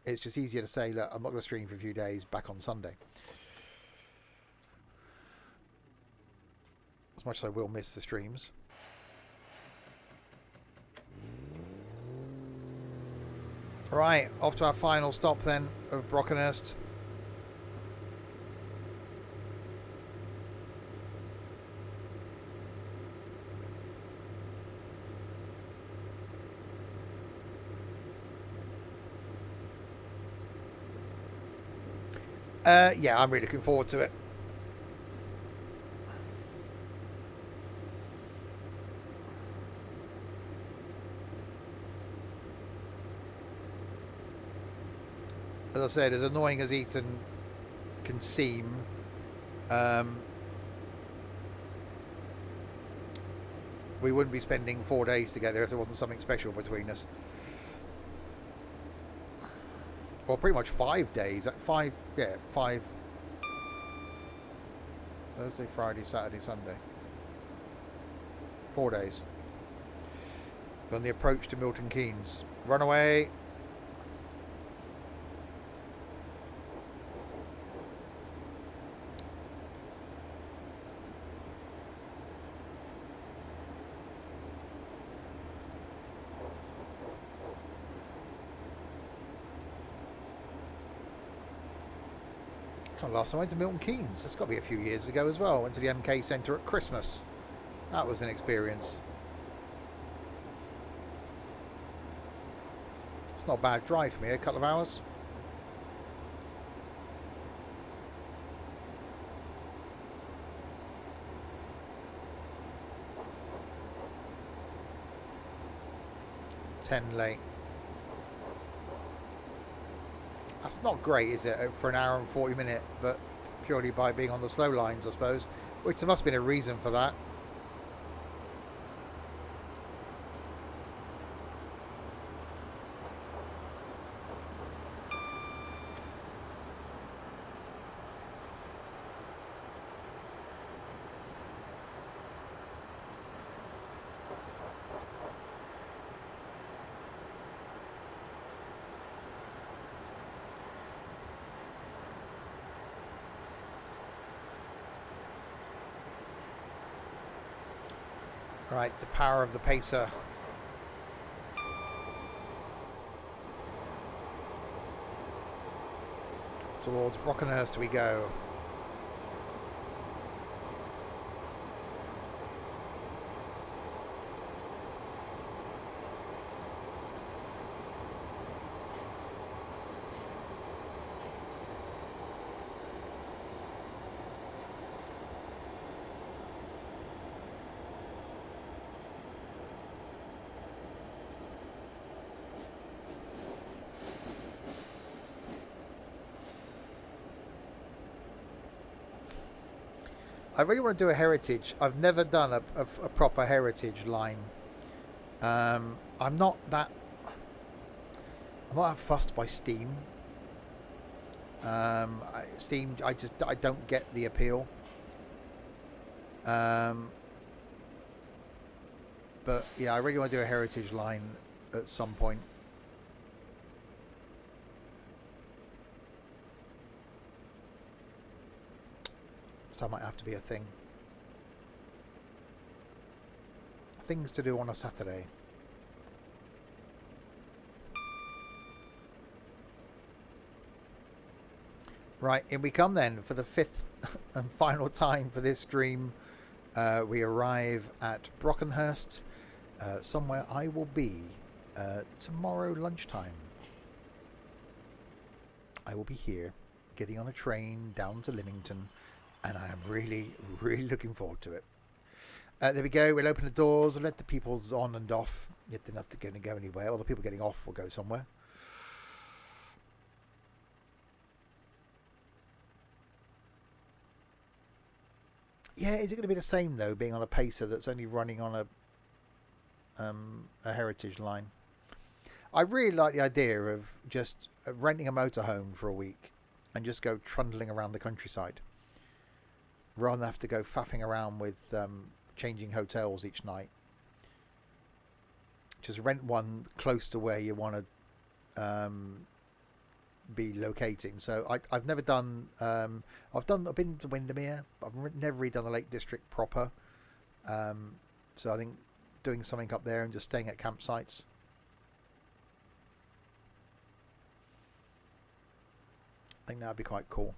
Speaker 1: it's just easier to say, look, I'm not going to stream for a few days, back on Sunday. As much as I will miss the streams. Right, off to our final stop then of Brockenhurst. Yeah, I'm really looking forward to it. As I said, as annoying as Ethan can seem, we wouldn't be spending 4 days together if there wasn't something special between us. Well, pretty much 5 days. 5, yeah, 5. Thursday, Friday, Saturday, Sunday. 4 days. On the approach to Milton Keynes. Runaway. Last time I went to Milton Keynes. It's got to be a few years ago as well. I went to the MK Centre at Christmas. That was an experience. It's not a bad drive for me, a couple of hours. Late. That's not great, is it, for an hour and 40 minutes, but purely by being on the slow lines, I suppose. Which there must have been a reason for that. Right, the power of the pacer. Towards Brockenhurst we go. I really want to do a heritage. I've never done a proper heritage line. I'm not that fussed by Steam. Steam, I don't get the appeal. But yeah, I really want to do a heritage line at some point. So that might have to be a thing. Things to do on a Saturday. Right, in we come then for the 5th and final time for this stream. We arrive at Brockenhurst, somewhere I will be tomorrow lunchtime. I will be here, getting on a train down to Lymington, and I am really, really looking forward to it. There we go. We'll open the doors and let the people's on and off. Yet they're not going to go anywhere. All the people getting off will go somewhere. Yeah, is it going to be the same though, being on a pacer that's only running on a heritage line? I really like the idea of just renting a motorhome for a week and just go trundling around the countryside, rather than have to go faffing around with changing hotels each night. Just rent one close to where you want to be locating. So I've never done. I've been to Windermere. I've never really done the Lake District proper. So I think doing something up there and just staying at campsites. I think that'd be quite cool.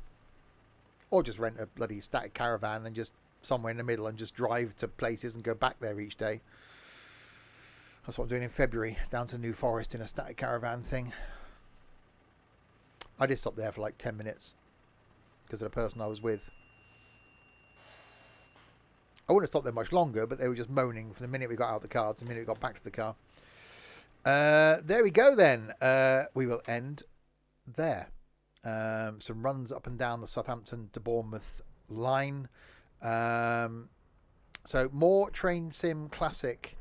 Speaker 1: Or just rent a bloody static caravan and just somewhere in the middle and just drive to places and go back there each day. That's what I'm doing in February, down to New Forest in a static caravan thing. I did stop there for like 10 minutes because of the person I was with. I wouldn't have stopped there much longer, but they were just moaning from the minute we got out of the car to the minute we got back to the car. There we go then. We will end there. Some runs up and down the Southampton to Bournemouth line. So more Train Sim Classic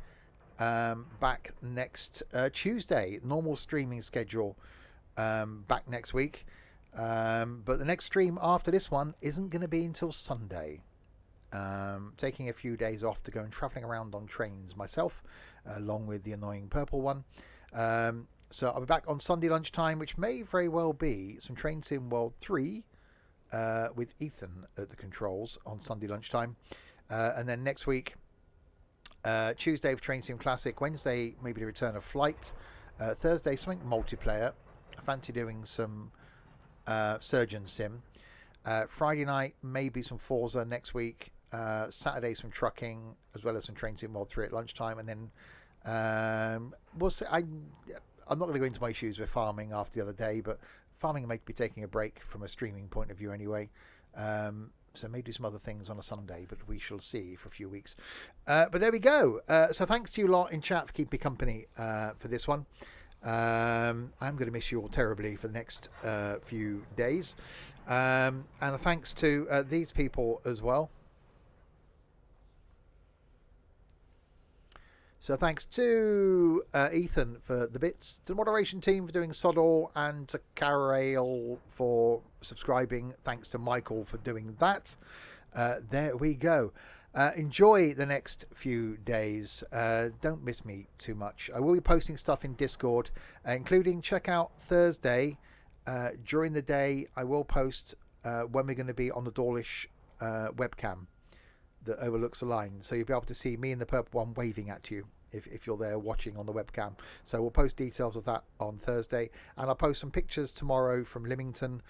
Speaker 1: back next Tuesday. Normal streaming schedule back next week. But the next stream after this one isn't going to be until Sunday. Taking a few days off to go and travelling around on trains myself, along with the annoying purple one. So I'll be back on Sunday lunchtime, which may very well be some Train Sim World 3 with Ethan at the controls on Sunday lunchtime. And then next week, Tuesday for Train Sim Classic, Wednesday maybe the return of Flight, Thursday something multiplayer. I fancy doing some Surgeon Sim. Friday night maybe some Forza next week. Saturday some trucking as well as some Train Sim World 3 at lunchtime, and then we'll see. I'm not going to go into my issues with farming after the other day, but farming may be taking a break from a streaming point of view anyway. So maybe do some other things on a Sunday, but we shall see for a few weeks. But there we go. So thanks to you lot in chat for keeping me company for this one. I'm going to miss you all terribly for the next few days. And thanks to these people as well. So thanks to Ethan for the bits, to the moderation team for doing sod all, and to Carol for subscribing. Thanks to Michael for doing that. There we go. Enjoy the next few days. Don't miss me too much. I will be posting stuff in Discord, including check out Thursday. During the day, I will post when we're going to be on the Dawlish webcam. that overlooks the line, so you'll be able to see me and the purple one waving at you if you're there watching on the webcam. So we'll post details of that on Thursday, and I'll post some pictures tomorrow from Lymington,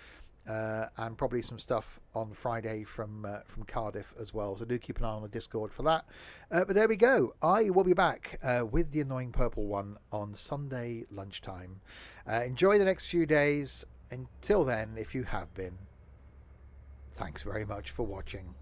Speaker 1: and probably some stuff on Friday from Cardiff as well. So do keep an eye on the Discord for that. But there we go. I will be back with the annoying purple one on Sunday lunchtime. Enjoy the next few days. Until then, if you have been, thanks very much for watching.